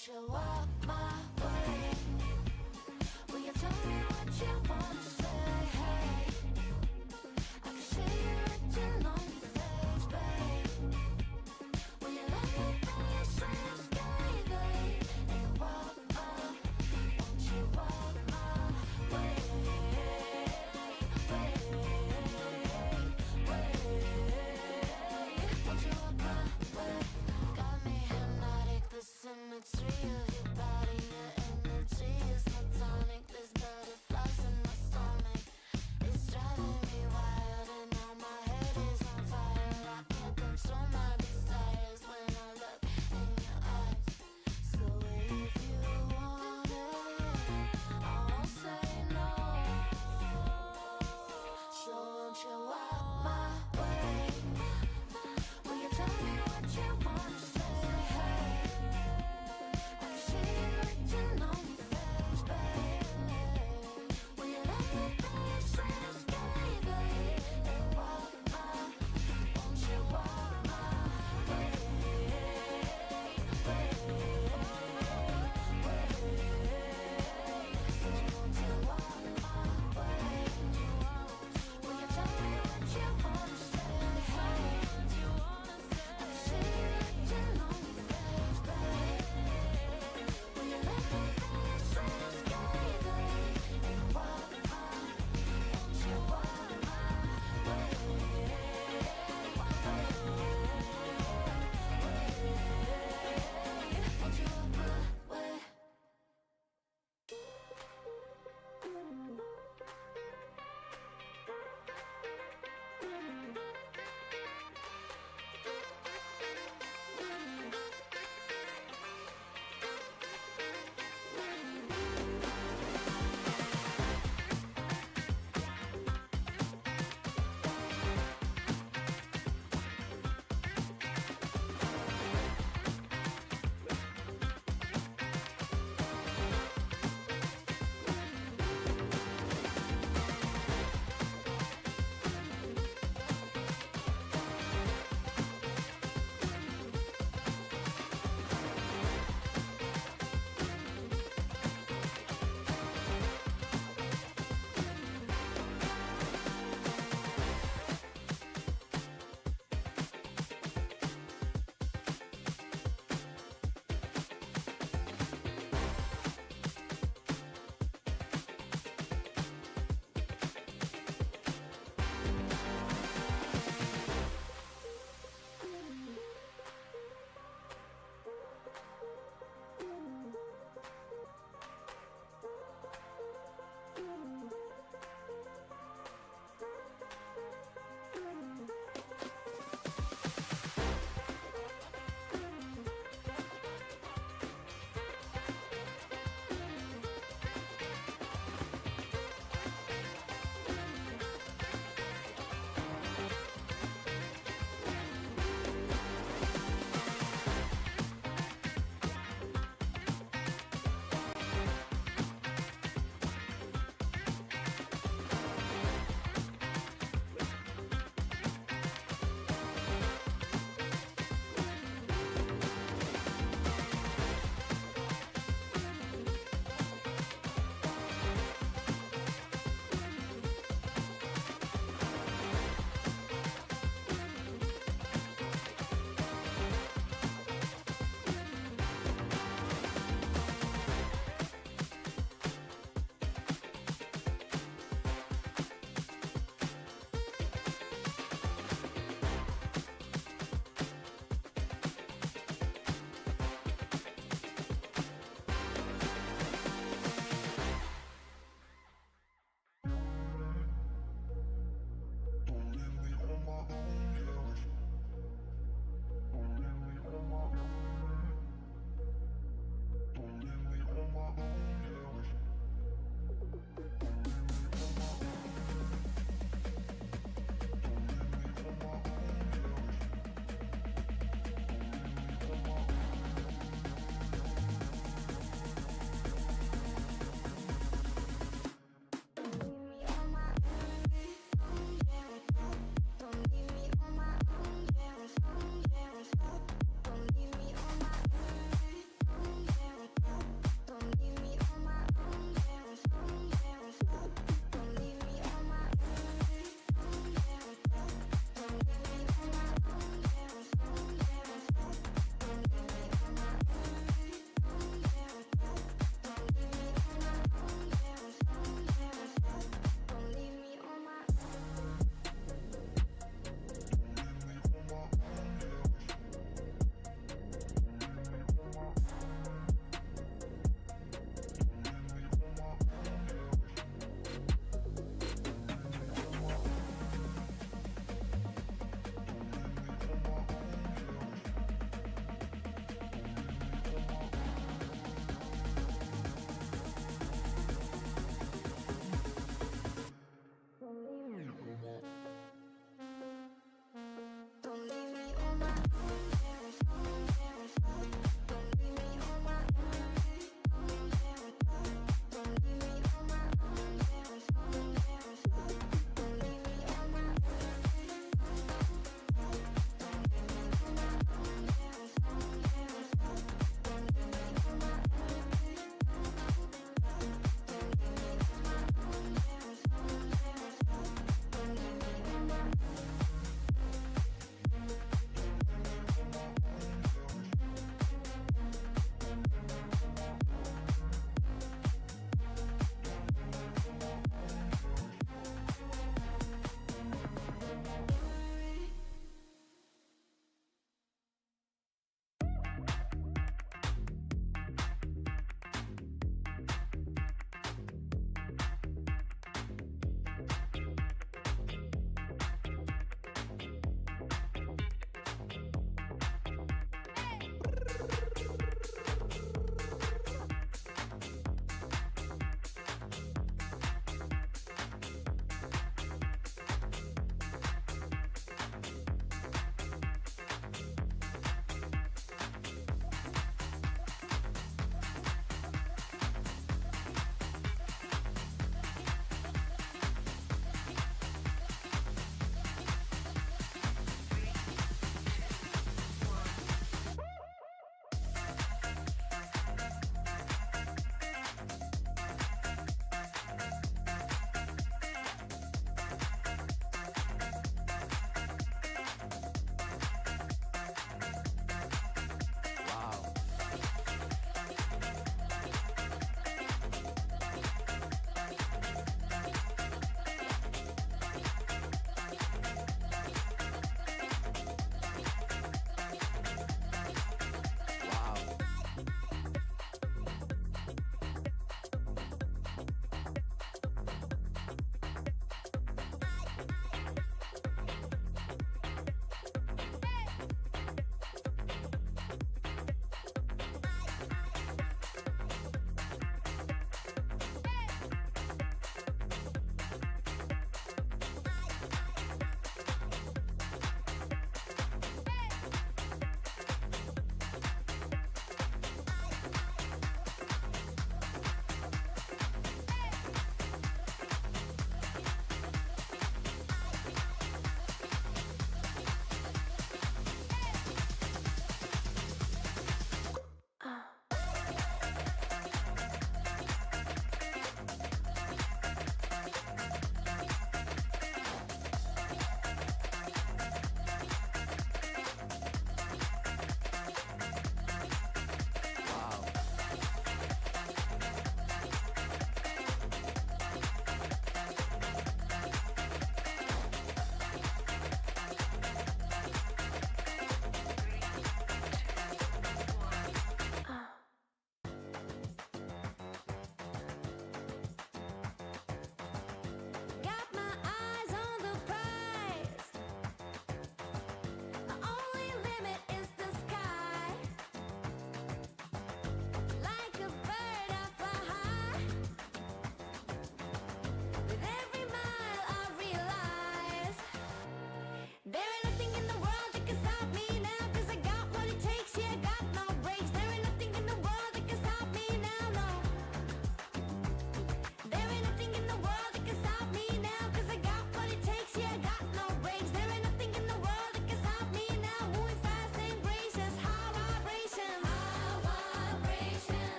Won't you walk my way? Will you tell me what you wanna say? Hey, I can see you written on your face, babe. Will you let me be your safe escape, babe? And you walk my, won't you walk my way? Won't you walk my way? Got me hypnotic, the symmetry of your body, yeah.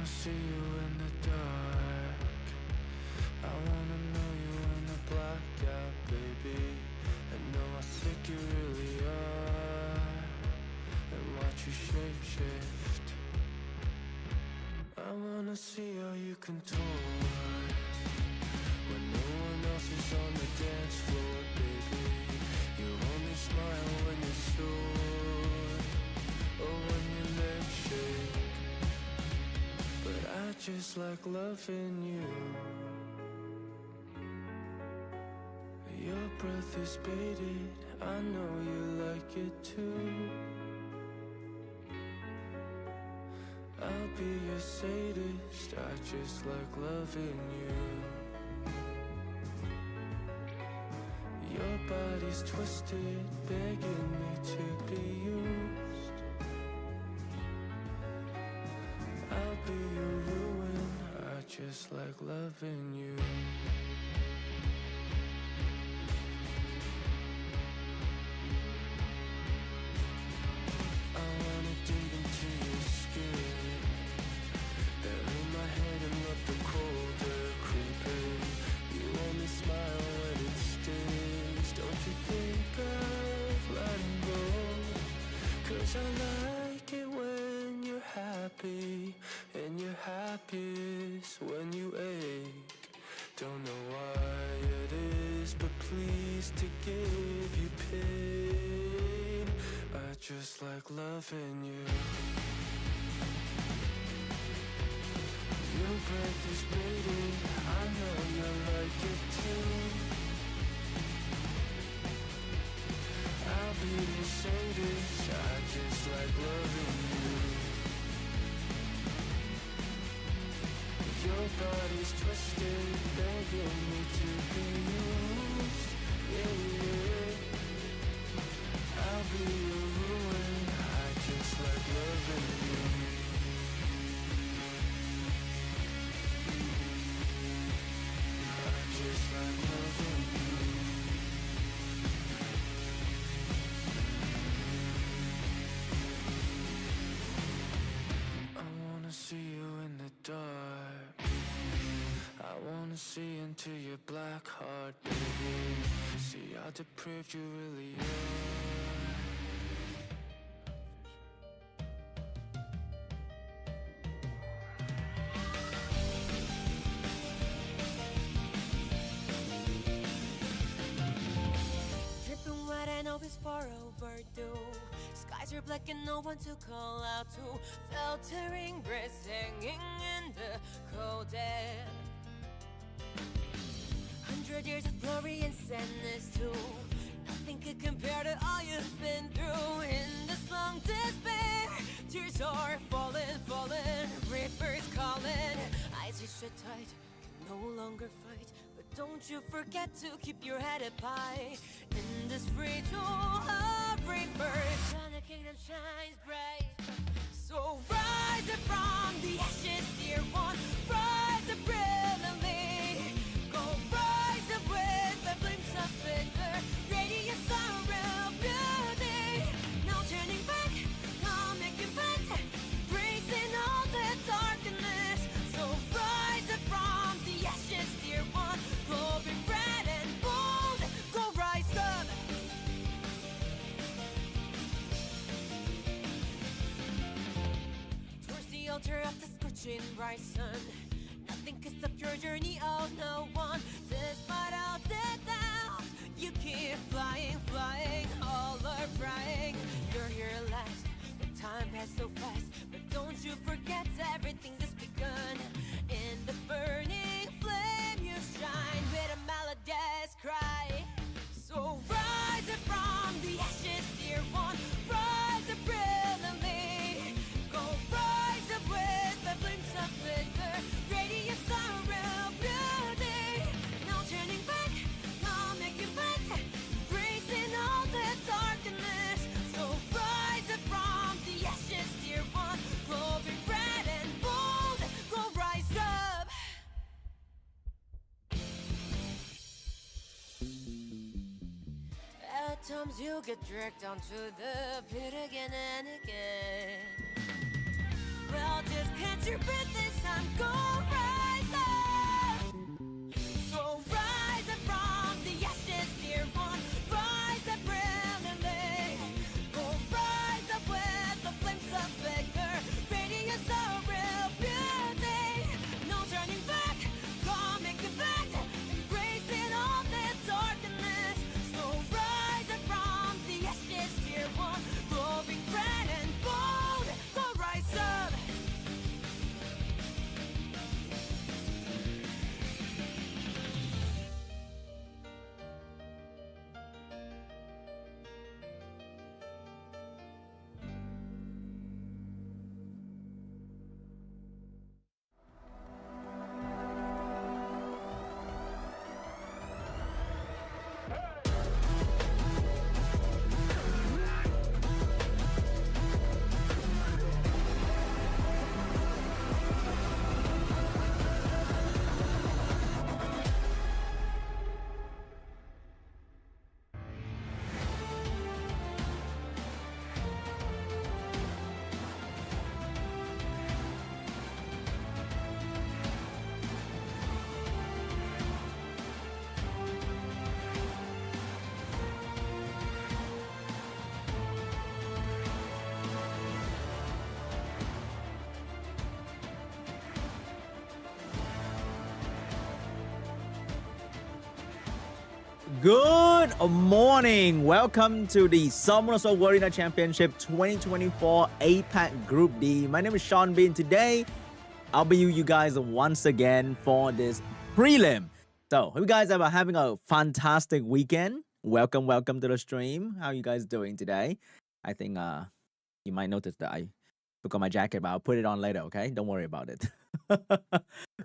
wanna see you in the dark. I wanna know you in the blackout, baby, and know how sick you really are, and watch you shapeshift. I wanna see how you contort when no one else is on the dance floor, baby. You only smile when you're sure, or when your legs shake. But I just like loving you. Your breath is bated, I know you like it too. I'll be your sadist, I just like loving you. Your body's twisted, begging me to be used. I'll be your ruin, I just like loving you. I wanna dig into your skin, bury my head and let the cold air creep in. You only smile when it stings. Don't you think of letting go? 'Cause I like it when you're happy, and you're happiest when you ache. Don't know why it is, but please to give you pain. I just like loving you. Your breath is bated, I know you like it too. I'll be the sadist, I just like loving you. Your body's twisted, begging me to be used. Yeah, yeah. I'll be your ruin, I just like loving you. I just like loving you. I wanna see you in the dark. I wanna see into your black heart, baby. See how depraved you really are. Dripping wet and always far overdue. Skies are black and no one to call out to. Filtering breath hanging in the cold air. 100 years of glory and sadness too. Nothing could compare to all you've been through. In this long despair, tears are falling, falling. Rivers calling, eyes are shut tight, can no longer fight. But don't you forget to keep your head up high. In this free tool of rebirth, the kingdom shines bright. So rise up from the ashes, dear one. Rise up brilliantly. Go rise up with the flames of victor. Radiant sorrow, beauty. No turning back, no making back. Embracing all the darkness. So rise up from the ashes, dear one. Glory bright and bold. Go rise up. Towards the altar of the scorching bright sun. Nothing could stop your journey, oh no one. Despite all the doubt, you keep flying, flying. All are crying, you're here last. The time passed so fast, but don't you forget everything that's begun. In the burning flame you shine with a melodious cry. So rise up from the ashes, dear one. Rise up brilliantly. Go rise up with the flames of victor. Radiant sorrow, beauty. No turning back, no making back. Embracing all the darkness. So rise up from the ashes, dear one. Glory bright and bold. Go rise up. At times you get dragged down to the pit again and again. thrill, just catch your breath this time. Go rise up. So rise up from the ashes, dear one. Rise up brilliantly. Go rise up with the flames of vigor. Radiance of real beauty. No turning back. Go make it back. Embracing all the darkness. So rise up from the ashes, dear one. Glowing bright and bold. Go rise up. Good morning. Welcome to the SWC2024 Championship 2024 APAC Group D. My name is Sean B. And today, I'll be with you guys once again for this prelim. So, hope you guys are having a fantastic weekend. Welcome to the stream. How are you guys doing today? I think you might notice that I took off my jacket, but I'll put it on later, okay? Don't worry about it.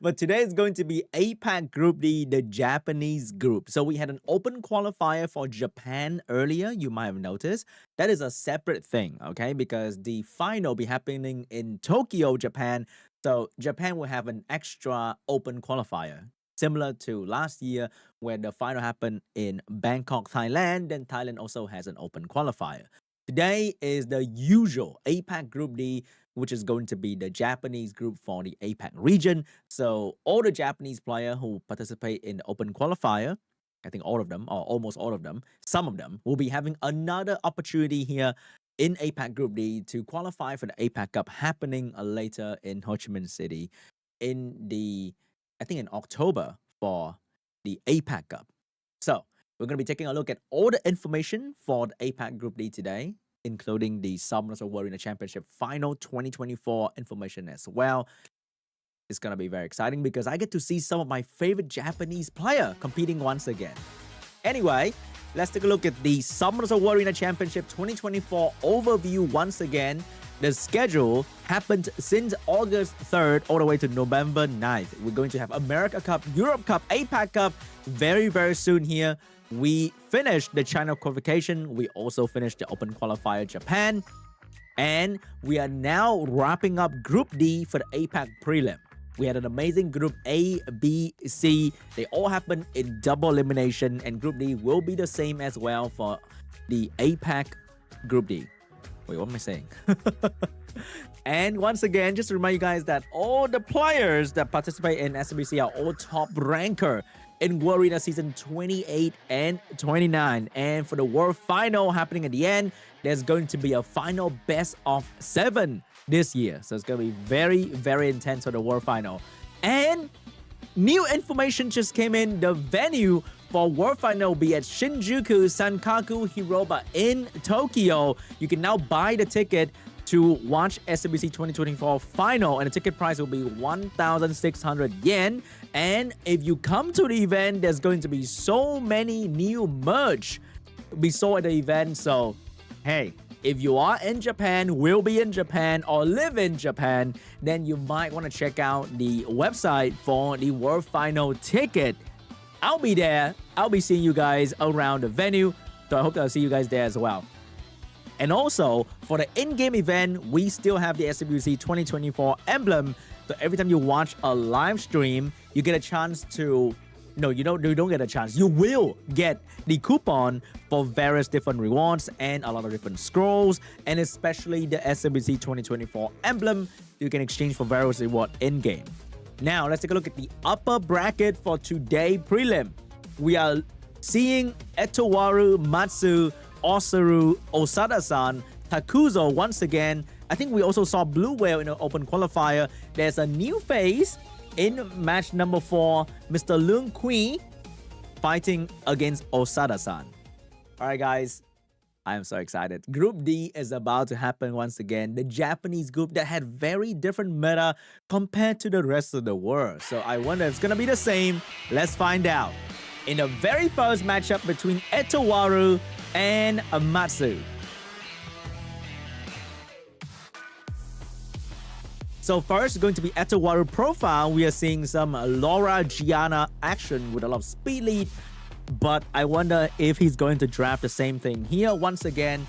But today is going to be APAC Group D, the Japanese group. So we had an open qualifier for Japan earlier, you might have noticed. That is a separate thing, okay? Because the final will be happening in Tokyo, Japan. So Japan will have an extra open qualifier, similar to last year where the final happened in Bangkok, Thailand. Then Thailand also has an open qualifier. Today is the usual APAC Group D, which is going to be the Japanese group for the APAC region. So all the Japanese players who participate in the open qualifier, I think all of them, or almost all of them, some of them, will be having another opportunity here in APAC Group D to qualify for the APAC Cup happening later in Ho Chi Minh City I think in October for the APAC Cup. So we're going to be taking a look at all the information for the APAC Group D today, including the SWC2024 Championship Final 2024 information as well. It's going to be very exciting because I get to see some of my favorite Japanese player competing once again. Anyway, let's take a look at the SWC2024 Championship 2024 overview once again. The schedule happened since August 3rd all the way to November 9th. We're going to have America Cup, Europe Cup, APAC Cup very, very soon here. We finished the China qualification. We also finished the open qualifier Japan. And we are now wrapping up Group D for the APAC prelim. We had an amazing Group A, B, C. They all happened in double elimination. And Group D will be the same as well for the APAC Group D. Wait, what am I saying? And once again, just to remind you guys that all the players that participate in SWC are all top ranker in World Arena Season 28 and 29. And for the World Final happening at the end, there's going to be a final best of 7 this year. So it's going to be very, very intense for the World Final. And new information just came in. The venue for World Final will be at Shinjuku Sankaku Hiroba in Tokyo. You can now buy the ticket to watch SWC 2024 final, and the ticket price will be 1,600 yen. And if you come to the event, there's going to be so many new merch be sold at the event. So, hey, if you are in Japan, will be in Japan, or live in Japan, then you might want to check out the website for the World Final ticket. I'll be there. I'll be seeing you guys around the venue. So I hope that I'll see you guys there as well. And also, for the in-game event, we still have the SWC 2024 emblem. So every time you watch a live stream, you get a chance to No, you don't get a chance. You will get the coupon for various different rewards and a lot of different scrolls, and especially the SWC 2024 emblem you can exchange for various reward in-game. Now, let's take a look at the upper bracket for today prelim. We are seeing ETOWARU, MATSU, OSSERU, OSADASAN, Takuzo once again. I think we also saw Blue Whale in an open qualifier. There's a new face in match number 4, Mr. LUONG fighting against OSADASAN. All right, guys, I am so excited. Group D is about to happen once again. The Japanese group that had very different meta compared to the rest of the world. So I wonder if it's going to be the same. Let's find out. In the very first matchup between ETOWARU and MATSU. So first, going to be ETOWARU profile. We are seeing some Laura Gianna action with a lot of speed lead. But I wonder if he's going to draft the same thing here once again.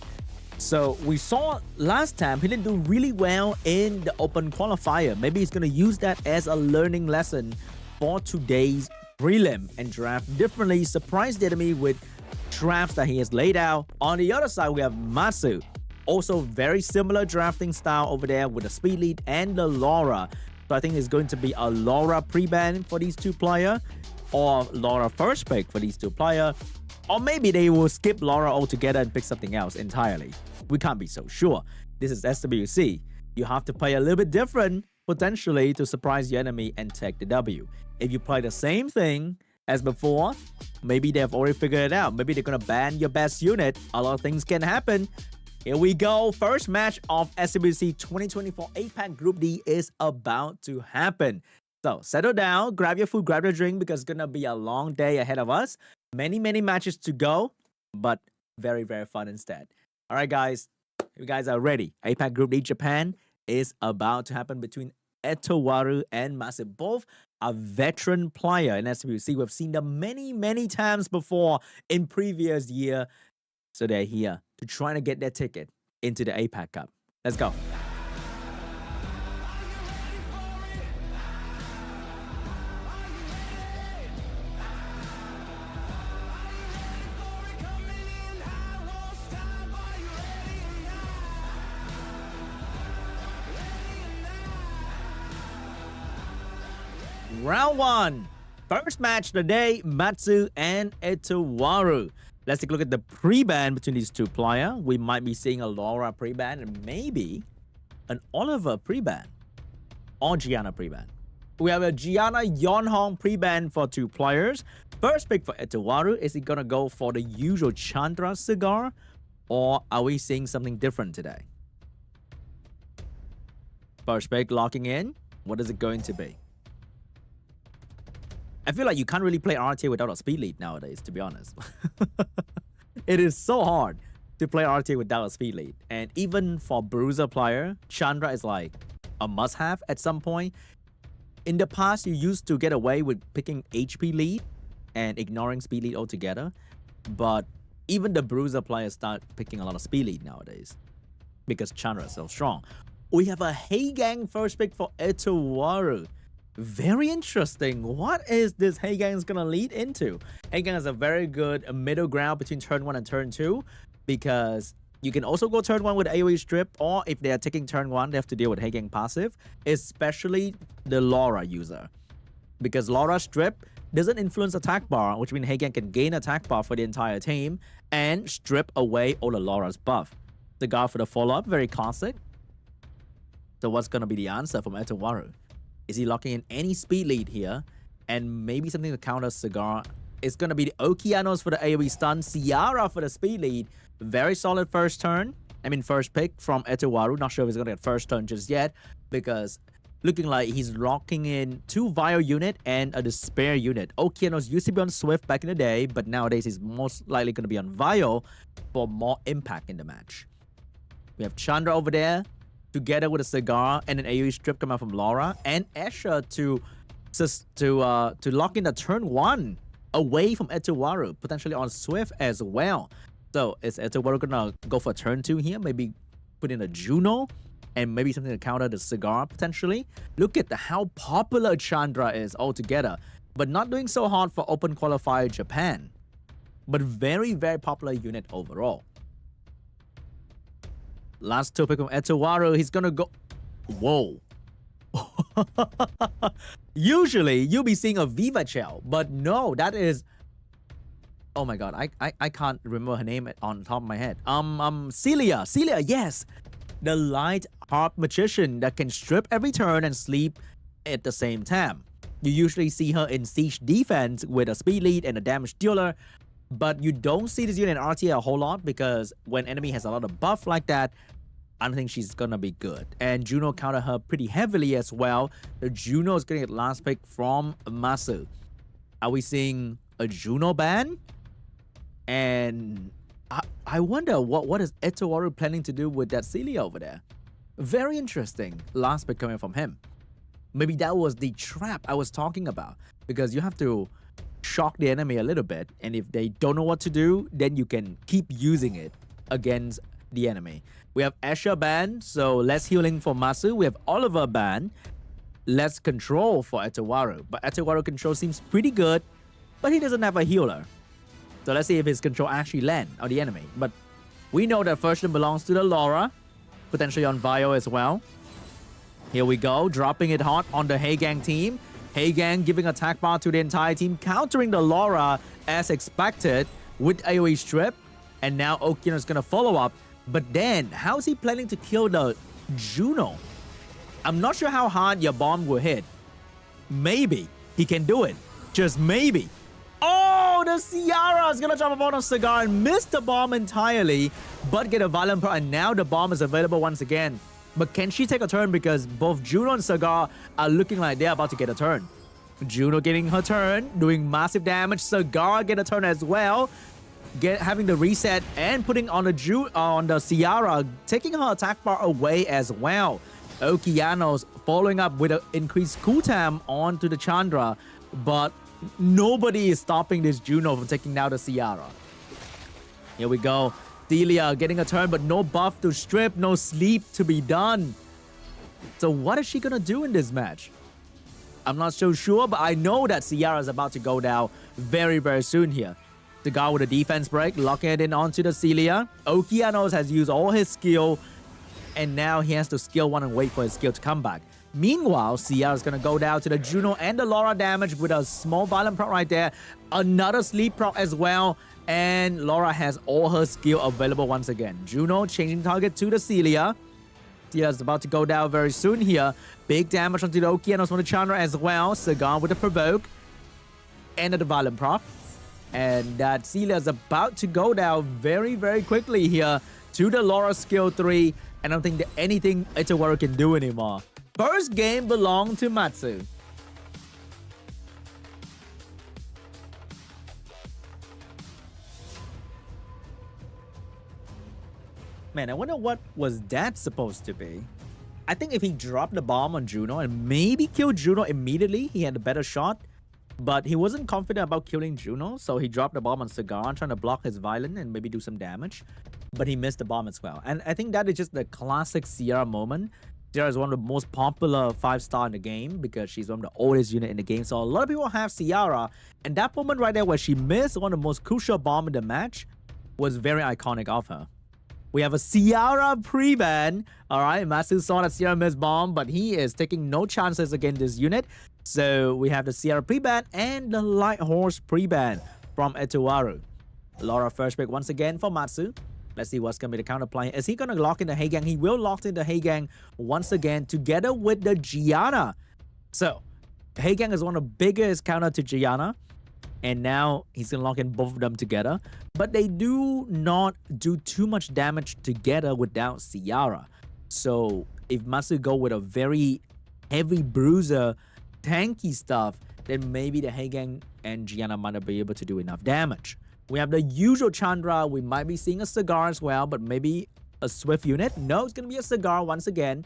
So we saw last time he didn't do really well in the open qualifier. Maybe he's going to use that as a learning lesson for today's prelim and draft differently. Surprise the enemy with drafts that he has laid out. On the other side, we have MATSU. Also very similar drafting style over there with the speed lead and the Laura. So I think it's going to be a Laura pre-ban for these two players, or Laura first pick for these two players, or maybe they will skip Laura altogether and pick something else entirely. We can't be so sure. This is SWC. You have to play a little bit different potentially to surprise your enemy and take the W. If you play the same thing as before, maybe they've already figured it out. Maybe they're gonna ban your best unit. A lot of things can happen. Here we go. First match of SWC 2024 8-pack Group D is about to happen. So settle down, grab your food, grab your drink, because it's going to be a long day ahead of us. Many matches to go, but very fun instead. All right, guys. You guys are ready. 8-pack Group D Japan is about to happen between ETOWARU and MATSU. Both are veteran player in SWC. We've seen them many times before in previous year. So they're here to try to get their ticket into the APAC Cup. Let's go. Round 1. First match today, MATSU and ETOWARU. Let's take a look at the pre-ban between these two players. We might be seeing a Laura pre-ban and maybe an Oliver pre-ban or Gianna pre-ban. We have a Gianna Yonhong pre-ban for two players. First pick for ETOWARU. Is he going to go for the usual Chandra cigar, or are we seeing something different today? First pick locking in. What is it going to be? I feel like you can't really play RTA without a speed lead nowadays, to be honest. It is so hard to play RTA without a speed lead. And even for bruiser player, Chandra is like a must-have at some point. In the past, you used to get away with picking HP lead and ignoring speed lead altogether. But even the bruiser players start picking a lot of speed lead nowadays because Chandra is so strong. We have a Heigang first pick for ETOWARU. Very interesting. What is this Heigang going to lead into? Heigang is a very good middle ground between turn 1 and turn 2, because you can also go turn 1 with AoE strip, or if they are taking turn 1, they have to deal with Heigang passive, especially the Laura user. Because Laura strip doesn't influence attack bar, which means Heigang can gain attack bar for the entire team and strip away all the Laura's buff. The guard for the follow-up, very classic. So what's going to be the answer from ETOWARU? Is he locking in any speed lead here? And maybe something to counter Cigar. It's going to be the Okeanos for the AoE stun. Ciara for the speed lead. Very solid first pick from ETOWARU. Not sure if he's going to get first turn just yet, because looking like he's locking in 2 Vile unit and a Despair unit. Okeanos used to be on Swift back in the day, but nowadays he's most likely going to be on Vile for more impact in the match. We have Chandra over there, together with a Cigar and an AoE strip coming out from Laura, and Escher to lock in the turn 1 away from ETOWARU, potentially on Swift as well. So is ETOWARU gonna go for turn 2 here? Maybe put in a Juno and maybe something to counter the Cigar potentially. Look at how popular Chandra is altogether. but not doing so hot for open qualifier Japan. But very, very popular unit overall. Last two pick from ETOWARU. He's gonna go. Whoa. Usually you'll be seeing a Viva Shell, but no, that is. Oh my god, I can't remember her name on top of my head. Celia, yes. The light harp magician that can strip every turn and sleep at the same time. You usually see her in siege defense with a speed lead and a damage dealer, but you don't see this unit in RTA a whole lot because when enemy has a lot of buff like that, I don't think she's gonna be good. And Juno countered her pretty heavily as well. The Juno is gonna get last pick from MATSU. Are we seeing a Juno ban? And I wonder what is ETOWARU planning to do with that Celia over there. Very interesting. Last pick coming from him. Maybe that was the trap I was talking about, because you have to shock the enemy a little bit, and if they don't know what to do, then you can keep using it against the enemy. We have Asher ban, so less healing for MATSU. We have Oliver ban, less control for ETOWARU. But ETOWARU control seems pretty good, but he doesn't have a healer. So let's see if his control actually land on the enemy. But we know that version belongs to the Laura, potentially on Vio as well. Here we go, dropping it hot on the Heigang team. Heigang giving attack bar to the entire team, countering the Laura as expected with AoE strip. And now Okino is going to follow up. But then, how is he planning to kill the Juno? I'm not sure how hard your bomb will hit. Maybe he can do it. Just maybe. Oh, the Ciara is going to drop a bomb on Cigar and miss the bomb entirely, but get a Violent Pro, and now the bomb is available once again. But can she take a turn? Because both Juno and Cigar are looking like they're about to get a turn. Juno getting her turn, doing massive damage. Cigar get a turn as well. Having the reset and putting on the Ciara, taking her attack bar away as well. Okeanos following up with an increased cooldown onto the Chandra, but nobody is stopping this Juno from taking down the Ciara. Here we go. Delia getting a turn, but no buff to strip, no sleep to be done. So what is she gonna do in this match? I'm not so sure, but I know that Ciara is about to go down very, very soon here. The guy with a defense break, locking it in onto the Celia. Okeanos has used all his skill, and now he has to skill one and wait for his skill to come back. Meanwhile, Ciara is going to go down to the Juno and the Laura damage with a small violent proc right there. Another sleep proc as well. And Laura has all her skill available once again. Juno changing target to the Celia. Celia is about to go down very soon here. Big damage onto the Okeanos from the Chandra as well. Cigar with the provoke. And the violent proc. And that Celia is about to go down very, very quickly here to the Laura skill 3. And I don't think that anything ETOWARU can do anymore. First game belonged to MATSU. Man, I wonder what was that supposed to be. I think if he dropped the bomb on Juno and maybe killed Juno immediately, he had a better shot. But he wasn't confident about killing Juno, so he dropped the bomb on Cigar, trying to block his Violent and maybe do some damage. But he missed the bomb as well. And I think that is just the classic Ciara moment. Ciara is one of the most popular 5-star in the game because she's one of the oldest unit in the game. So a lot of people have Ciara. And that moment right there where she missed one of the most crucial bomb in the match was very iconic of her. We have a Ciara pre-ban. Alright, MATSU saw that Ciara missed bomb, but he is taking no chances against this unit. So we have the Ciara pre-ban and the Light Horse pre-ban from ETOWARU. Laura first pick once again for MATSU. Let's see what's going to be the counterplay. Is he going to lock in the Heigang? He will lock in the Heigang once again together with the Gianna. So Heigang is one of the biggest counter to Gianna. And now he's going to lock in both of them together. But they do not do too much damage together without Ciara. So if MATSU go with a very heavy bruiser, tanky stuff, then maybe the Heigang and Gianna might not be able to do enough damage. We have the usual Chandra. We might be seeing a Cigar as well, but maybe a Swift unit. No, it's going to be a Cigar once again.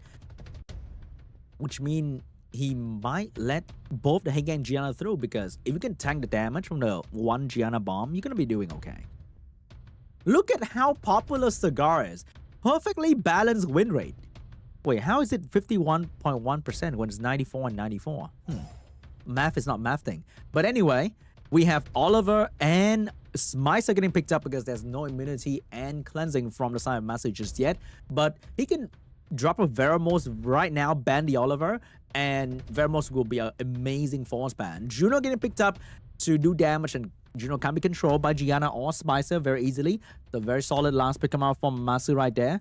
Which means he might let both the Heigang and Gianna through, because if you can tank the damage from the one Gianna bomb, you're going to be doing okay. Look at how popular Cigar is. Perfectly balanced win rate. Wait, how is it 51.1% when it's 94 and 94? math is not mathing. But anyway, we have Oliver and Smicer getting picked up because there's no immunity and cleansing from the side of MATSU just yet. But he can drop a Veramos right now, ban the Oliver, and Veramos will be an amazing force ban. Juno getting picked up to do damage, and Juno can be controlled by Gianna or Smicer very easily. The very solid last pick come out from MATSU right there.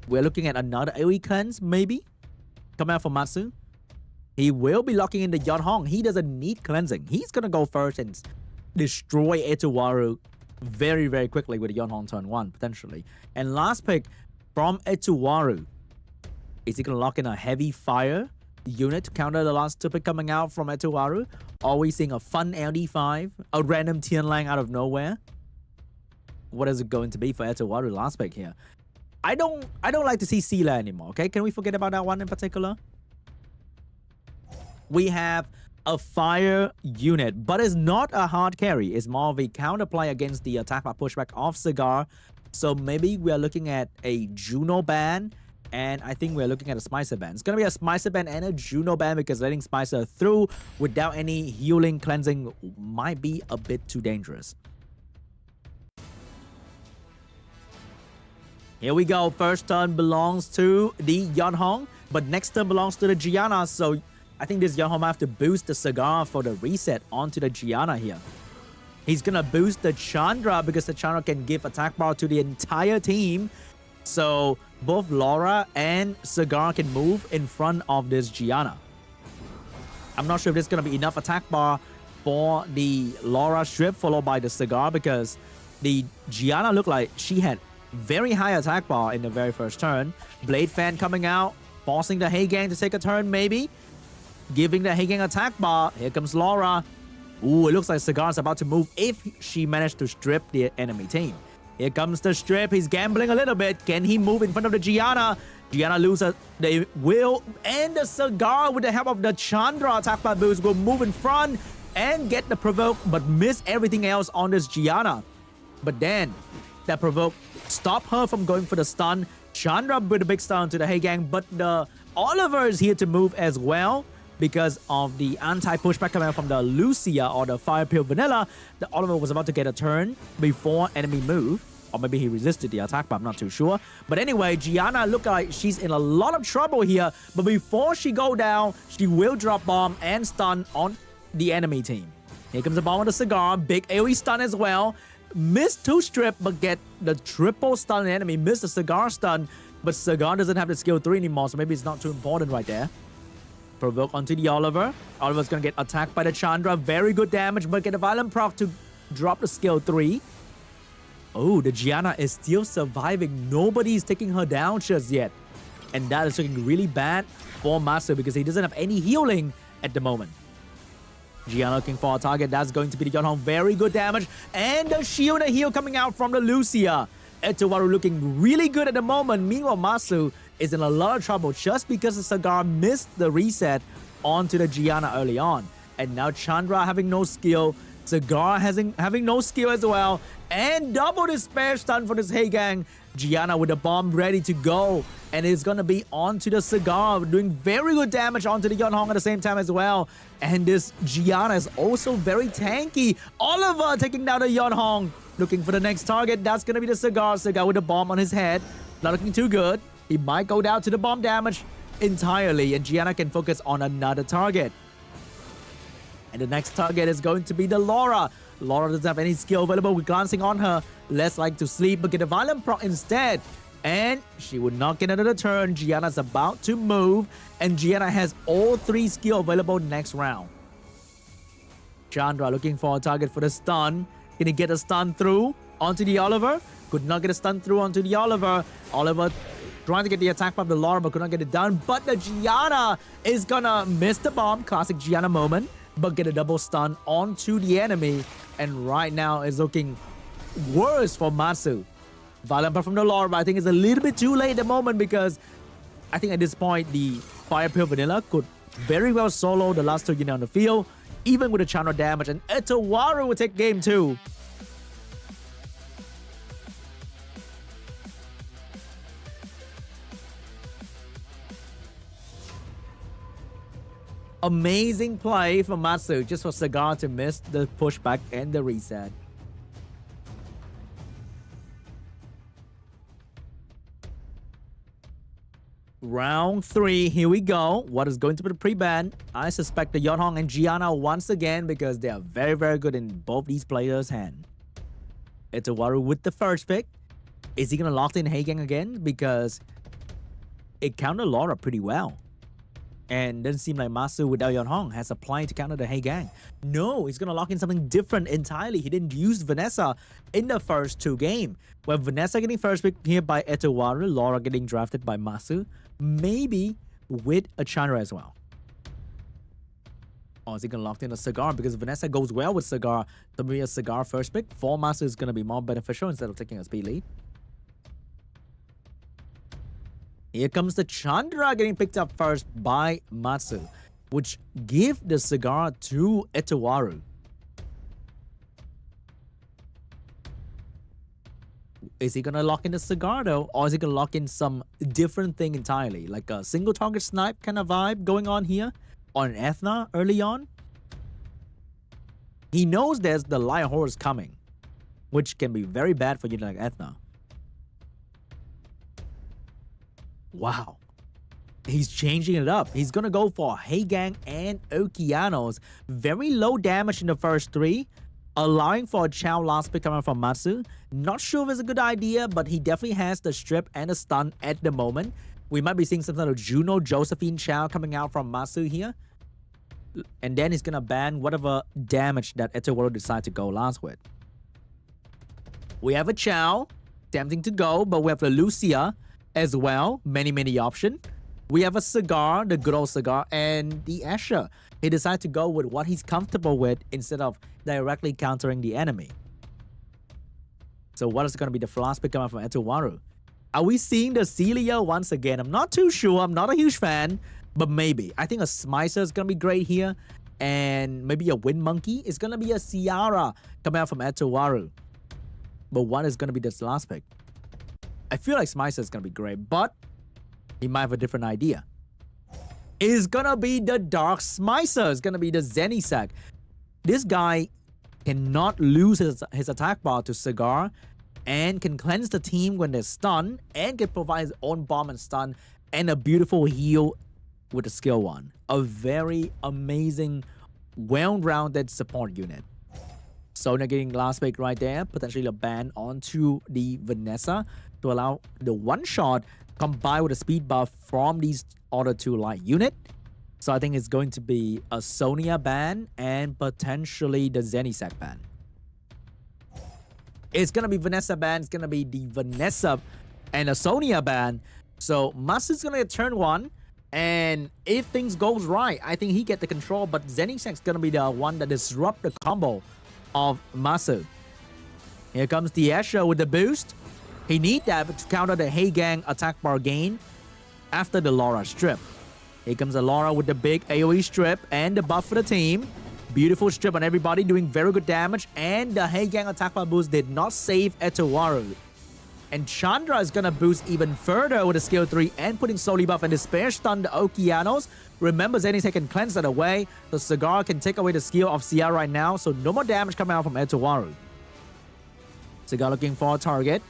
We're looking at another AoE cleanse, maybe, coming out from MATSU. He will be locking in the Yeonhong. He doesn't need cleansing. He's going to go first and destroy ETOWARU very, very quickly with the Yeonhong turn 1, potentially. And last pick from ETOWARU. Is he going to lock in a heavy fire unit to counter the last 2 pick coming out from ETOWARU? Are we seeing a fun LD5? A random Tianlang out of nowhere? What is it going to be for ETOWARU last pick here? I don't like to see Sela anymore, okay? Can we forget about that one in particular? We have a fire unit, but it's not a hard carry. It's more of a counterplay against the attack by pushback of Cigar. So maybe we are looking at a Juno ban, and I think we're looking at a Smicer ban. It's going to be a Smicer ban and a Juno ban because letting Smicer through without any healing cleansing might be a bit too dangerous. Here we go. First turn belongs to the Yeonhong, but next turn belongs to the Gianna. So I think this Yeonhong might have to boost the Cigar for the reset onto the Gianna here. He's going to boost the Chandra because the Chandra can give attack bar to the entire team. So both Laura and Cigar can move in front of this Gianna. I'm not sure if there's going to be enough attack bar for the Laura strip followed by the Cigar because the Gianna looked like she had very high attack bar in the very first turn. Blade Fan coming out, forcing the Heigang to take a turn maybe. Giving the Heigang attack bar. Here comes Laura. Ooh, it looks like Cigar's about to move if she managed to strip the enemy team. Here comes the strip. He's gambling a little bit. Can he move in front of the Gianna? Gianna loses. They will. And the Cigar with the help of the Chandra attack bar boost will move in front and get the provoke but miss everything else on this Gianna. But then that provoke stop her from going for the stun. Chandra with a big stun to the Heigang, but the Oliver is here to move as well because of the anti-pushback coming from the Lucia or the Fire Peel Vanilla. The Oliver was about to get a turn before enemy move, or maybe he resisted the attack, but I'm not too sure. But anyway, Gianna look like she's in a lot of trouble here, but before she go down, she will drop bomb and stun on the enemy team. Here comes the bomb with the Cigar, big AoE stun as well. Missed 2 strip, but get the triple stun the enemy. Missed the Cigar stun, but Cigar doesn't have the skill 3 anymore, so maybe it's not too important right there. Provoke onto the Oliver. Oliver's gonna get attacked by the Chandra. Very good damage, but get a violent proc to drop the skill 3. Oh, the Gianna is still surviving. Nobody's taking her down just yet. And that is looking really bad for MATSU because he doesn't have any healing at the moment. Gianna looking for a target. That's going to be the Yeonhong. Very good damage. And the shield and heal coming out from the Lucia. ETOWARU looking really good at the moment. Meanwhile, MATSU is in a lot of trouble just because the Cigar missed the reset onto the Gianna early on. And now Chandra having no skill. Cigar having no skill as well. And double despair stun for this Heigang. Gianna with the bomb ready to go. And it's going to be onto the Cigar, doing very good damage onto the Yeonhong at the same time as well. And this Gianna is also very tanky. Oliver taking down the Yeonhong. Looking for the next target. That's going to be the Cigar. Cigar with the bomb on his head. Not looking too good. He might go down to the bomb damage entirely. And Gianna can focus on another target. And the next target is going to be the Laura. Laura doesn't have any skill available. We're glancing on her. Less like to sleep, but get a violent proc instead. And she would not get another turn. Gianna's about to move. And Gianna has all 3 skill available next round. Chandra looking for a target for the stun. Can he get a stun through onto the Oliver? Could not get a stun through onto the Oliver. Oliver trying to get the attack from the Laura, but could not get it done. But the Gianna is gonna miss the bomb. Classic Gianna moment. But get a double stun onto the enemy. And right now is looking worse for MATSU. Violent part from the Laura, but I think it's a little bit too late at the moment because I think at this point the Fire Peel Vanilla could very well solo the last 2 units on the field, even with the Chandra damage. And ETOWARU will take game 2. Amazing play from MATSU just for Cigar to miss the pushback and the reset. Round 3, here we go. What is going to be the pre-ban? I suspect the Yeonhong and Gianna once again because they are very, very good in both these players' hand. ETOWARU with the first pick. Is he going to lock in Haegang again? Because it countered Laura pretty well. And doesn't seem like MATSU without Yeonhong has a plan to counter the Haegang. No, he's going to lock in something different entirely. He didn't use Vanessa in the first 2 games. Well, Vanessa getting first pick here by ETOWARU, Laura getting drafted by MATSU. Maybe with a Chandra as well. Or is he going to lock in a Cigar? Because Vanessa goes well with Cigar. Maybe a Cigar first pick for MATSU is going to be more beneficial instead of taking a speed lead. Here comes the Chandra getting picked up first by MATSU, which give the Cigar to ETOWARU. Is he going to lock in the Cigar though? Or is he going to lock in some different thing entirely? Like a single target snipe kind of vibe going on here? On Ethna early on? He knows there's the Lion Horse coming, which can be very bad for you like Ethna. Wow. He's changing it up. He's going to go for Haegang and Okeanos. Very low damage in the first 3. Allowing for a Chow last pick coming from MATSU. Not sure if it's a good idea, but he definitely has the strip and the stun at the moment. We might be seeing some sort of Juno Josephine Chow coming out from MATSU here. And then he's going to ban whatever damage that ETOWARU decide to go last with. We have a Chow. Tempting to go, but we have a Lucia as well. Many options. We have a Cigar, the good old Cigar, and the Asher. He decided to go with what he's comfortable with instead of directly countering the enemy. So what is going to be the last pick coming from ETOWARU? Are we seeing the Celia once again? I'm not too sure. I'm not a huge fan, but maybe. I think a Smicer is going to be great here. And maybe a Wind Monkey. It's going to be a Ciara coming out from ETOWARU. But what is going to be this last pick? I feel like Smicer is going to be great, but he might have a different idea. It's going to be the Dark Smicer. It's going to be the Zenisac. This guy cannot lose his attack bar to Cigar and can cleanse the team when they're stunned and can provide his own bomb and stun and a beautiful heal with the skill 1. A very amazing, well-rounded support unit. Sonya getting last pick right there. Potentially a ban onto the Vanessa to allow the one-shot combined with a speed buff from these other 2 light unit. So I think it's going to be a Sonya ban and potentially the Zenisac ban. It's going to be Vanessa ban. It's going to be the Vanessa and a Sonya ban. So MATSU's going to get turn 1. And if things goes right, I think he get the control. But Zenisac's going to be the one that disrupt the combo of MATSU. Here comes the Asher with the boost. He need that to counter the Haegang attack bar gain after the Laura strip. Here comes the Laura with the big AoE strip and the buff for the team. Beautiful strip on everybody, doing very good damage. And the Haegang attack bar boost did not save ETOWARU. And Chandra is going to boost even further with a skill 3 and putting Soul buff and Despair stun the Okeanos. Remember, Zenisac can cleanse that away. The Cigar can take away the skill of Ciara right now. So no more damage coming out from ETOWARU. Cigar looking for a target.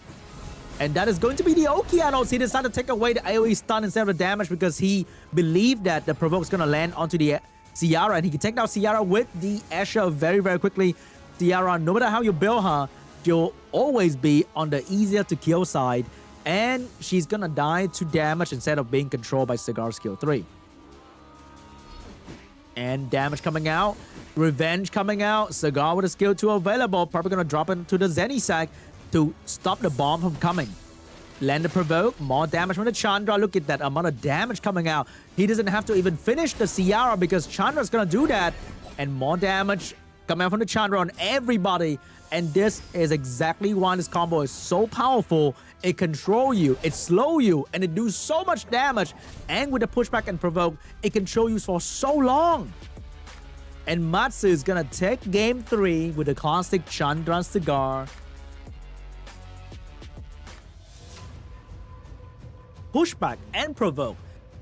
And that is going to be the Okeanos. He decided to take away the AoE stun instead of the damage because he believed that the provoke is going to land onto the Ciara. And he can take down Ciara with the Asher very quickly. Ciara, no matter how you build her, she'll always be on the easier to kill side. And she's going to die to damage instead of being controlled by Cigar skill 3. And damage coming out. Revenge coming out. Cigar with a skill 2 available. Probably going to drop into the Zenisac to stop the bomb from coming. Land the provoke. More damage from the Chandra. Look at that amount of damage coming out. He doesn't have to even finish the Ciara because Chandra's going to do that. And more damage coming out from the Chandra on everybody. And this is exactly why this combo is so powerful. It control you, it slow you, and it do so much damage. And with the pushback and provoke, it control you for so long. And MATSU is gonna take game 3 with the classic Chandra Cigar. Pushback and provoke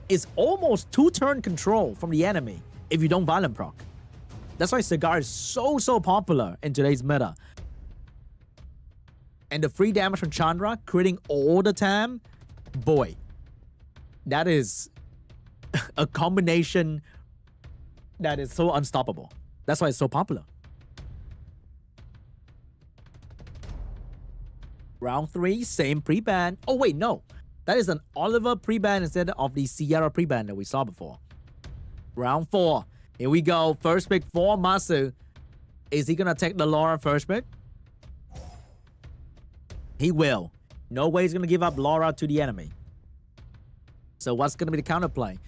is almost 2-turn control from the enemy. if you don't violent proc. That's why Cigar is so popular in today's meta. And the free damage from Chandra, critting all the time, boy, that is a combination that is so unstoppable. That's why it's so popular. Round 3, same pre-ban. Oh wait, no. That is an Oliver pre-ban instead of the Sierra pre-ban that we saw before. Round 4. Here we go. First pick for MATSU. Is he gonna take the Laura first pick? He will. No way he's gonna give up Laura to the enemy. So what's gonna be the counterplay?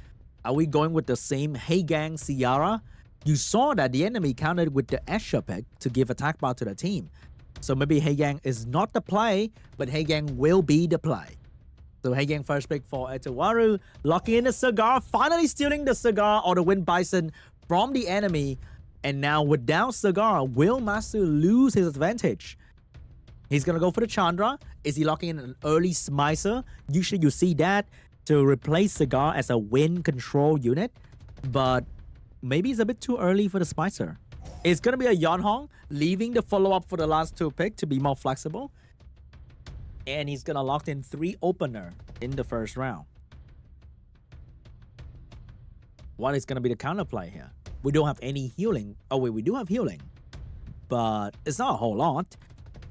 Are we going with the same Hey Gang Sierra? You saw that the enemy countered with the Escher pick to give attack bar to the team. So maybe Hey Gang is not the play, but Hey Gang will be the play. So Hey Gang first pick for ETOWARU, locking in the Cigar, finally stealing the Cigar or the Wind Bison from the enemy. And now without Cigar, will MATSU lose his advantage? He's gonna go for the Chandra. Is he locking in an early Smicer? Usually you see that to replace Cigar as a wind control unit, but maybe it's a bit too early for the Smicer. It's gonna be a Yeonhong, leaving the follow-up for the last 2 pick to be more flexible. And he's gonna lock in 3 opener in the first round. What is gonna be the counterplay here? We don't have any healing. Oh wait, we do have healing, but it's not a whole lot.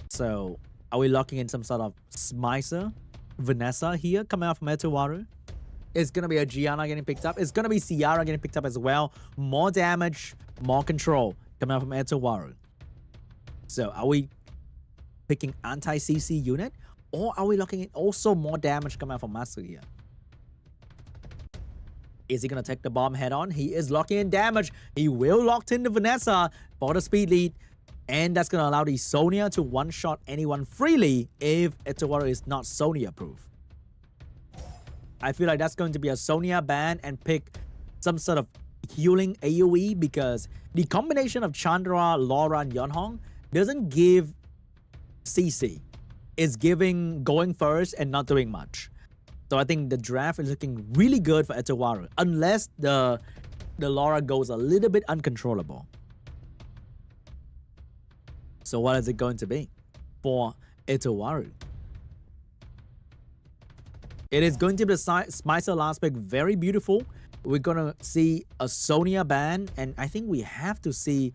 So are we locking in some sort of Smicer, Vanessa here coming out from ETOWARU? It's gonna be a Gianna getting picked up. It's gonna be Ciara getting picked up as well. More damage, more control coming out from ETOWARU. So are we picking anti-CC unit, or are we locking in also more damage coming out from MATSU here? Is he gonna take the bomb head on? He is locking in damage. He will lock in the Vanessa for the speed lead. And that's gonna allow the Sonya to one-shot anyone freely if ETOWARU is not Sonya proof. I feel like that's going to be a Sonya ban and pick some sort of healing AoE, because the combination of Chandra, Laura, and Yeonhong doesn't give CC. It's giving going first and not doing much. So I think the draft is looking really good for ETOWARU, unless the Laura goes a little bit uncontrollable. So what is it going to be for ETOWARU? It is going to be the Smicer last pick. Very beautiful. We're going to see a Sonya ban, and I think we have to see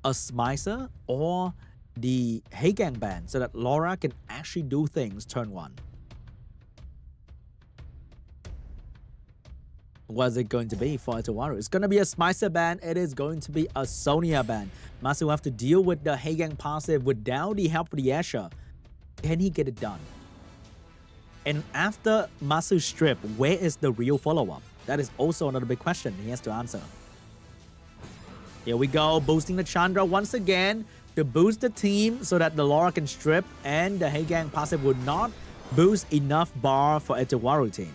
a Smicer or the Hey Gang ban so that Laura can actually do things turn 1. What is it going to be for ETOWARU? It's going to be a Smicer ban. It is going to be a Sonya ban. MATSU will have to deal with the Hey Gang passive without the help of the Escher. Can he get it done? And after MATSU's strip, where is the real follow-up? That is also another big question he has to answer. Here we go, boosting the Chandra once again to boost the team so that the Laura can strip and the Hey Gang passive would not boost enough bar for ETOWARU team.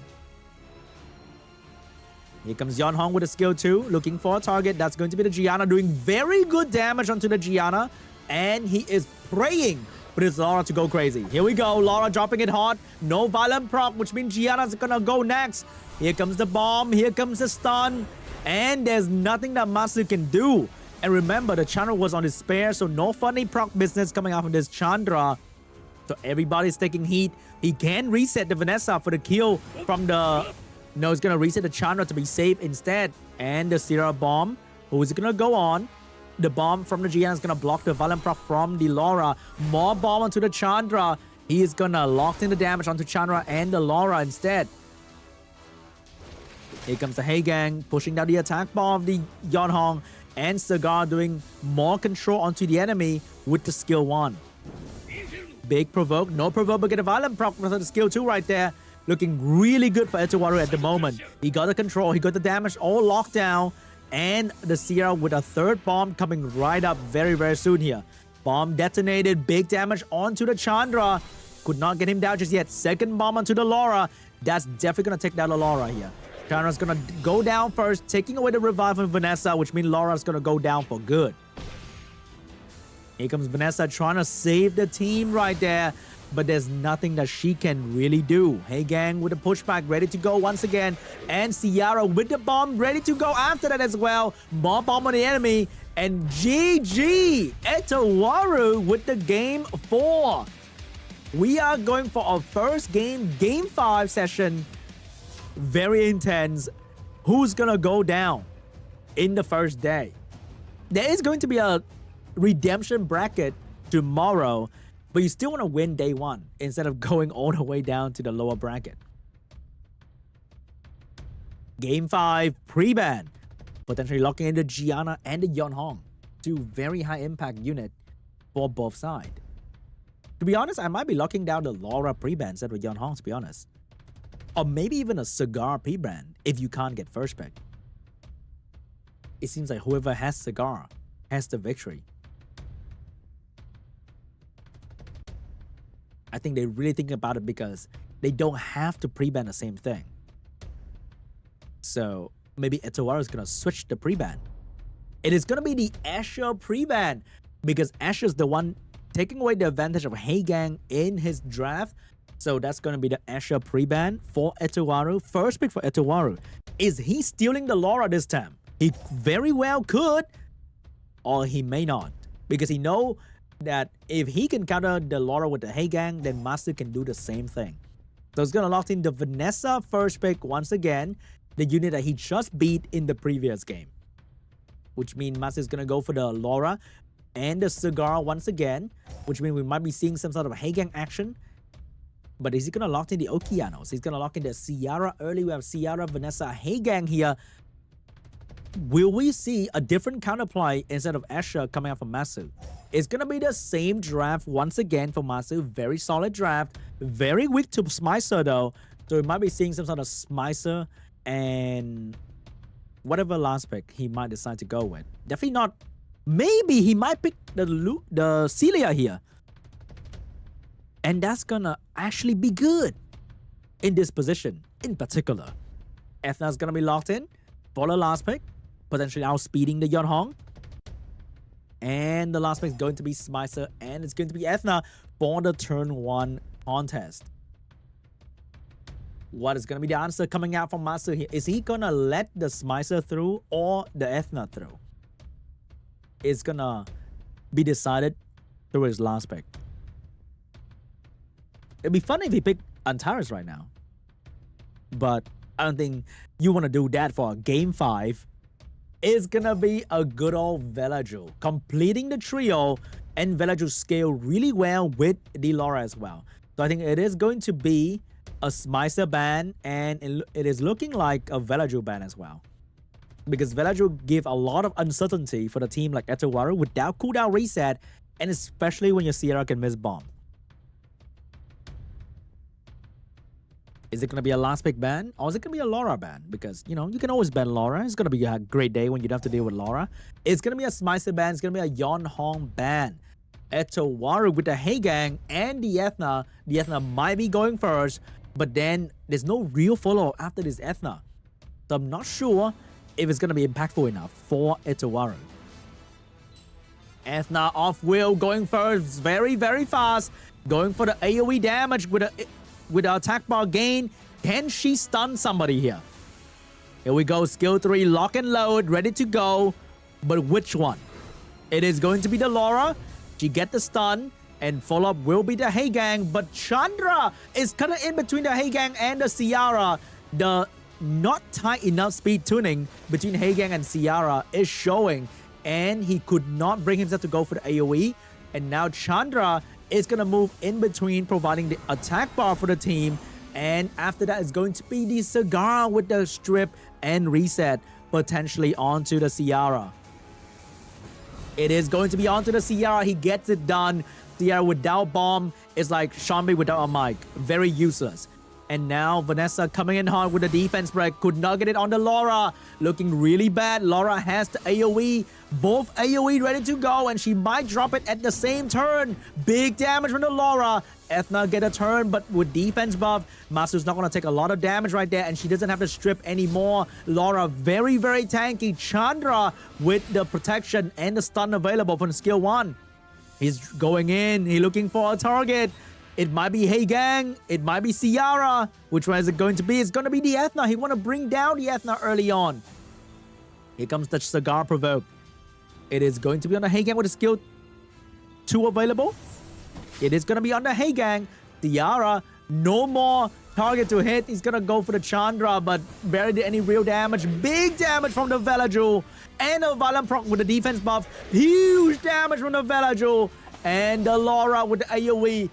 Here comes Yeonhong with a skill 2, looking for a target. That's going to be the Gianna, doing very good damage onto the Gianna. And he is praying for his Laura to go crazy. Here we go, Laura dropping it hard. No violent proc, which means Gianna's gonna go next. Here comes the bomb, here comes the stun. And there's nothing that MATSU can do. And remember, the Chandra was on his spare, so no funny proc business coming out from this Chandra. So everybody's taking heat. He can reset the Vanessa for the kill from the... No, he's going to reset the Chandra to be safe instead. And the Sierra bomb, who is going to go on. The bomb from the Gianna is going to block the Violent Proc from the Laura. More bomb onto the Chandra. He is going to lock in the damage onto Chandra and the Laura instead. Here comes the Hey Gang, pushing down the attack bar of the Yeonhong. And Cigar doing more control onto the enemy with the skill 1. Big provoke. No provoke, but get a Violent Proc with the skill 2 right there. Looking really good for ETOWARU at the moment. He got the control, he got the damage all locked down. And the Sierra with a 3rd bomb coming right up very, very soon here. Bomb detonated, big damage onto the Chandra. Could not get him down just yet. 2nd bomb onto the Laura. That's definitely going to take down the Laura here. Chandra's going to go down first, taking away the revive from Vanessa, which means Laura's going to go down for good. Here comes Vanessa trying to save the team right there. but there's nothing that she can really do. Hey Gang with the pushback ready to go once again, and Ciara with the bomb ready to go after that as well. More bomb on the enemy, and GG ETOWARU with the game 4. We are going for our first game 5 session. Very intense. Who's gonna go down in the first day? There is going to be a redemption bracket tomorrow, but you still want to win day 1 instead of going all the way down to the lower bracket. Game 5 pre-ban, potentially locking in the Gianna and the Yeonhong, 2 very high impact unit for both sides. To be honest, I might be locking down the Laura pre-ban instead of Yeonhong, to be honest. Or maybe even a Cigar pre-ban if you can't get first pick. It seems like whoever has Cigar has the victory. I think they're really thinking about it because they don't have to pre-ban the same thing. So maybe ETOWARU is going to switch the pre-ban. It is going to be the Asher pre-ban because Asher is the one taking away the advantage of Haegang in his draft. So that's going to be the Asher pre-ban for ETOWARU. First pick for ETOWARU. Is he stealing the Laura this time? He very well could, or he may not, because he know that if he can counter the Laura with the Haegang, then MATSU can do the same thing. So it's going to lock in the Vanessa first pick once again, the unit that he just beat in the previous game. Which means MATSU is going to go for the Laura and the Cigar once again, which means we might be seeing some sort of Haegang action. But is he going to lock in the Okeanos? He's going to lock in the Ciara early. We have Ciara, Vanessa, Haegang here. Will we see a different counterplay instead of Asher coming out from MATSU? It's going to be the same draft once again for MATSU. Very solid draft. Very weak to Smicer though. So we might be seeing some sort of Smicer and whatever last pick he might decide to go with. Definitely not. Maybe he might pick the Celia here. And that's going to actually be good in this position in particular. Ethna's going to be locked in for the last pick. Potentially outspeeding the Yeonhong. And the last pick is going to be Smicer, and it's going to be Ethna for the turn 1 contest. What is going to be the answer coming out from MATSU here? Is he going to let the Smicer through or the Ethna through? It's going to be decided through his last pick. It'd be fun if he picked Antares right now. But I don't think you want to do that for game 5. It's gonna be a good old Velaju completing the trio, and Velaju scale really well with the Laura as well. So I think it is going to be a Smicer ban, and it is looking like a Velaju ban as well. Because Velaju give a lot of uncertainty for the team like ETOWARU without cooldown reset, and especially when your Sierra can miss bomb. Is it going to be a last pick ban, or is it going to be a Laura ban? Because, you know, you can always ban Laura. It's going to be a great day when you don't have to deal with Laura. It's going to be a Smicer ban. It's going to be a Yeonhong ban. ETOWARU with the Haegang and the Ethna. The Ethna might be going first, but then there's no real follow after this Ethna. So I'm not sure if it's going to be impactful enough for ETOWARU. Ethna off wheel going first. Very, very fast. Going for the AoE damage with the attack bar gain. Can she stun somebody here? Here we go. Skill 3, lock and load, ready to go. But which one? It is going to be the Laura. She get the stun, and follow-up will be the Haegang. But Chandra is kind of in between the Haegang and the Ciara. The not tight enough speed tuning between Haegang and Ciara is showing, and he could not bring himself to go for the AoE. And now Chandra is going to move in between, providing the attack bar for the team. And after that is going to be the Cigar with the strip and reset, potentially onto the Ciara. It is going to be onto the Ciara. He gets it done. Ciara without bomb is like Shambi without a mic. Very useless. And now Vanessa coming in hard with the defense break. Could not get it on the Laura. Looking really bad. Laura has the AoE. Both AoE ready to go, and she might drop it at the same turn. Big damage from the Laura. Ethna get a turn, but with defense buff, MATSU's not going to take a lot of damage right there, and she doesn't have to strip anymore. Laura very, very tanky. Chandra with the protection and the stun available from skill 1. He's going in. He's looking for a target. It might be Hey Gang. It might be Ciara. Which one is it going to be? It's going to be the Ethna. He want to bring down the Ethna early on. Here comes the Cigar Provoke. It is going to be on the Hey Gang with a skill 2 available. It is going to be on the Hey Gang. Ciara, no more target to hit. He's going to go for the Chandra, but barely did any real damage. Big damage from the Velajul. And a Violent Proc with the defense buff. Huge damage from the Velajul. And the Laura with the AoE.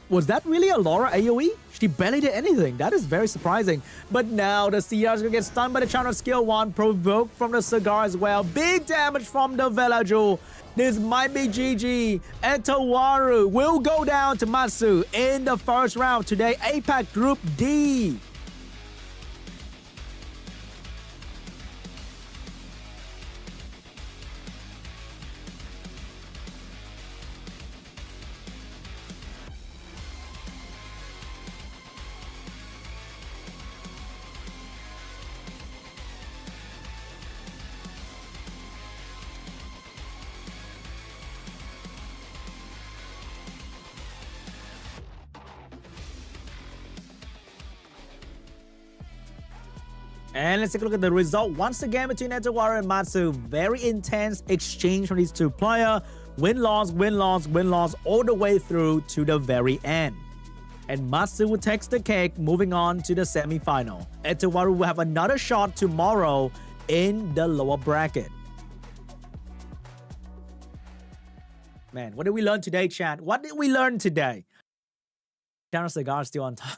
Was that really a Laura AoE? She barely did anything. That is very surprising. But now the Ciara's gonna get stunned by the Chandra skill 1. Provoke from the Cigar as well. Big damage from the Velajul. This might be GG. ETOWARU will go down to MATSU in the first round today. APAC Group D. And let's take a look at the result once again between ETOWARU and MATSU. Very intense exchange from these two players. Win-loss, win-loss, win-loss all the way through to the very end. And MATSU takes the cake, moving on to the semi-final. ETOWARU will have another shot tomorrow in the lower bracket. Man, what did we learn today, chat? What did we learn today? Chandra Cigar is still on top.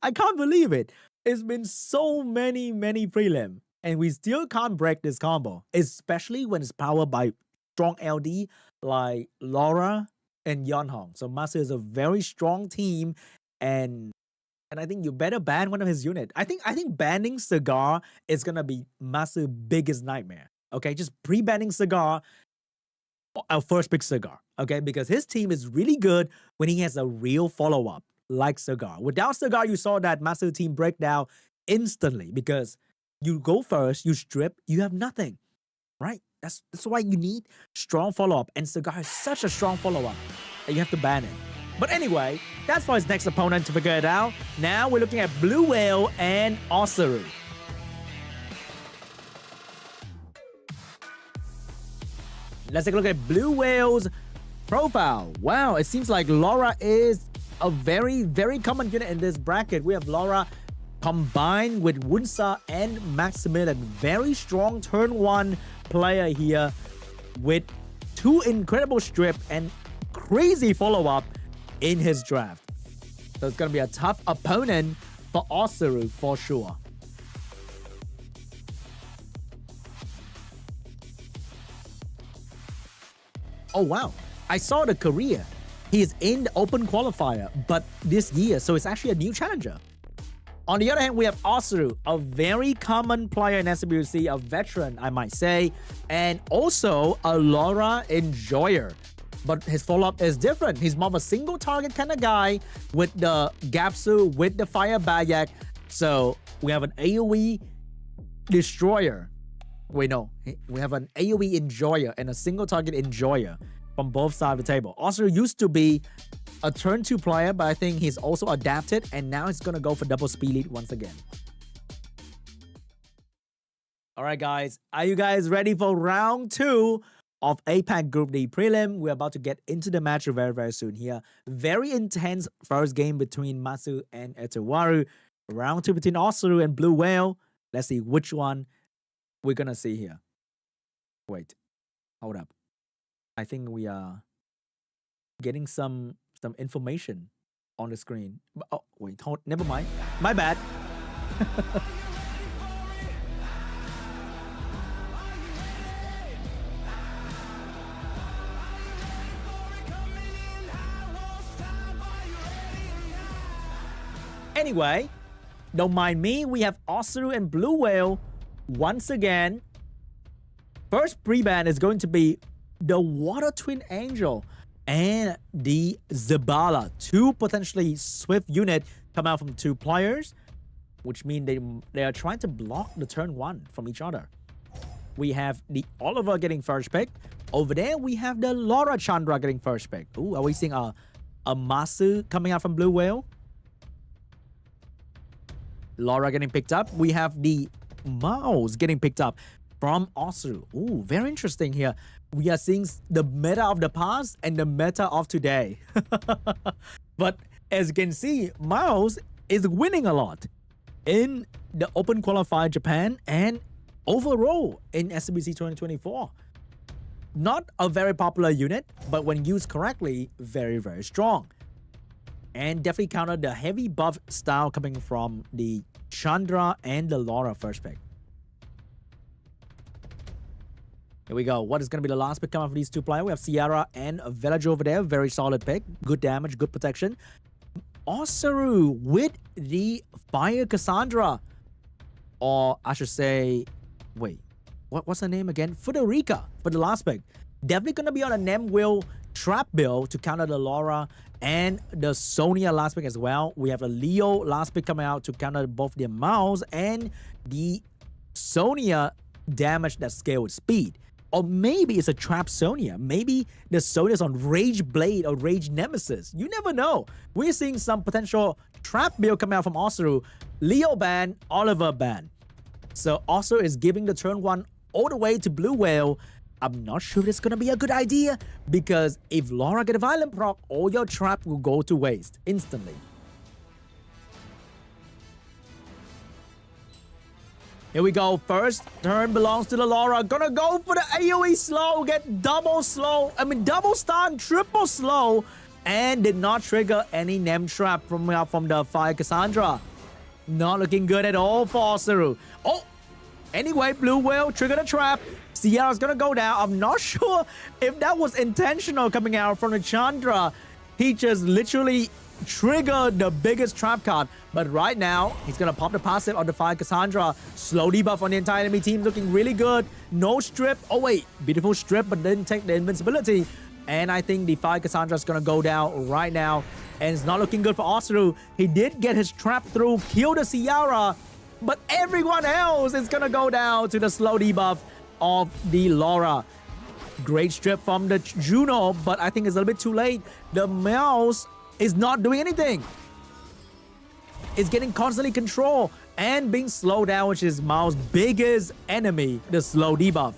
I can't believe it. It's been so many prelim, and we still can't break this combo, especially when it's powered by strong LD like Laura and Yeonhong. So MATSU is a very strong team, and I think you better ban one of his unit. I think banning Cigar is gonna be MATSU's biggest nightmare. Okay, just pre-banning Cigar, our first pick Cigar. Okay, because his team is really good when he has a real follow-up. Like Cigar. Without Cigar, you saw that MATSU team break down instantly because you go first, you strip, you have nothing, right? That's why you need strong follow-up, and Cigar is such a strong follow-up that you have to ban it. But anyway, that's for his next opponent to figure it out. Now we're looking at Blue Whale and OSSERU. Let's take a look at Blue Whale's profile. Wow, it seems like Laura is a very common unit in this bracket. We have Laura combined with Wunsa and Maximilian. Very strong turn 1 player here with 2 incredible strip and crazy follow-up in his draft. So it's going to be a tough opponent for OSSERU for sure. Oh wow, I saw the career. He is in the open qualifier, but this year, so it's actually a new challenger. On the other hand, we have OSSERU, a very common player in SWC, a veteran, I might say, and also a Laura enjoyer. But his follow-up is different. He's more of a single target kind of guy with the Gapsu, with the Fire Bayak. So we have an AoE destroyer. Wait, no. We have an AoE enjoyer and a single target enjoyer from both sides of the table. OSSERU used to be a turn 2 player, but I think he's also adapted, and now he's going to go for double speed lead once again. All right, guys. Are you guys ready for round 2 of APAC Group D prelim? We're about to get into the match very soon here. Very intense first game between MATSU and ETOWARU. Round 2 between OSSERU and Blue Whale. Let's see which one we're going to see here. Wait. Hold up. I think we are getting some information on the screen. Oh, wait, never mind. My bad. Anyway, don't mind me. We have OSSERU and Blue Whale once again. First pre-ban is going to be the Water Twin Angel and the Zabala. 2 potentially swift unit come out from 2 players, which means they are trying to block the turn 1 from each other. We have the Oliver getting first pick, Over there, we have the Laura Chandra getting first pick. Ooh, are we seeing a MATSU coming out from Blue Whale? Laura getting picked up. We have the Mouse getting picked up from OSSERU. Ooh, very interesting here. We are seeing the meta of the past and the meta of today. But as you can see, Mouse is winning a lot in the Open Qualifier Japan and overall in SWC2024. Not a very popular unit, but when used correctly, very, very strong. And definitely countered the heavy buff style coming from the Chandra and the Laura first pick. Here we go. What is going to be the last pick coming from these two players? We have Sierra and Village over there. Very solid pick. Good damage, good protection. OSSERU with the Fire Cassandra. Or I should say, wait, what's her name again? Federica for the last pick. Definitely going to be on a Nem Will trap build to counter the Laura and the Sonya last pick as well. We have a Leo last pick coming out to counter both the Mouse and the Sonya damage that scale with speed. Or maybe it's a trap Sonya. Maybe the Sonya's on Rage Blade or Rage Nemesis. You never know. We're seeing some potential trap build coming out from OSSERU. Leo ban, Oliver ban. So OSSERU is giving the turn 1 all the way to Blue Whale. I'm not sure it's going to be a good idea because if Laura get a violent proc, all your trap will go to waste instantly. Here we go. First turn belongs to the Laura. Gonna go for the AoE slow. Get double stun, triple slow. And did not trigger any Nem trap from the Fire Cassandra. Not looking good at all for OSSERU. Oh, anyway, Blue Whale triggered a trap. Sierra's gonna go down. I'm not sure if that was intentional coming out from the Chandra. He just literally triggered the biggest trap card. But right now, he's gonna pop the passive on the Fire Cassandra. Slow debuff on the entire enemy team, looking really good. No strip. Oh wait, beautiful strip, but didn't take the invincibility. And I think the Fire Cassandra is gonna go down right now. And it's not looking good for OSSERU. He did get his trap through, kill the Sierra, but everyone else is gonna go down to the slow debuff of the Laura. Great strip from the Juno, but I think it's a little bit too late. The Mouse is not doing anything. It's getting constantly control and being slowed down, which is Mao's biggest enemy, the slow debuff.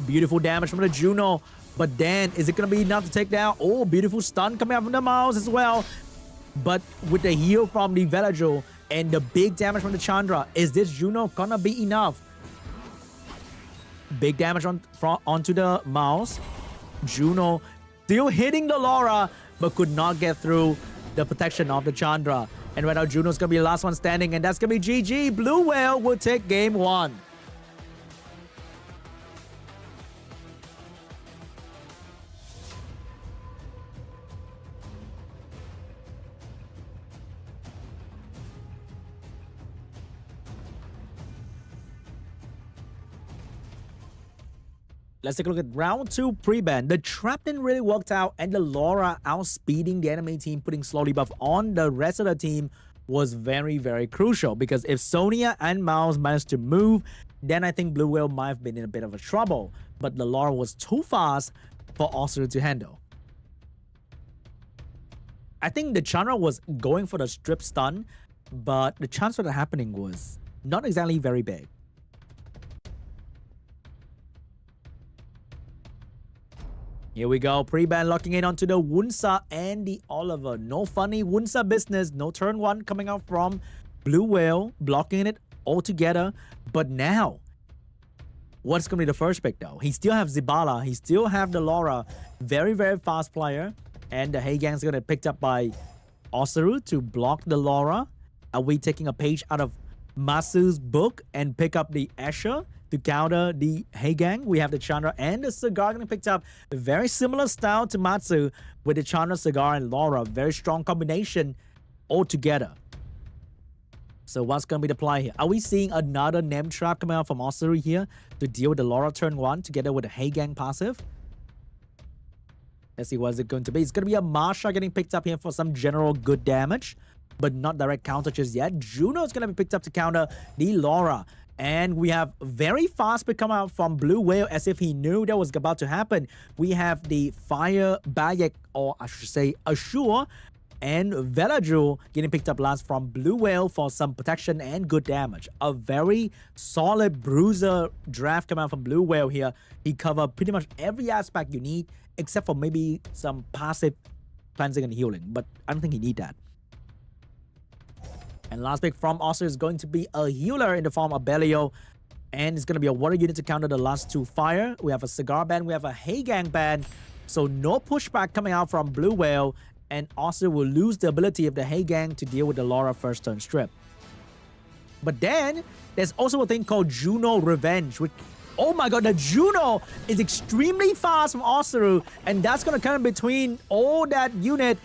Beautiful damage from the Juno, but then is it going to be enough to take down? Oh, beautiful stun coming out from the Mouse as well. But with the heal from the Velajo and the big damage from the Chandra, is this Juno gonna be enough? Big damage onto the Mouse. Juno still hitting the Laura, but could not get through the protection of the Chandra. And right now, Juno's gonna be the last one standing, and that's gonna be GG. Blue Whale will take game 1. Let's take a look at round 2 pre-ban. The trap didn't really work out, and the Laura outspeeding the enemy team, putting slow debuff on the rest of the team was very, very crucial. Because if Sonya and Mouse managed to move, then I think Blue Whale might have been in a bit of a trouble. But the Laura was too fast for OSSERU to handle. I think the Chandra was going for the strip stun, but the chance for that happening was not exactly very big. Here we go, pre-ban locking in onto the Wunsa and the Oliver. No funny Wunsa business, no turn 1 coming out from Blue Whale, blocking it all together. But now, what's going to be the first pick though? He still have Zibala, he still have the Laura, very, very fast player. And the Heigang's going to be picked up by OSSERU to block the Laura. Are we taking a page out of MATSU's book and pick up the Asher to counter the Heigang? We have the Chandra and the Cigar getting picked up. A very similar style to MATSU with the Chandra, Cigar, and Laura. Very strong combination altogether. So what's going to be the play here? Are we seeing another Nem trap coming out from OSSERU here to deal with the Laura turn 1 together with the Heigang passive? Let's see what is it going to be. It's going to be a Marsha getting picked up here for some general good damage, but not direct counter just yet. Juno is going to be picked up to counter the Laura. And we have very fast pick come out from Blue Whale as if he knew that was about to happen. We have the Fire Bayek, or I should say Assure, and Velajul getting picked up last from Blue Whale for some protection and good damage. A very solid bruiser draft come out from Blue Whale here. He covered pretty much every aspect you need except for maybe some passive cleansing and healing, but I don't think he need that. And last pick from OSSERU is going to be a healer in the form of Belio. And it's going to be a water unit to counter the last two fire. We have a Cigar Band. We have a Hey Gang Band. So no pushback coming out from Blue Whale. And OSSERU will lose the ability of the Hey Gang to deal with the Laura first turn strip. But then there's also a thing called Juno Revenge, which, oh my god, the Juno is extremely fast from OSSERU. And that's going to come in between all that unit.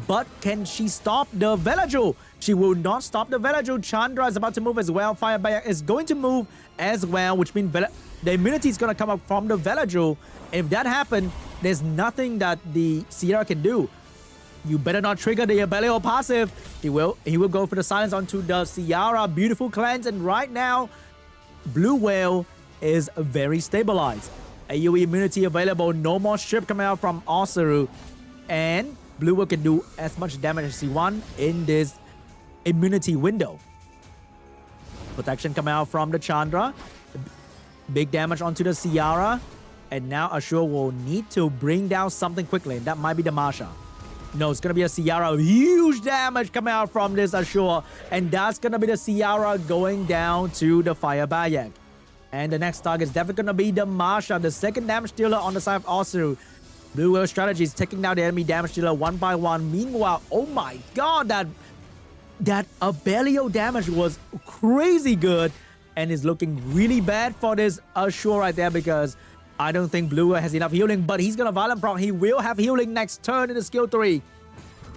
But can she stop the Velajul? She will not stop the Velajul. Chandra is about to move as well. Fire Bayek is going to move as well, which means the immunity is going to come up from the Velajul. If that happens, there's nothing that the Sierra can do. You better not trigger the Abelio passive. He will go for the silence onto the Sierra. Beautiful cleanse. And right now, Blue Whale is very stabilized. AoE immunity available. No more strip coming out from OSSERU. And Blue Whale can do as much damage as he wants in this immunity window. Protection coming out from the Chandra. Big damage onto the Sierra. And now Assure will need to bring down something quickly. And that might be the Masha. No, it's going to be a Sierra. Huge damage coming out from this Assure. And that's going to be the Sierra going down to the Fire Bayek. And the next target is definitely going to be the Masha, the second damage dealer on the side of OSSERU. Blue Whale strategy is taking down the enemy damage dealer one by one. Meanwhile, oh my god, that Abelio damage was crazy good and is looking really bad for this Assure right there because I don't think Blue Whale has enough healing, but he's gonna Violent Proc. He will have healing next turn in the skill 3.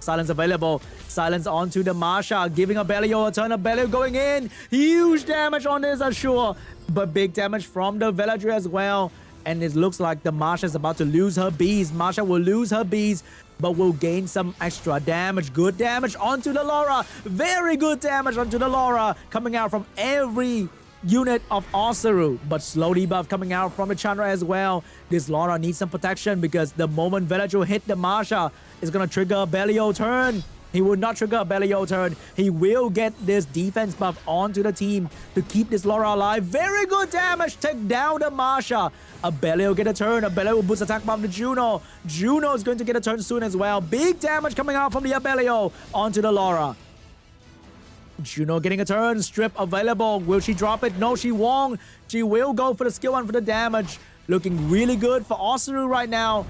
Silence available. Silence onto the Masha, giving Abelio a turn. Abelio going in. Huge damage on this Assure, but big damage from the Villager as well. And it looks like the Masha is about to lose her bees. Masha will lose her bees, but will gain some extra damage. Good damage onto the Laura. Very good damage onto the Laura. Coming out from every unit of OSSERU. But slow debuff coming out from the Chandra as well. This Laura needs some protection because the moment Villager hit the Masha, is going to trigger a Belio turn. He will not trigger a Belio turn. He will get this defense buff onto the team to keep this Laura alive. Very good damage. Take down the Masha. Abelio get a turn. Abelio will boost attack bomb to Juno. Juno is going to get a turn soon as well. Big damage coming out from the Abelio onto the Laura. Juno getting a turn. Strip available. Will she drop it? No, she won't. She will go for the skill 1 for the damage. Looking really good for OSSERU right now.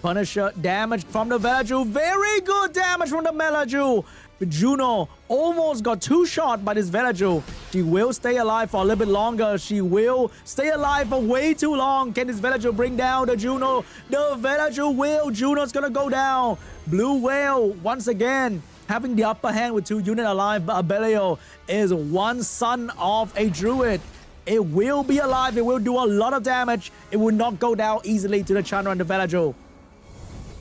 Punisher damage from the Velajul. Very good damage from the Velajul. Juno almost got 2 shots by this Velajul. She will stay alive for a little bit longer. She will stay alive for way too long. Can this Velajul bring down the Juno? The Velajul will. Juno's gonna go down. Blue Whale once again having the upper hand with 2 units alive. But Abelio is one son of a druid. It will be alive. It will do a lot of damage. It will not go down easily to the Chandra and the Velajul.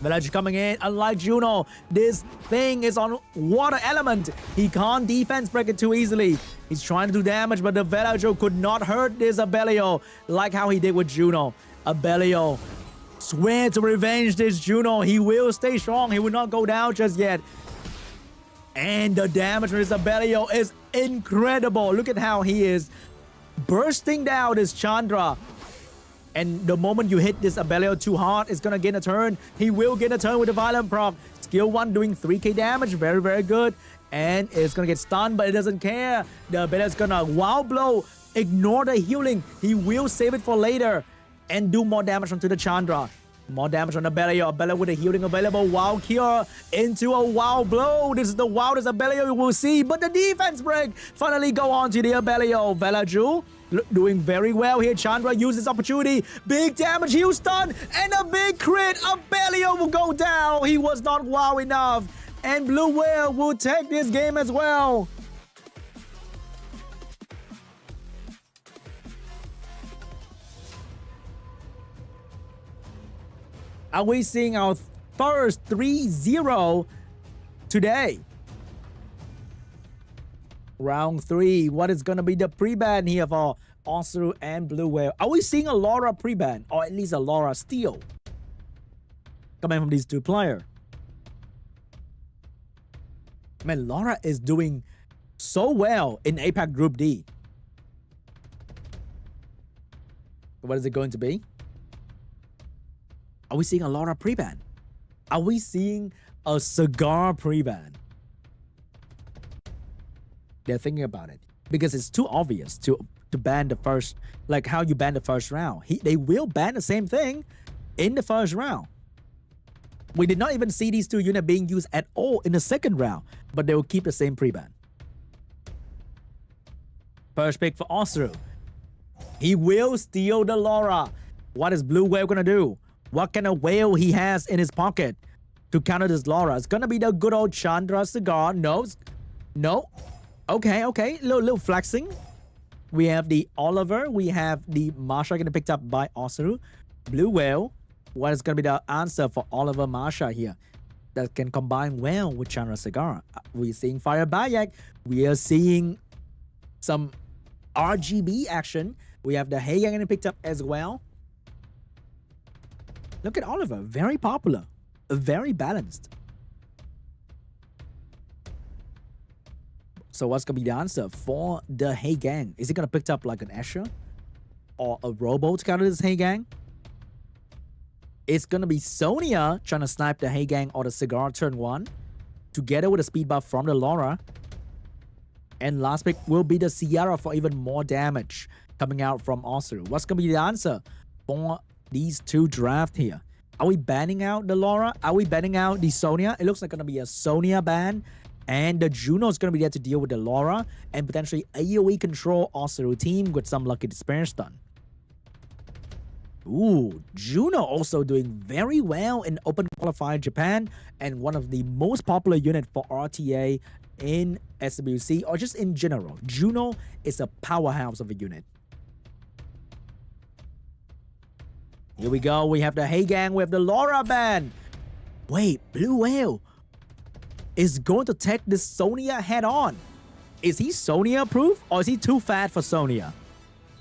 Velajul coming in. Unlike Juno, this thing is on water element. He can't defense break it too easily. He's trying to do damage, but the Velajul could not hurt this Abelio like how he did with Juno. Abelio swear to revenge this Juno. He will stay strong. He will not go down just yet. And the damage from this Abelio is incredible. Look at how he is bursting down this Chandra. And the moment you hit this Abelio too hard, it's going to gain a turn. He will get a turn with the Violent Proc. Skill 1 doing 3k damage. Very, very good. And it's going to get stunned, but it doesn't care. The Abelio is going to wow blow. Ignore the healing. He will save it for later. And do more damage onto the Chandra. More damage on the Abelio. Abelio with the healing available. Wow cure into a wow blow. This is the wildest Abelio you will see. But the defense break finally go on to the Abelio. Velajul doing very well here. Chandra uses opportunity. Big damage. He'll stun. And a big crit. Abelio will go down. He was not wow enough. And Blue Whale will take this game as well. Are we seeing our first 3-0 today? Round 3. What is going to be the pre-ban here for OSSERU and Blue Whale. Are we seeing a Laura pre-ban or at least a Laura steal coming from these two players? Man, Laura is doing so well in APAC Group D. What is it going to be? Are we seeing a Laura pre-ban? Are we seeing a Cigar pre-ban? They're thinking about it because it's too obvious to ban the first, like how you ban the first round. They will ban the same thing in the first round. We did not even see these two units being used at all in the second round, but they will keep the same pre-ban. First pick for OSSERU. He will steal the Laura. What is Blue Whale gonna do? What kind of whale he has in his pocket to counter this Laura? It's gonna be the good old Chandra Cigar. No. Okay. Little flexing. We have the Oliver. We have the Marsha getting picked up by OSSERU. Blue Whale. What is gonna be the answer for Oliver Marsha here that can combine well with Chandra Cigar? We're seeing Fire Bayak. We are seeing some RGB action. We have the Heigang getting picked up as well. Look at Oliver, very popular, very balanced. So what's gonna be the answer for the Heigang? Is he gonna pick up like an Escher or a Robo to counter this Heigang? It's gonna be Sonia trying to snipe the Heigang or the Cigar turn 1 together with a speed buff from the Laura. And last pick will be the Sierra for even more damage coming out from OSSERU. What's gonna be the answer for these two drafts here? Are we banning out the Laura? Are we banning out the Sonia? It looks like gonna be a Sonia ban. And the Juno is gonna be there to deal with the Laura and potentially AoE control OSSERU team with some lucky despair stun. Ooh, Juno also doing very well in Open Qualifier Japan and one of the most popular units for RTA in SWC or just in general. Juno is a powerhouse of a unit. Here we go. We have the Heigang. We have the Laura ban. Wait, Blue Whale is going to take this Sonia head on. Is he Sonia proof or is he too fat for Sonia?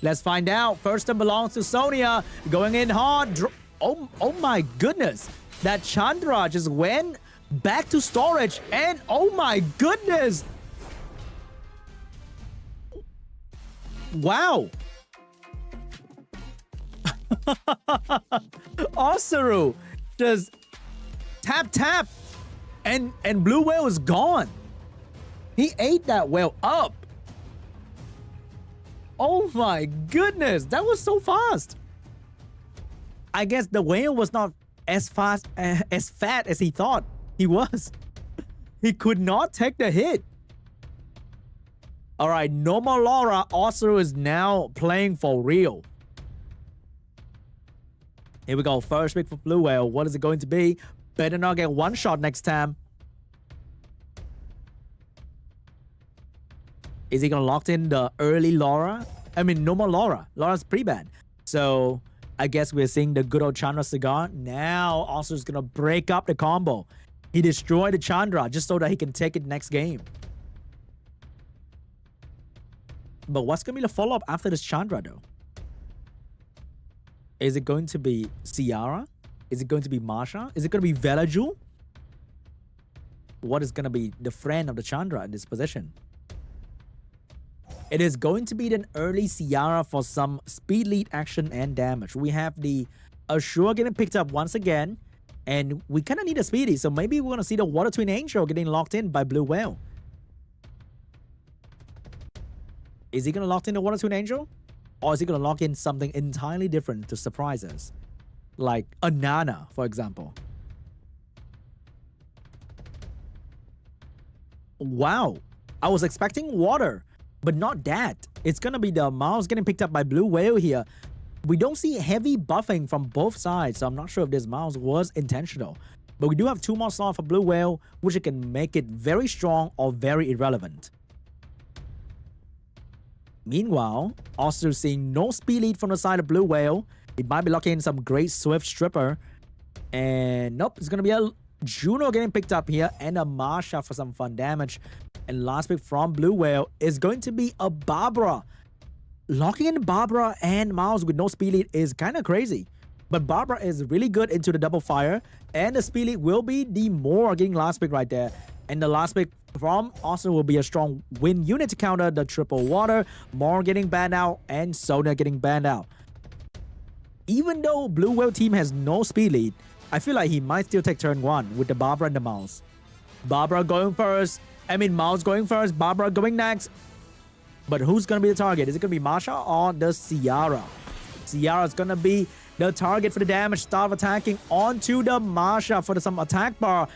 Let's find out. First time belongs to Sonia. Going in hard. Oh my goodness. That Chandra just went back to storage. And oh my goodness. Wow. OSSERU just tap. And Blue Whale is gone. He ate that whale up. Oh my goodness, that was so fast. I guess the whale was not as fat as he thought he was. He could not take the hit. All right, no more Laura. OSSERU is now playing for real. Here we go, first pick for Blue Whale. What is it going to be? Better not get one shot next time. Is he gonna lock in the early Laura? I mean, no more Laura. Laura's pre-ban. So I guess we're seeing the good old Chandra Cigar. Now OSSERU's gonna break up the combo. He destroyed the Chandra just so that he can take it next game. But what's gonna be the follow-up after this Chandra though? Is it going to be Ciara? Is it going to be Marsha? Is it going to be Velaju? What is going to be the friend of the Chandra in this position? It is going to be an early Ciara for some speed lead action and damage. We have the Assure getting picked up once again. And we kind of need a speedy. So maybe we're going to see the Water Twin Angel getting locked in by Blue Whale. Is he going to lock in the Water Twin Angel? Or is he going to lock in something entirely different to surprise us? Like a Nana, for example. Wow. I was expecting water, but not that. It's going to be the mouse getting picked up by Blue Whale here. We don't see heavy buffing from both sides, so I'm not sure if this mouse was intentional. But we do have 2 more slots for Blue Whale, which it can make it very strong or very irrelevant. Meanwhile, OSSERU seeing no speed lead from the side of Blue Whale. He might be locking in some great Swift Stripper. And nope, it's going to be a Juno getting picked up here and a Marsha for some fun damage. And last pick from Blue Whale is going to be a Barbara. locking in Barbara and Miles with no speed lead is kind of crazy. But Barbara is really good into the double fire, and the speed lead will be the more getting last pick right there. And the last pick from Austin will be a strong win unit to counter the triple water, More getting banned out, and Sona getting banned out. Even though Blue Whale team has no speed lead, I feel like he might still take turn 1 with the Barbara and the Mouse. Barbara going first, Mouse going first, Barbara going next. But who's going to be the target? Is it going to be Masha or the Ciara? Ciara is going to be the target for the damage. Start attacking onto the Masha for some attack bar.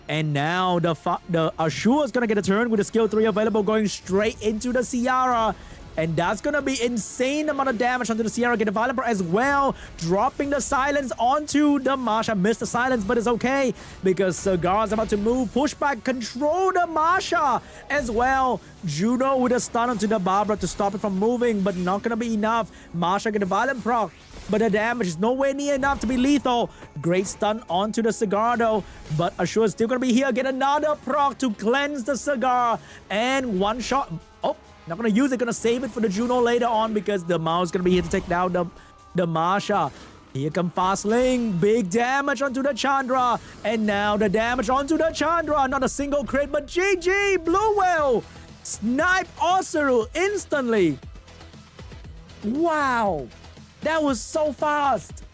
And now the Ashura is going to get a turn with the skill 3 available, going straight into the Ciara. And that's going to be insane amount of damage onto the Ciara. Get the Violent as well, dropping the silence onto the Masha. Missed the silence, but it's okay because Cigar is about to move, push back, control the Masha as well. Juno with a stun onto the Barbara to stop it from moving, but not going to be enough. Masha get the Violent proc, but the damage is nowhere near enough to be lethal. Great stun onto the Cigar though, but Ashura is still going to be here. Get another proc to cleanse the Cigar, and one shot. Oh, not going to use it. Going to save it for the Juno later on because the Mouse is going to be here to take down the Masha. Here come Fastling. Big damage onto the Chandra. And now the damage onto the Chandra. Not a single crit, but GG. Blue Whale. Snipe OSSERU instantly. Wow. That was so fast.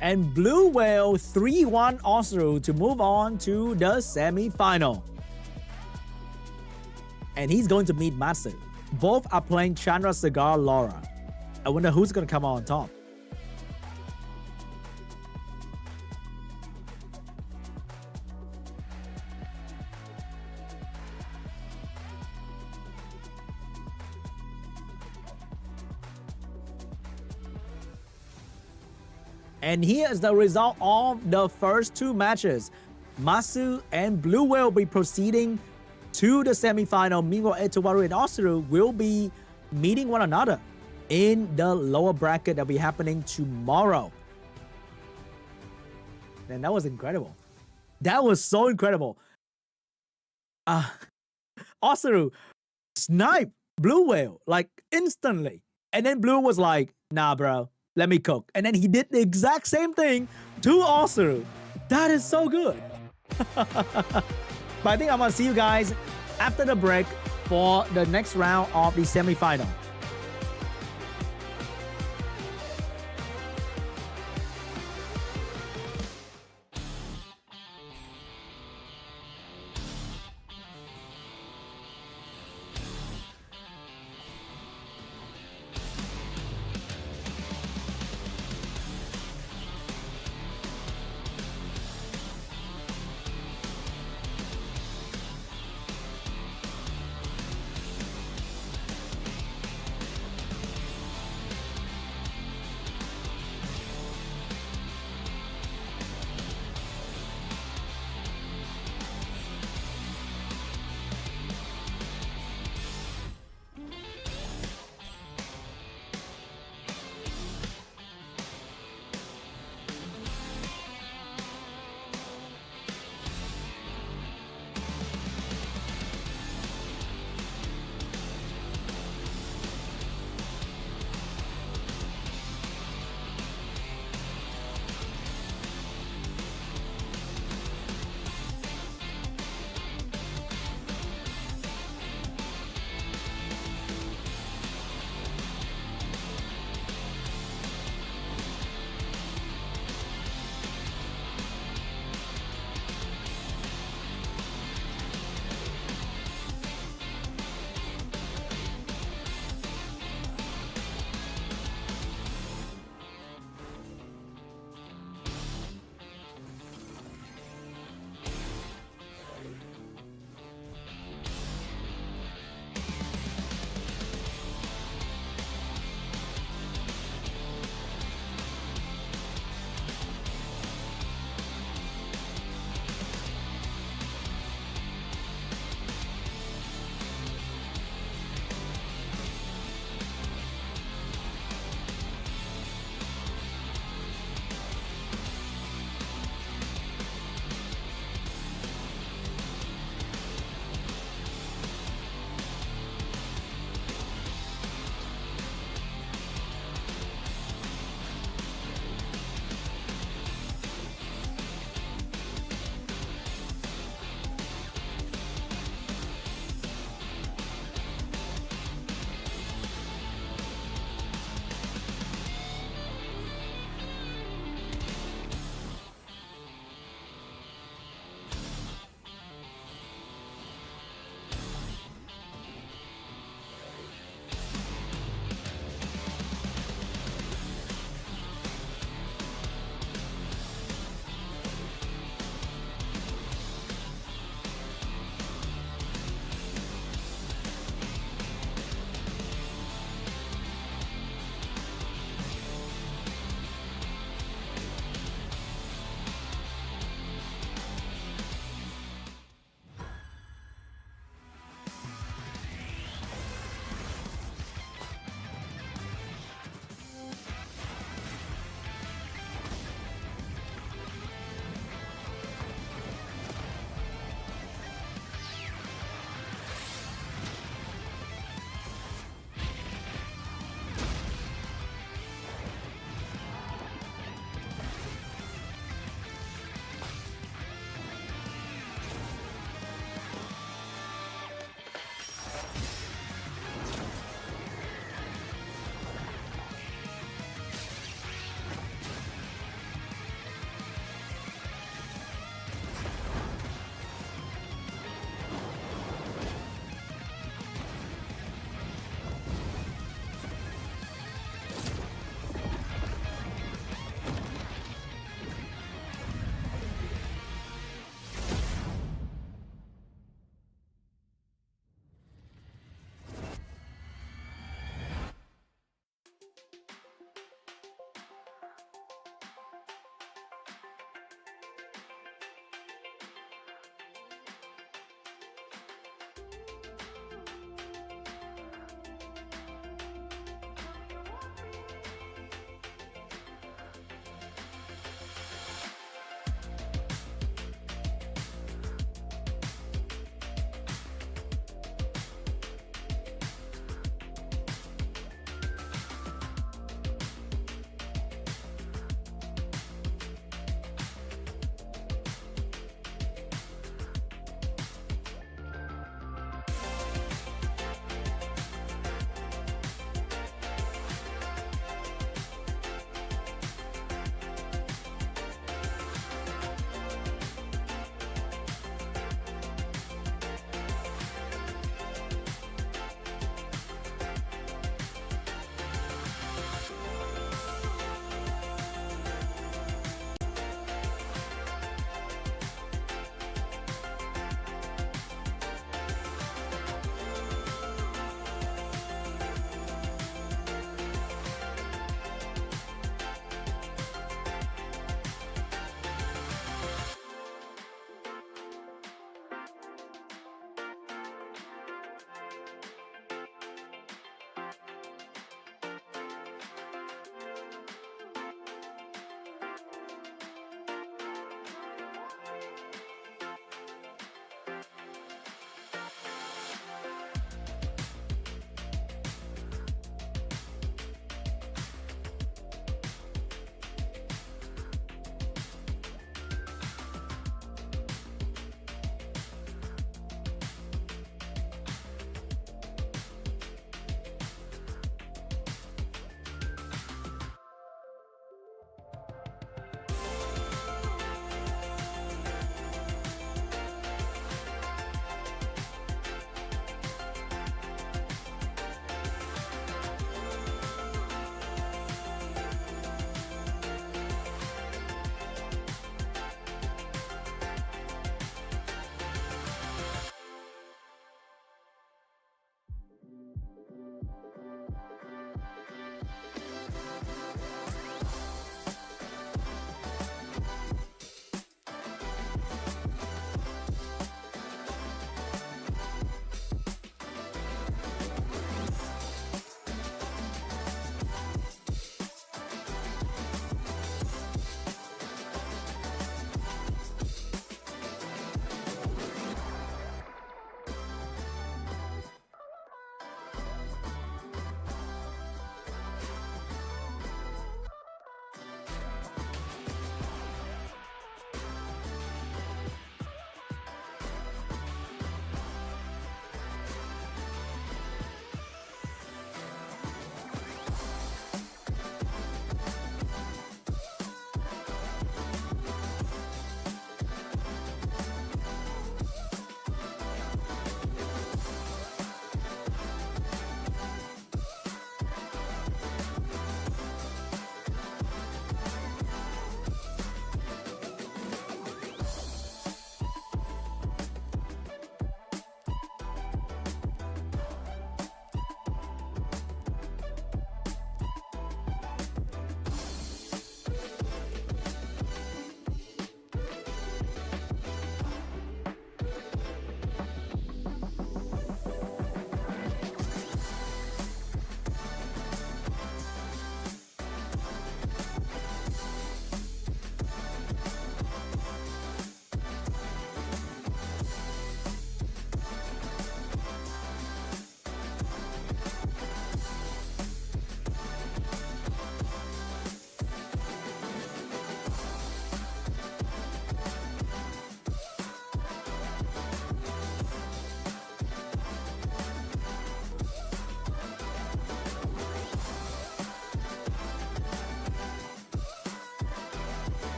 And Blue Whale 3-1 OSSERU to move on to the semi-final. And he's going to meet MATSU. Both are playing Chandra, Cigar, Laura. I wonder who's going to come out on top. And here is the result of the first 2 matches. MATSU and Blue Whale will be proceeding to the semi-final. Meanwhile, ETOWARU and OSSERU will be meeting one another in the lower bracket that will be happening tomorrow. And that was incredible. That was so incredible. OSSERU snipe Blue Whale like instantly. And then Blue was like, nah, bro. Let me cook. And then he did the exact same thing to OSSERU. That is so good. But I think I'm going to see you guys after the break for the next round of the semi-final.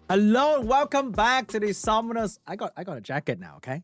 Hello, welcome back to the Summoners. I got a jacket now, okay?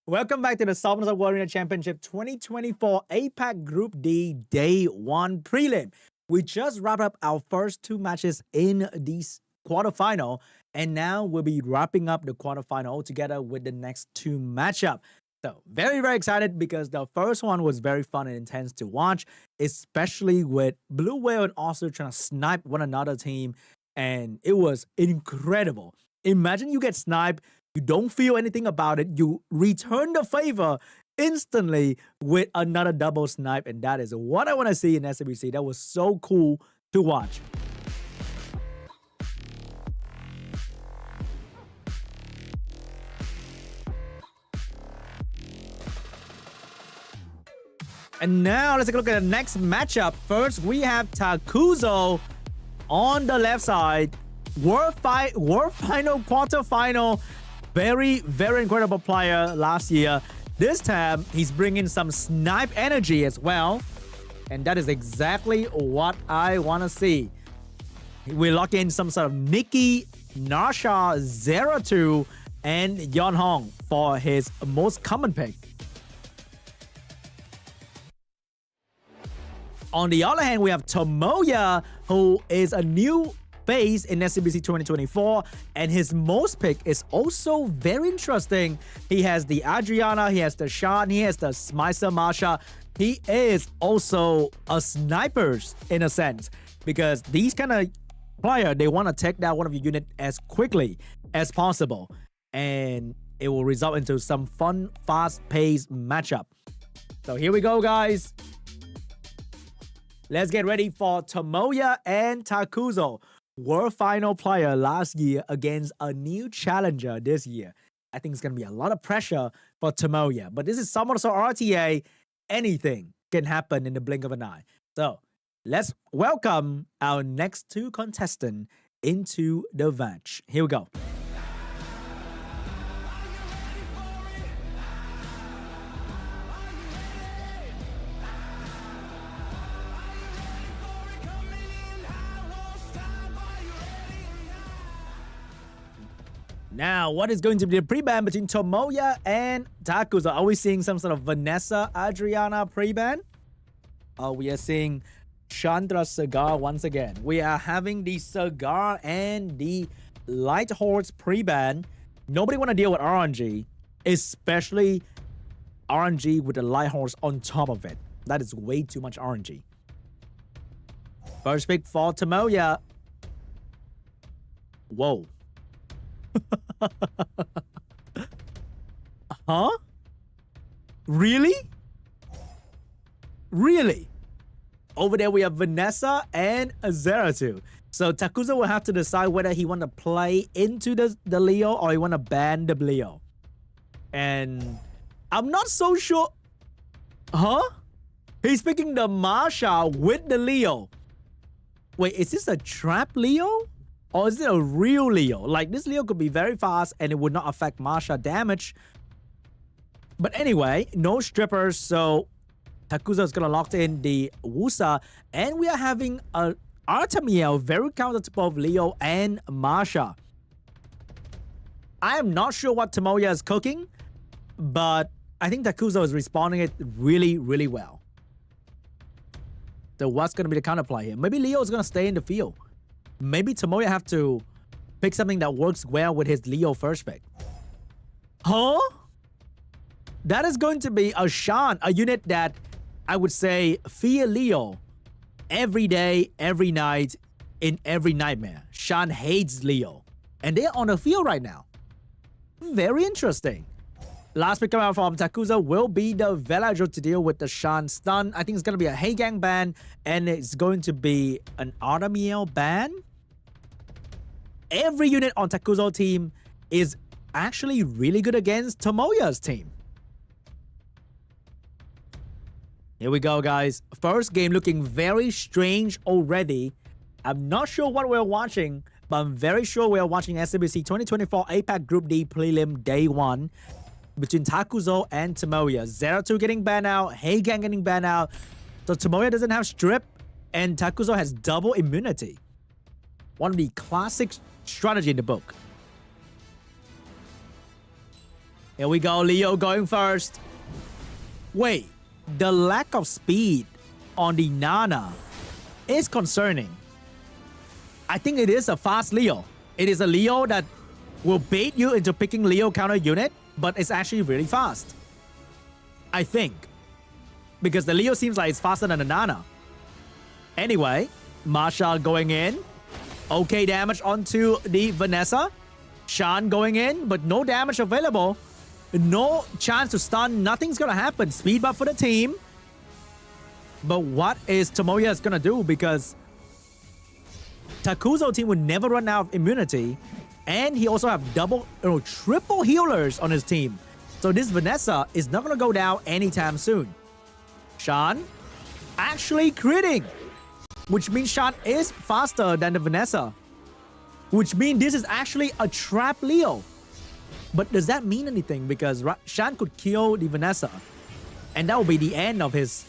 Welcome back to the Summoners World Championship 2024 APAC Group D Day 1 Prelim. We just wrapped up our first two matches in this quarterfinal, and now we'll be wrapping up the quarterfinal altogether with the next two matchup. So very, very excited because the first one was very fun and intense to watch, especially with Blue Whale and OSSERU trying to snipe one another team. And it was incredible. Imagine you get sniped, you don't feel anything about it, you return the favor instantly with another double snipe, and that is what I want to see in SWC. That was so cool to watch. And now let's take a look at the next matchup. First, we have Takuzo on the left side. World Final Quarterfinal. Very, very incredible player last year. This time, he's bringing some snipe energy as well. And that is exactly what I want to see. We lock in some sort of Nikki, Narsha, 02, and Yeonhong for his most common pick. On the other hand, we have Tomoya, who is a new face in SWC 2024, and his most pick is also very interesting. He has the Adriana, he has the Shan, he has the Smicer Marsha. He is also a sniper in a sense, because these kind of player, they want to take down one of your unit as quickly as possible, and it will result into some fun, fast-paced matchup. So here we go, guys. Let's get ready for Tomoya and Takuzo. World final player last year against a new challenger this year. I think it's going to be a lot of pressure for Tomoya. But this is Summoners RTA. Anything can happen in the blink of an eye. So let's welcome our next two contestants into the match. Here we go. Now, what is going to be the pre-ban between Tomoya and Takuzo? Are we seeing some sort of Vanessa Adriana pre-ban? We are seeing Chandra Cigar once again. We are having the Cigar and the Light Horse pre-ban. Nobody want to deal with RNG, especially RNG with the Light Horse on top of it. That is way too much RNG. First pick for Tomoya. Whoa. Huh? Really? Really? Over there we have Vanessa and 02. So Takuzo will have to decide whether he want to play into the Leo or he want to ban the Leo. And I'm not so sure. Huh? He's picking the Marsha with the Leo. Wait, is this a trap Leo? Or is it a real Leo? Like, this Leo could be very fast and it would not affect Marsha damage. But anyway, no strippers, so Takuzo is going to lock in the Wusa. And we are having a Artemiel very counter to both Leo and Marsha. I am not sure what Tomoya is cooking, but I think Takuzo is responding it really, really well. So what's going to be the counterplay here? Maybe Leo is going to stay in the field. Maybe Tomoya have to pick something that works well with his Leo first pick. Huh? That is going to be a Shan, a unit that I would say fear Leo every day, every night, in every nightmare. Shan hates Leo. And they're on the field right now. Very interesting. Last pick coming out from Takuzo will be the Velajo to deal with the Shan stun. I think it's going to be a Heigang ban, and it's going to be an Artemiel ban. Every unit on Takuzo team is actually really good against Tomoya's team. Here we go, guys. First game looking very strange already. I'm not sure what we're watching, but I'm very sure we're watching SWC 2024 APAC Group D Prelim Day 1 between Takuzo and Tomoya. 02 getting banned out, Heigang getting banned out. So Tomoya doesn't have strip, and Takuzo has double immunity. One of the classic strategy in the book. Here we go, Leo going first. Wait, the lack of speed on the Nana is concerning. I think it is a fast Leo. It is a Leo that will bait you into picking Leo counter unit, but it's actually really fast. I think. Because the Leo seems like it's faster than the Nana. Anyway, Masha going in. Okay damage onto the Vanessa. Shan going in, but no damage available. No chance to stun. Nothing's gonna happen. Speed buff for the team. But what is Tomoya gonna do? Because Takuzo team would never run out of immunity. And he also have triple healers on his team. So this Vanessa is not gonna go down anytime soon. Shan actually critting. Which means Shan is faster than the Vanessa. Which means this is actually a trap Leo. But does that mean anything? Because Shan could kill the Vanessa. And that will be the end of his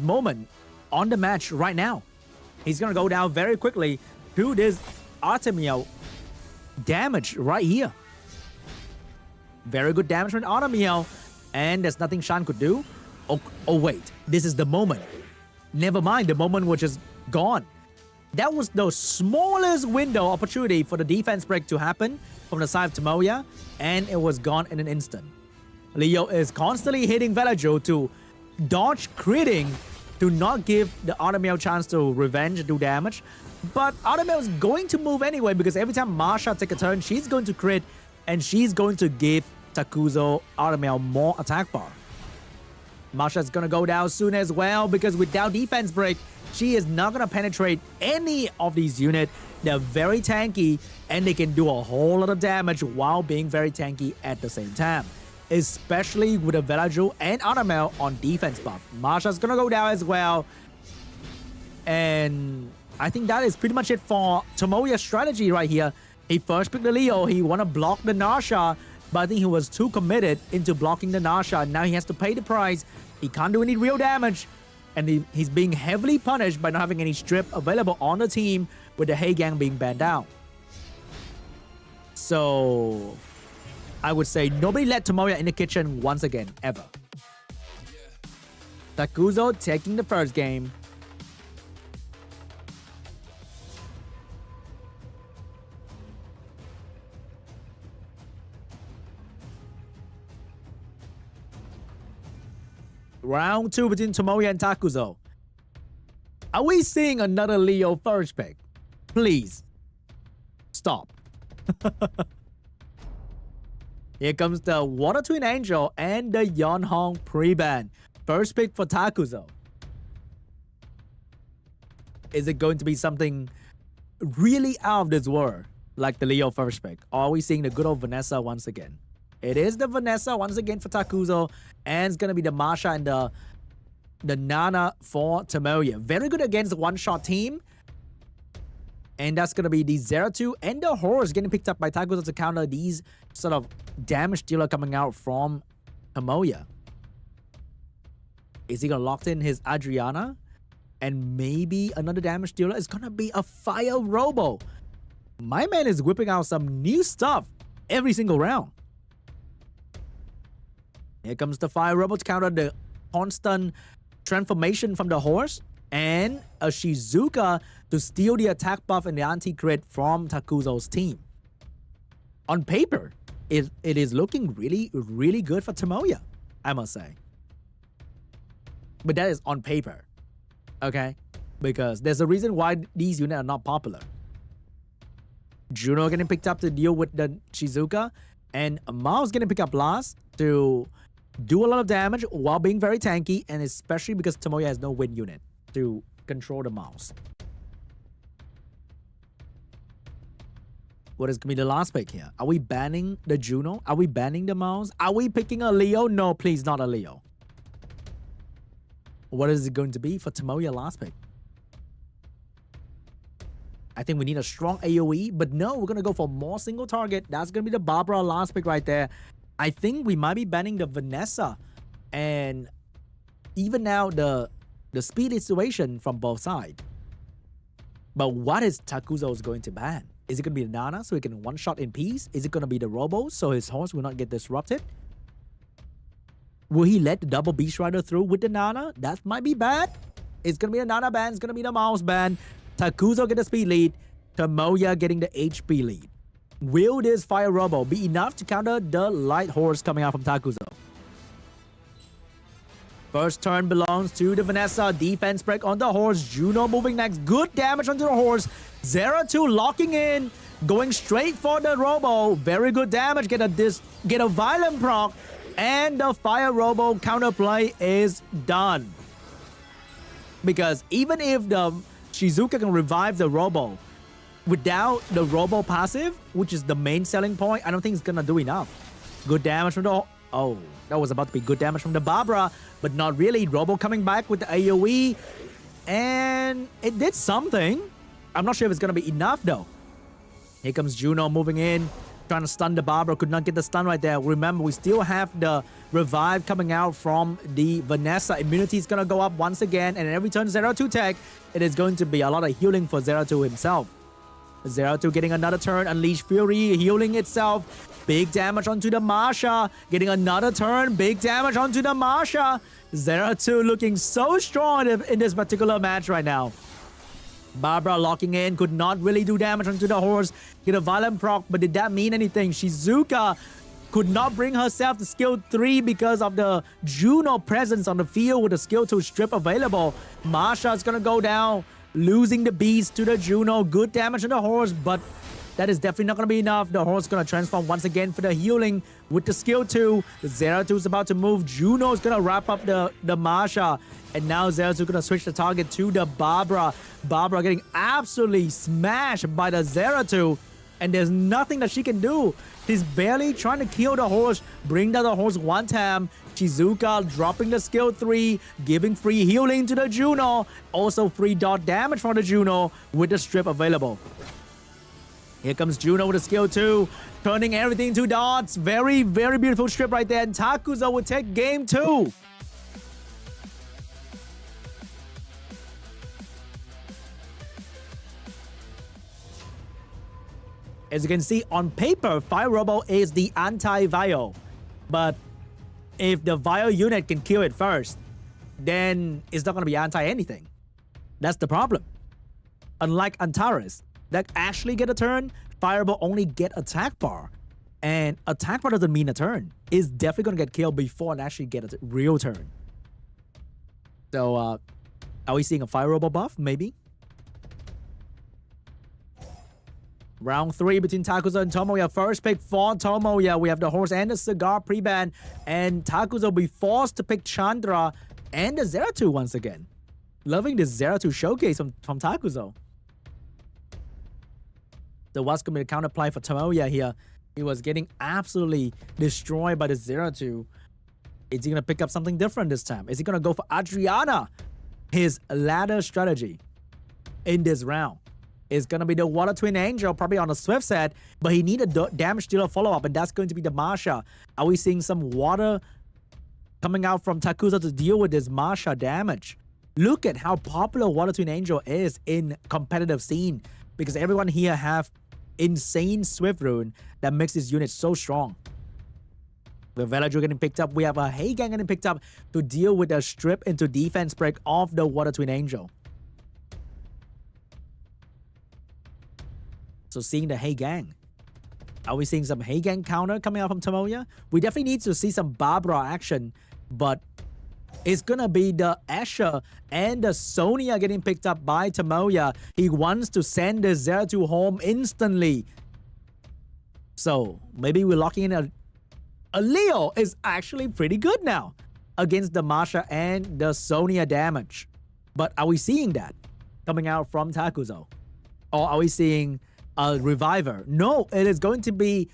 moment on the match right now. He's going to go down very quickly to this Artemio damage right here. Very good damage from Artemio. And there's nothing Shan could do. Oh wait. This is the moment. Never mind. The moment was just gone. That was the smallest window opportunity for the defense break to happen from the side of Tomoya, and it was gone in an instant. Leo is constantly hitting Velagio to dodge critting to not give the Artemio a chance to revenge and do damage. But Artemio is going to move anyway because every time Masha takes a turn, she's going to crit and she's going to give Takuzo Artemio more attack bar. Masha is going to go down soon as well because without defense break, she is not going to penetrate any of these units. They're very tanky and they can do a whole lot of damage while being very tanky at the same time. Especially with a Velagio and Artemio on defense buff. Masha's going to go down as well. And I think that is pretty much it for Tomoya's strategy right here. He first picked the Leo. He want to block the Nasha. But I think he was too committed into blocking the Nasha. Now he has to pay the price. He can't do any real damage. And he's being heavily punished by not having any strip available on the team with the Hei Gang being banned out. So I would say nobody let Tomoya in the kitchen once again, ever. Takuzo taking the first game. Round 2 between Tomoya and Takuzo. Are we seeing another Leo first pick? Please. Stop. Here comes the Water Twin Angel and the Yonhong pre-ban. First pick for Takuzo. Is it going to be something really out of this world like the Leo first pick? Or are we seeing the good old Vanessa once again? It is the Vanessa once again for Takuzo. And it's going to be the Masha and the Nana for Tomoya. Very good against the one-shot team. And that's going to be the 0-2 and the Horse getting picked up by Takuzo to counter these sort of damage dealer coming out from Tomoya. Is he going to lock in his Adriana? And maybe another damage dealer is going to be a Fire Robo. My man is whipping out some new stuff every single round. Here comes the Fire Robo to counter the constant transformation from the Horse. And a Shizuka to steal the attack buff and the anti-crit from Takuzo's team. On paper, it is looking really, really good for Tomoya, I must say. But that is on paper, okay? Because there's a reason why these units are not popular. Juno getting picked up to deal with the Shizuka. And Mao's getting picked up last to do a lot of damage while being very tanky. And especially because Tomoya has no wind unit to control the mouse. What is going to be the last pick here? Are we banning the Juno? Are we banning the mouse? Are we picking a Leo? No, please, not a Leo. What is it going to be for Tomoya last pick? I think we need a strong AoE, but no, we're going to go for more single target. That's going to be the Barbara last pick right there. I think we might be banning the Vanessa. And even now, the speed situation from both sides. But what is Takuzo's going to ban? Is it going to be the Nana so he can one-shot in peace? Is it going to be the Robo so his horse will not get disrupted? Will he let the double Beast Rider through with the Nana? That might be bad. It's going to be a Nana ban. It's going to be the Mouse ban. Takuzo get the speed lead. Tomoya getting the HP lead. Will this Fire Robo be enough to counter the light horse coming out from Takuzo? First turn belongs to the Vanessa. Defense break on the horse. Juno moving next. Good damage onto the horse. 0-2 locking in. Going straight for the Robo. Very good damage. Get a violent proc. And the Fire Robo counterplay is done. Because even if the Shizuka can revive the Robo, without the Robo passive, which is the main selling point, I don't think it's gonna do enough. Good damage from the... Oh, that was about to be good damage from the Barbara, but not really. Robo coming back with the AoE, and it did something. I'm not sure if it's gonna be enough though. Here comes Juno moving in, trying to stun the Barbara. Could not get the stun right there. Remember, we still have the revive coming out from the Vanessa. Immunity is gonna go up once again, and every turn 0-2 tech, it is going to be a lot of healing for 0-2 himself. 0-2 getting another turn. Unleash Fury healing itself. Big damage onto the Masha. Getting another turn. Big damage onto the Masha. 0-2 looking so strong in this particular match right now. Barbara locking in. Could not really do damage onto the horse. Get a violent proc, but did that mean anything? Shizuka could not bring herself to skill 3 because of the Juno presence on the field with the skill 2 strip available. Masha is gonna go down. Losing the beast to the Juno. Good damage on the horse, but that is definitely not going to be enough. The horse is going to transform once again for the healing with the skill 2. The 0-2 is about to move. Juno is going to wrap up the Masha. And now 0-2 going to switch the target to the Barbara. Barbara getting absolutely smashed by the 0-2. And there's nothing that she can do. She's barely trying to kill the horse. Bring down the horse one time. Shizuka dropping the skill 3, giving free healing to the Juno. Also free dot damage for the Juno with the strip available. Here comes Juno with a skill 2, turning everything to dots. Very, very beautiful strip right there. And Takuzo will take game 2. As you can see on paper, Fire Robo is the anti-Vio. But if the Vio unit can kill it first, then it's not going to be anti-anything. That's the problem. Unlike Antares, that actually get a turn, Fire Robo only get attack bar. And attack bar doesn't mean a turn. It's definitely going to get killed before it actually get a real turn. So, are we seeing a Fire Robo buff? Maybe. Round 3 between Takuzo and Tomoya. First pick for Tomoya. We have the horse and the cigar pre-ban. And Takuzo will be forced to pick Chandra and the 0-2 once again. Loving this 0-2 showcase from Takuzo. So what's going to be the counterplay for Tomoya here? He was getting absolutely destroyed by the 0-2. Is he going to pick up something different this time? Is he going to go for Adriana? His ladder strategy in this round is going to be the Water Twin Angel, probably on a Swift set, but he needs a damage dealer follow-up, and that's going to be the Masha. Are we seeing some water coming out from Takuzo to deal with this Masha damage? Look at how popular Water Twin Angel is in competitive scene, because everyone here have insane Swift Rune that makes this unit so strong. With Veladru getting picked up, we have a Heigang getting picked up to deal with the strip into defense break of the Water Twin Angel. So seeing the Heigang. Are we seeing some Heigang counter coming out from Tomoya? We definitely need to see some Barbara action, but it's gonna be the Asher and the Sonya getting picked up by Tomoya. He wants to send the 0-2 home instantly. So maybe we're locking in a Leo is actually pretty good now against the Masha and the Sonya damage. But are we seeing that coming out from Takuzo? Or are we seeing a Reviver? No, it is going to be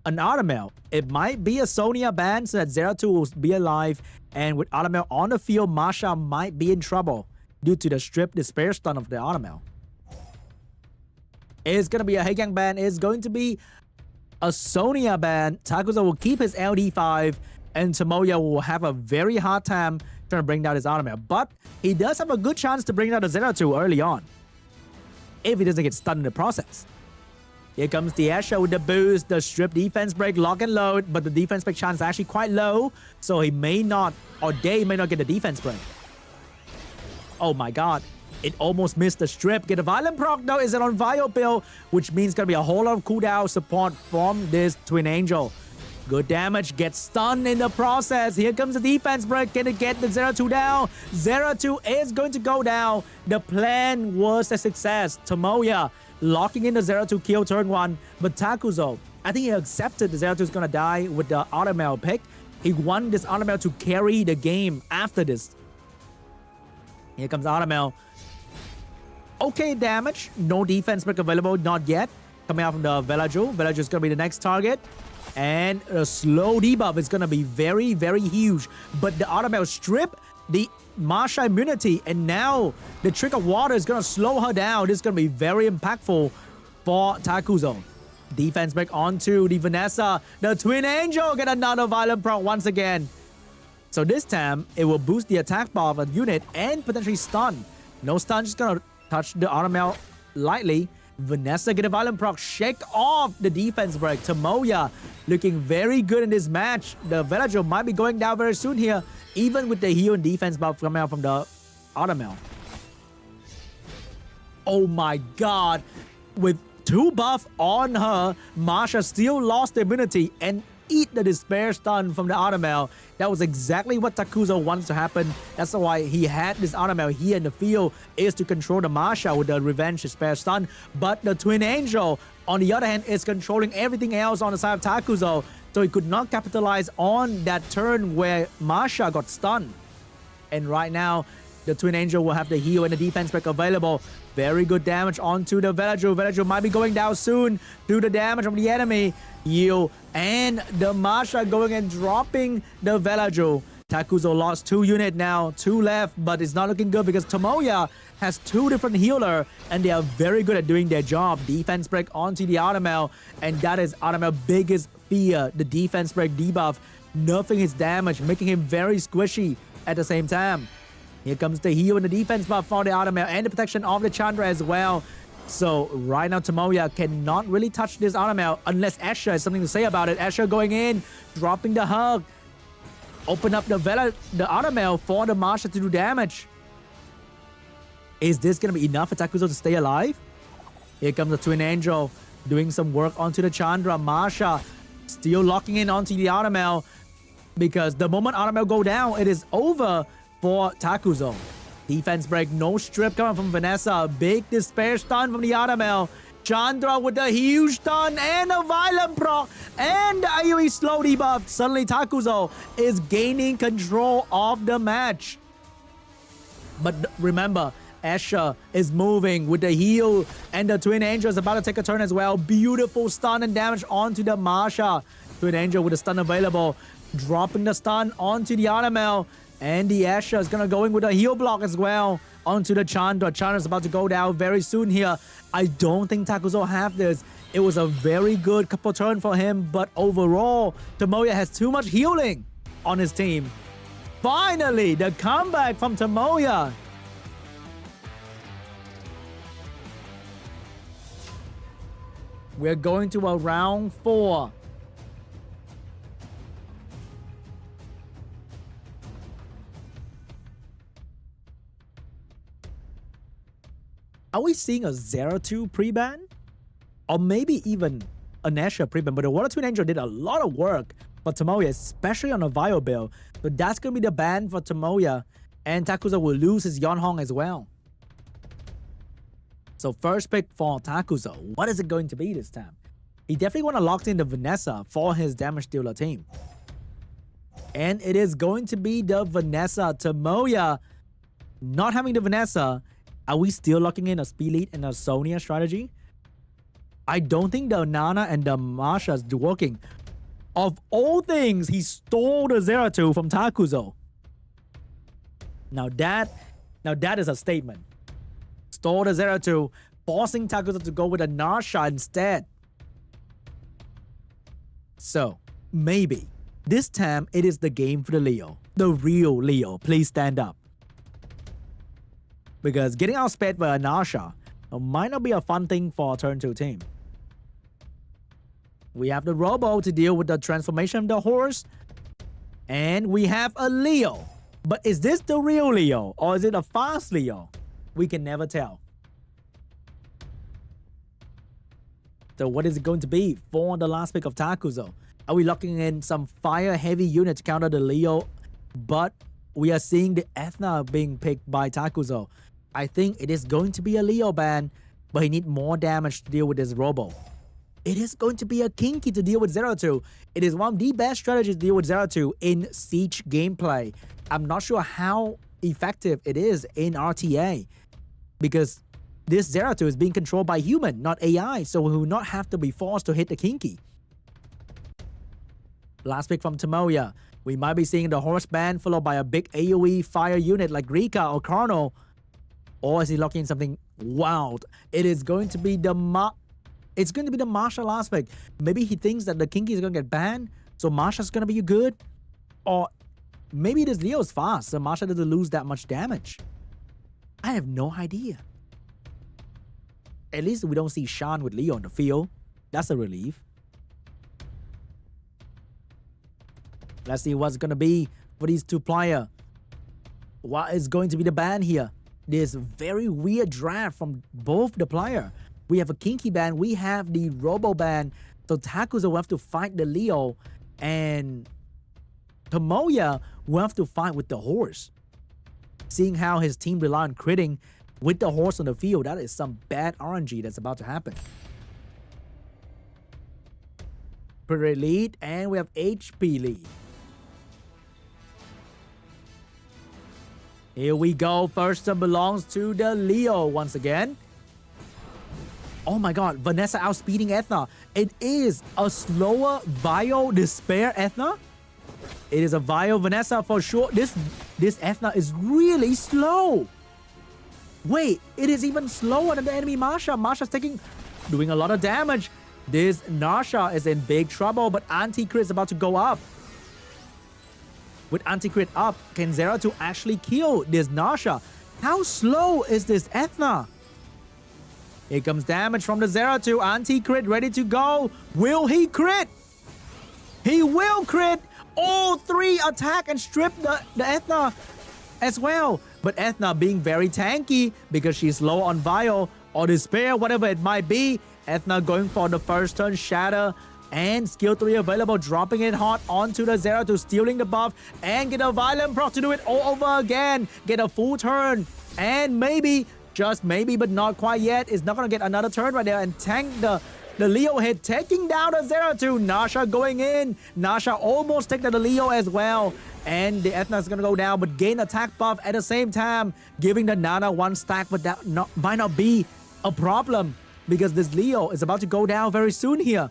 an Artemel. It might be a Sonya ban so that 0-2 will be alive. And with Artemel on the field, Masha might be in trouble due to the strip despair stun of the Artemel. It's going to be a Heigang ban. It's going to be a Sonya ban. Takuzo will keep his LD5 and Tomoya will have a very hard time trying to bring down his Artemel. But he does have a good chance to bring down the 0-2 early on. if he doesn't get stunned in the process. Here comes the Asher with the boost, the strip defense break, lock and load, but the defense break chance is actually quite low, so he may not, or they may not get the defense break. Oh my god, it almost missed the strip. Get a violent proc though, is it on Vio Bill, which means gonna be a whole lot of cooldown support from this Twin Angel. Good damage, gets stunned in the process. Here comes the defense break. Can it get the 0-2 down? 0-2 is going to go down. The plan was a success. Tomoya locking in the 0-2 kill turn 1. But Takuzo, I think he accepted the 0-2 is going to die with the Automel pick. He won this Automel to carry the game after this. Here comes Automel. Okay damage. No defense break available, not yet. Coming out from the Velajo. Velajo is going to be the next target. And a slow debuff is going to be very, very huge. But the Automel strip the Masha immunity. And now the Trick of Water is going to slow her down. This is going to be very impactful for Takuzo. Defense break onto the Vanessa. The Twin Angel get another violent proc once again. So this time, it will boost the attack bar of a unit and potentially stun. No stun, just going to touch the Automel lightly. Vanessa get a violent proc, shake off the defense break. Tomoya looking very good in this match. The Velajo might be going down very soon here, even with the heal and defense buff coming out from the Automel. Oh my god. With 2 buff on her, Masha still lost the immunity and eat the despair stun from the Automel. That was exactly what Takuzo wants to happen. That's why he had this Automel here in the field, is to control the Masha with the revenge despair stun. But the Twin Angel, on the other hand, is controlling everything else on the side of Takuzo. So he could not capitalize on that turn where Masha got stunned. And right now, the Twin Angel will have the heal and the defense break available. Very good damage onto the Velajo. Velajo might be going down soon due to the damage from the enemy. Heal and the Masha going and dropping the Velajo. Takuzo lost 2 units now, 2 left, but it's not looking good because Tomoya has 2 different healers and they are very good at doing their job. Defense break onto the Automel, and that is Automel's biggest fear. The defense break debuff, nerfing his damage, making him very squishy at the same time. Here comes the heal and the defense buff for the Automel and the protection of the Chandra as well. So right now Tomoya cannot really touch this Automel unless Asher has something to say about it. Asher going in, dropping the hug. Open up the Automel for the Masha to do damage. Is this going to be enough for Takuzo to stay alive? Here comes the Twin Angel doing some work onto the Chandra. Masha still locking in onto the Automel because the moment Automel go down, it is over for Takuzo. Defense break, no strip coming from Vanessa. Big despair stun from the Automel. Chandra with the huge stun and a violent proc and the AoE slow debuff. Suddenly Takuzo is gaining control of the match. But remember, Asher is moving with the heal and the Twin Angel is about to take a turn as well. Beautiful stun and damage onto the Masha. Twin Angel with the stun available. Dropping the stun onto the Automel. And the Asher is going to go in with a heal block as well onto the Chandra. Chandra is about to go down very soon here. I don't think Takuzo have this. It was a very good couple turn for him, but overall, Tomoya has too much healing on his team. Finally, the comeback from Tomoya. We're going to a round 4. Are we seeing a 0-2 pre-ban? Or maybe even an Asher pre-ban, but the Water Twin Angel did a lot of work for Tomoya, especially on a Vio build. So that's going to be the ban for Tomoya, and Takuzo will lose his Yonhong as well. So first pick for Takuzo. What is it going to be this time? He definitely want to lock in the Vanessa for his damage dealer team. And it is going to be the Vanessa. Tomoya not having the Vanessa. Are we still locking in a speed lead and a Sonya strategy? I don't think the Nana and the Masha is working. Of all things, he stole the 0-2 from Takuzo. Now that is a statement. Stole the 0-2, forcing Takuzo to go with a Narsha instead. So, maybe this time it is the game for the Leo. The real Leo. Please stand up. Because getting outsped by a Narsha Might not be a fun thing for turn 2 team. We have the Robo to deal with the transformation of the horse. And we have a Leo. But is this the real Leo or is it a fast Leo? We can never tell. So what is it going to be for the last pick of Takuzo? Are we locking in some fire heavy unit to counter the Leo? But we are seeing the Ethna being picked by Takuzo. I think it is going to be a Leo ban, but he needs more damage to deal with this Robo. It is going to be a Kinky to deal with 0-2. It is one of the best strategies to deal with 0-2 in Siege gameplay. I'm not sure how effective it is in RTA because this 0-2 is being controlled by human, not AI, so we will not have to be forced to hit the Kinky. Last pick from Tomoya. We might be seeing the horse ban followed by a big AoE fire unit like Rika or Carno. Or is he locking in something wild? It is going to be the Marsha last pick. Maybe he thinks that the Kinky is going to get banned, so Marsha's going to be good. Or maybe this Leo's fast, so Marsha doesn't lose that much damage. I have no idea. At least we don't see Sean with Leo on the field. That's a relief. Let's see what's going to be for these two players. What is going to be the ban here? This very weird draft from both the player. We have a Kinky ban. We have the Robo ban. So Takuzo will have to fight the Leo. And Tomoya will have to fight with the horse. Seeing how his team rely on critting with the horse on the field, that is some bad RNG that's about to happen. Pretty lead. And we have HP lead. Here we go. First turn belongs to the Leo once again. Oh my god, Vanessa outspeeding Ethna. It is a slower Vio Despair Ethna. It is a Vio Vanessa for sure. This Ethna is really slow. Wait, it is even slower than the enemy Marsha. Marsha's doing a lot of damage. This Narsha is in big trouble, but anti-crit is about to go up. With anti-crit up, can 0-2 actually kill this Narsha? How slow is this Ethna? Here comes damage from the 0-2. Anti-crit ready to go. Will he crit? He will crit. All three attack and strip the Ethna as well. But Ethna being very tanky because she's low on Vio or Despair, whatever it might be. Ethna going for the first turn Shatter. And skill 3 available, dropping it hot onto the 0-2, stealing the buff, and get a violent proc to do it all over again. Get a full turn, and maybe, just maybe, but not quite yet, is not going to get another turn right there and tank the Leo hit, taking down the 0-2. Nasha going in. Nasha almost taking the Leo as well. And the Ethna is going to go down, but gain attack buff at the same time, giving the Nana one stack, but that might not be a problem because this Leo is about to go down very soon here.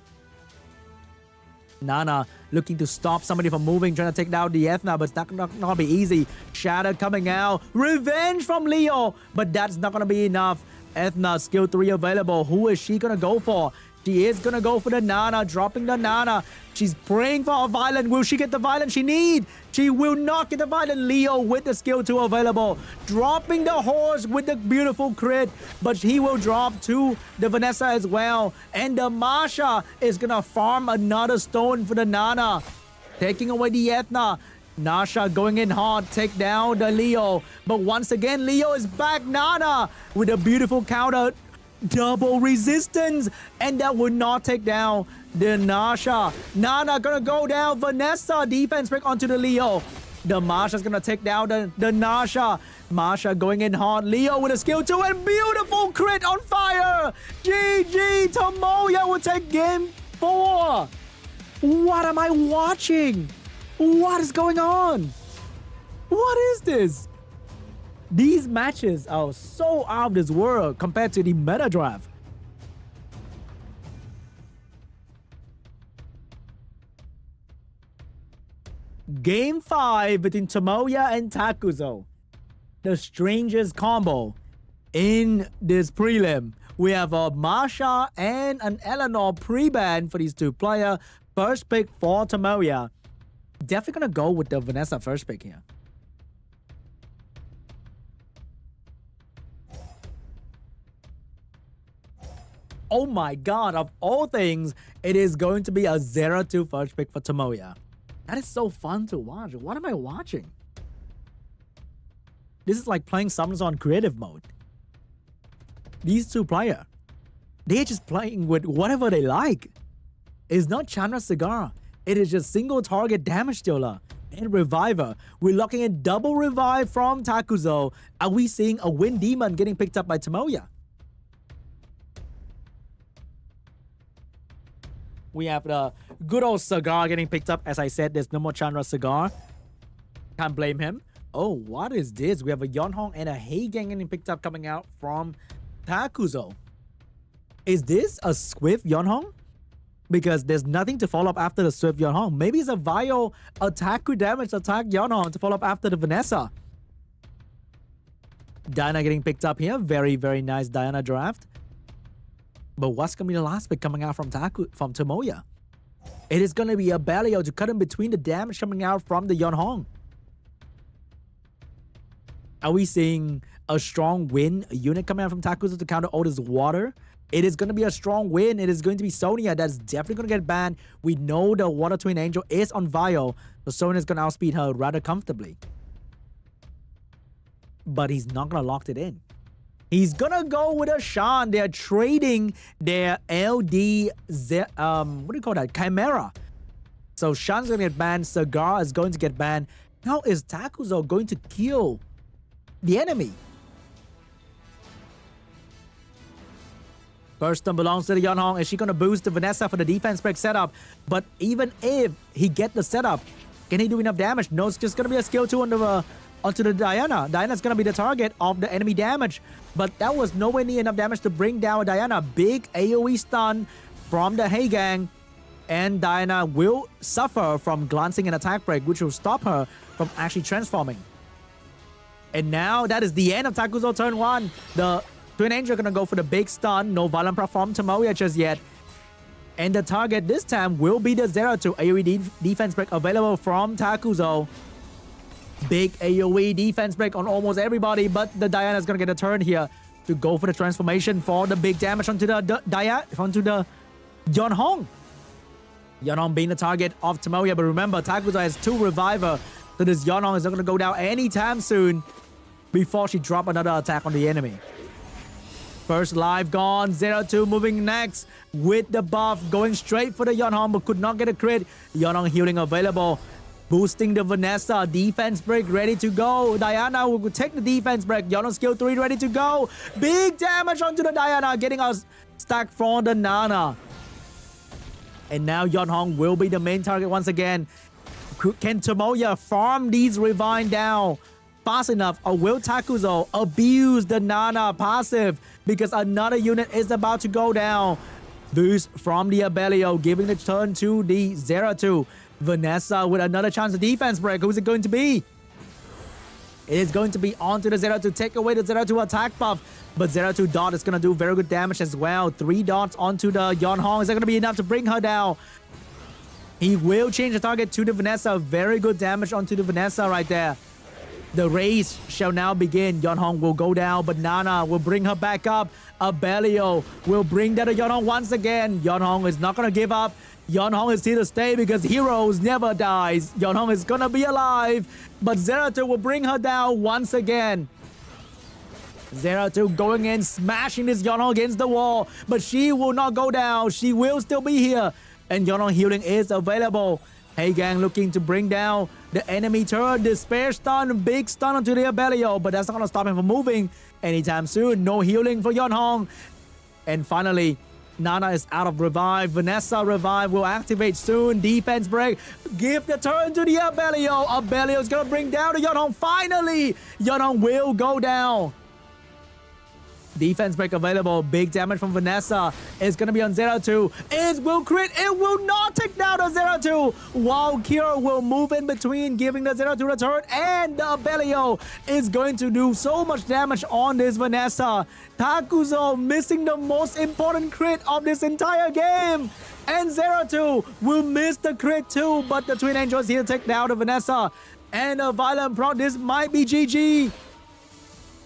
Nana looking to stop somebody from moving, trying to take down the Ethna, but it's not gonna be easy. Shatter coming out. Revenge from Leo, but that's not gonna be enough. Ethna, skill 3 available. Who is she gonna go for? She is gonna go for the Nana, dropping the Nana. She's praying for a violent. Will she get the violent she needs? She will not get the violent. Leo with the skill 2 available. Dropping the horse with the beautiful crit. But he will drop to the Vanessa as well. And the Marsha is gonna farm another stone for the Nana. Taking away the Ethna. Nasha going in hard, take down the Leo. But once again, Leo is back. Nana with a beautiful counter. Double resistance, and that would not take down the Nasha. Nana gonna go down. Vanessa defense break onto the Leo. The Marsha's gonna take down the Nasha. Marsha going in hard. Leo with a skill 2 and beautiful crit on fire. GG. Tomoya will take game 4. What am I watching? What is going on? What is this? These matches are so out of this world compared to the meta draft. Game 5 between Tomoya and Takuzo. The strangest combo in this prelim. We have a Marsha and an Eleanor pre-ban for these two players. First pick for Tomoya. Definitely gonna go with the Vanessa first pick here. Oh my god, of all things, it is going to be a 0-2 first pick for Tomoya. That is so fun to watch. What am I watching? This is like playing Summoners on creative mode. These two players, they're just playing with whatever they like. It's not Chandra Cigar. It is just single target damage dealer and reviver. We're locking in double revive from Takuzo. Are we seeing a Wind Demon getting picked up by Tomoya? We have the good old Cigar getting picked up. As I said, there's no more Chandra Cigar. Can't blame him. Oh, what is this? We have a Yeonhong and a Heigang getting picked up coming out from Takuzo. Is this a Swift Yeonhong? Because there's nothing to follow up after the Swift Yeonhong. Maybe it's a Vio attack with damage attack Yeonhong to follow up after the Vanessa. Diana getting picked up here. Very, very nice Diana draft. But what's going to be the last pick coming out from Tomoya? It is going to be a Belio to cut in between the damage coming out from the Yeonhong. Are we seeing a strong win unit coming out from Takuzo to counter all this water? It is going to be a strong win. It is going to be Sonya that's definitely going to get banned. We know the Water Twin Angel is on Vio, so Sonya is going to outspeed her rather comfortably. But he's not going to lock it in. He's going to go with a Shan. They're trading their LD, what do you call that? Chimera. So Shan's going to get banned. Cigar is going to get banned. Now is Takuzo going to kill the enemy? First stun belongs to the Yeonhong. Is she going to boost the Vanessa for the defense break setup? But even if he gets the setup, can he do enough damage? No, it's just going to be a skill 2 onto the Diana. Diana's going to be the target of the enemy damage. But that was nowhere near enough damage to bring down Diana. Big AoE stun from the Heigang. And Diana will suffer from glancing and attack break, which will stop her from actually transforming. And now that is the end of Takuzo turn 1. The Twin Angel gonna go for the big stun. No Violent Proc from Tomoya just yet. And the target this time will be the 0-2 AoE defense break available from Takuzo. Big AoE defense break on almost everybody, but the Diana's gonna get a turn here to go for the transformation for the big damage onto the Yeonhong. Yeonhong being the target of Tomoya, but remember, Takuzo has 2 reviver, so this Yeonhong is not gonna go down anytime soon before she drop another attack on the enemy. First life gone, 0-2 moving next with the buff, going straight for the Yeonhong, but could not get a crit. Yeonhong healing available, boosting the Vanessa, defense break ready to go. Diana will take the defense break, Yeonhong skill 3 ready to go. Big damage onto the Diana, getting us stacked from the Nana. And now Yeonhong will be the main target once again. Can Tomoya farm these Revive down fast enough, or will Takuzo abuse the Nana passive because another unit is about to go down? Boost from the Abelio, giving the turn to the 0-2. Vanessa with another chance of defense break. Who's it going to be? It is going to be onto the 0-2, take away the 0-2 attack buff. But 0-2 dot is going to do very good damage as well. 3 dots onto the Yeonhong. Is that going to be enough to bring her down? He will change the target to the Vanessa. Very good damage onto the Vanessa right there. The race shall now begin. Yeonhong will go down, but Nana will bring her back up. Abelio will bring down the Yeonhong once again. Yeonhong is not going to give up. Yeonhong is here to stay because heroes never dies. Yeonhong is going to be alive, but 0-2 will bring her down once again. 0-2 going in, smashing this Yeonhong against the wall, but she will not go down. She will still be here, and Yeonhong healing is available. Heigang looking to bring down the enemy turret. Despair stun, big stun onto the Abelio, but that's not going to stop him from moving anytime soon. No healing for Yeonhong. And finally, Nana is out of revive. Vanessa revive will activate soon. Defense break. Give the turn to the Abelio. Abelio is going to bring down the Yeonhong. Finally, Yeonhong will go down. Defense break available. Big damage from Vanessa. It's going to be on 0-2. It will crit. It will not take down the 0-2. While Kira will move in between, giving the 0-2 the turret. And the Abelio is going to do so much damage on this Vanessa. Takuzo missing the most important crit of this entire game. And 0-2 will miss the crit too. But the Twin Angels here take down the Vanessa. And a Violent Proc. This might be GG.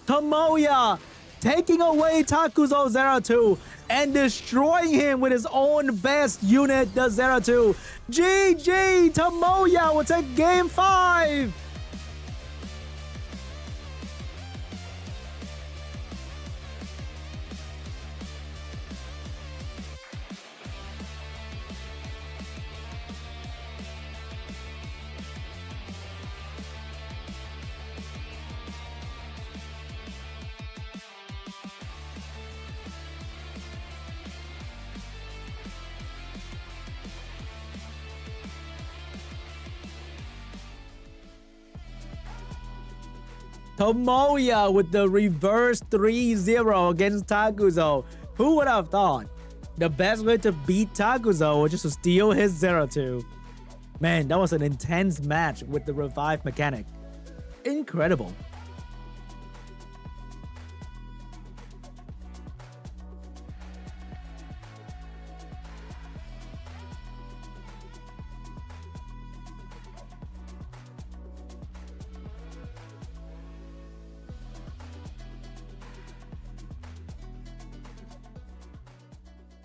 Tomoya taking away Takuzo 0-2. and destroying him with his own best unit, the 0-2. GG, Tomoya will take game 5. Tomoya with the reverse 3-0 against Takuzo. Who would have thought? The best way to beat Takuzo was just to steal his 0-2. Man, that was an intense match with the revive mechanic. Incredible.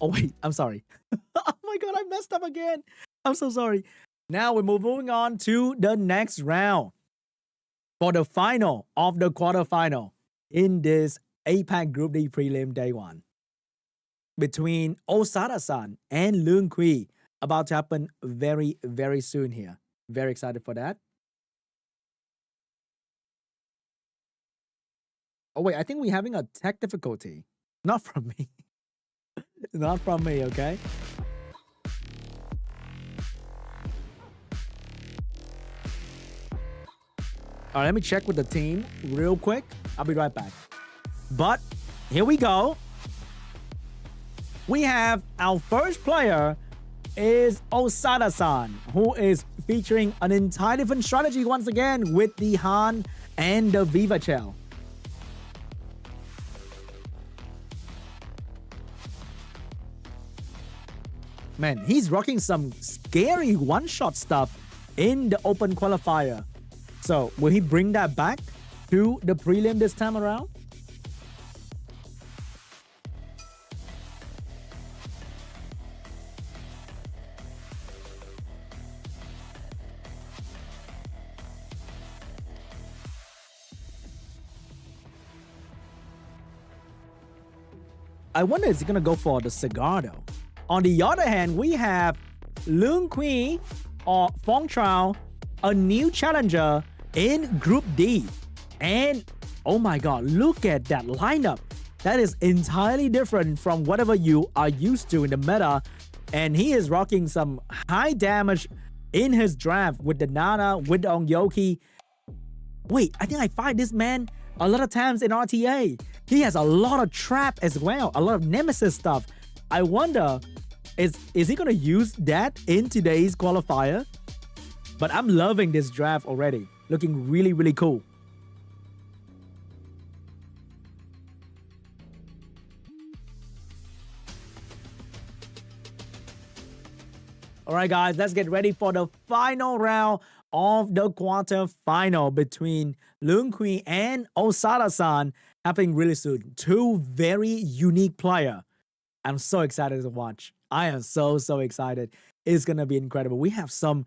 Oh wait, I'm sorry. Oh my god, I messed up again. I'm so sorry. Now we're moving on to the next round for the final of the quarterfinal in this APAC Group D prelim day 1 between OSADASAN and LUONG, about to happen very, very soon here. Very excited for that. Oh wait, I think we're having a tech difficulty. Not from me. Not from me, okay? All right, let me check with the team real quick. I'll be right back. But here we go. We have our first player is OSADASAN, who is featuring an entirely different strategy once again with the Han and the Viva Chell. Man, he's rocking some scary one-shot stuff in the open qualifier. So, will he bring that back to the prelim this time around? I wonder is he gonna go for the cigar though? On the other hand, we have LUONG or Phong Trao, a new challenger in Group D. And oh my god, look at that lineup. That is entirely different from whatever you are used to in the meta. And he is rocking some high damage in his draft with the Nana, with the Ongyoki. Wait, I think I fight this man a lot of times in RTA. He has a lot of trap as well, a lot of nemesis stuff. I wonder, is he gonna use that in today's qualifier? But I'm loving this draft already. Looking really, really cool. All right, guys, let's get ready for the final round of the quarterfinal between LUONG and OSADASAN, happening really soon. Two very unique players. I'm so excited to watch. I am so excited. It's going to be incredible. We have some,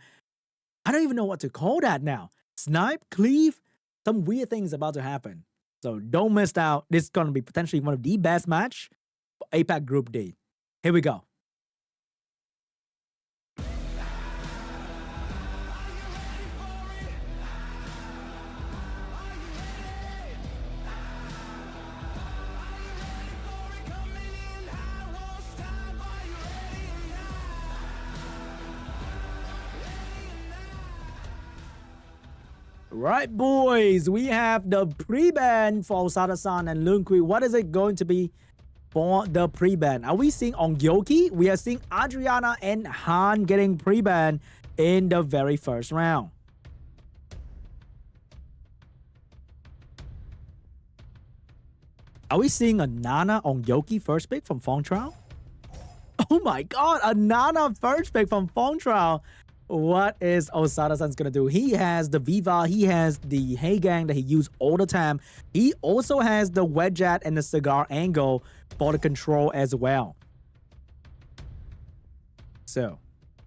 I don't even know what to call that now. Snipe, cleave, some weird things about to happen. So don't miss out. This is going to be potentially one of the best match for APAC Group D. Here we go. Right, boys, we have the pre-ban for OSADASAN and LUONG. What is it going to be for the pre-ban? Are we seeing Ongyoki? We are seeing Adriana and Han getting pre-ban in the very first round. Are we seeing a Nana Ongyoki first pick from Phong Trao? Oh my god, a Nana first pick from Phong Trao. what is OSADASAN gonna do? He has the Viva, he has the Heigang that he used all the time. He also has the Wedgeat and the Cigar angle for the control as well. So,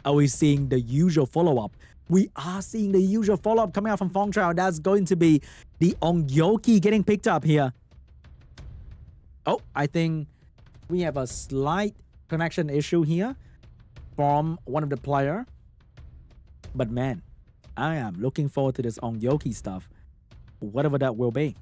are we seeing the usual follow-up? We are seeing the usual follow-up coming out from Fong Trao. That's going to be the Ongyoki getting picked up here. Oh, I think we have a slight connection issue here from one of the player. But man, I am looking forward to this Ongyoki stuff, whatever that will be.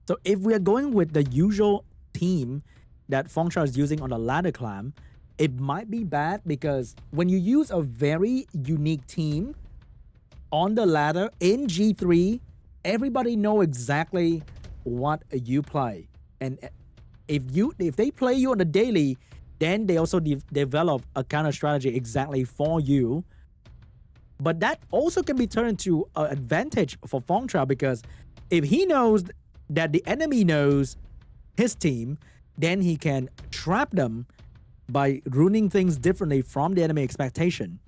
So if we are going with the usual team that Fong Trao is using on the ladder clan, it might be bad because when you use a very unique team on the ladder in G3, everybody know exactly what you play. And if they play you on the daily, then they also develop a counter strategy exactly for you. But that also can be turned into an advantage for Fong Trao because if he knows that the enemy knows his team, then he can trap them by ruining things differently from the enemy expectation.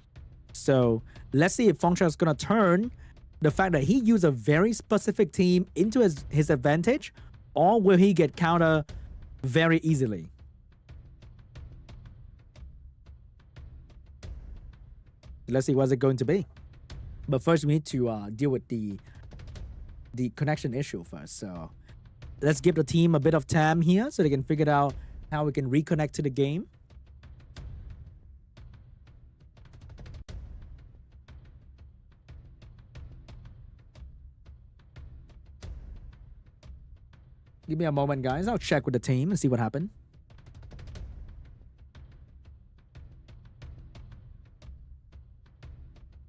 So let's see if Fong Trao is going to turn the fact that he used a very specific team into his advantage, or will he get counter very easily? Let's see what's it going to be. But first we need to deal with the connection issue first. So let's give the team a bit of time here so they can figure out how we can reconnect to the game. Give me a moment, guys. I'll check with the team and see what happened.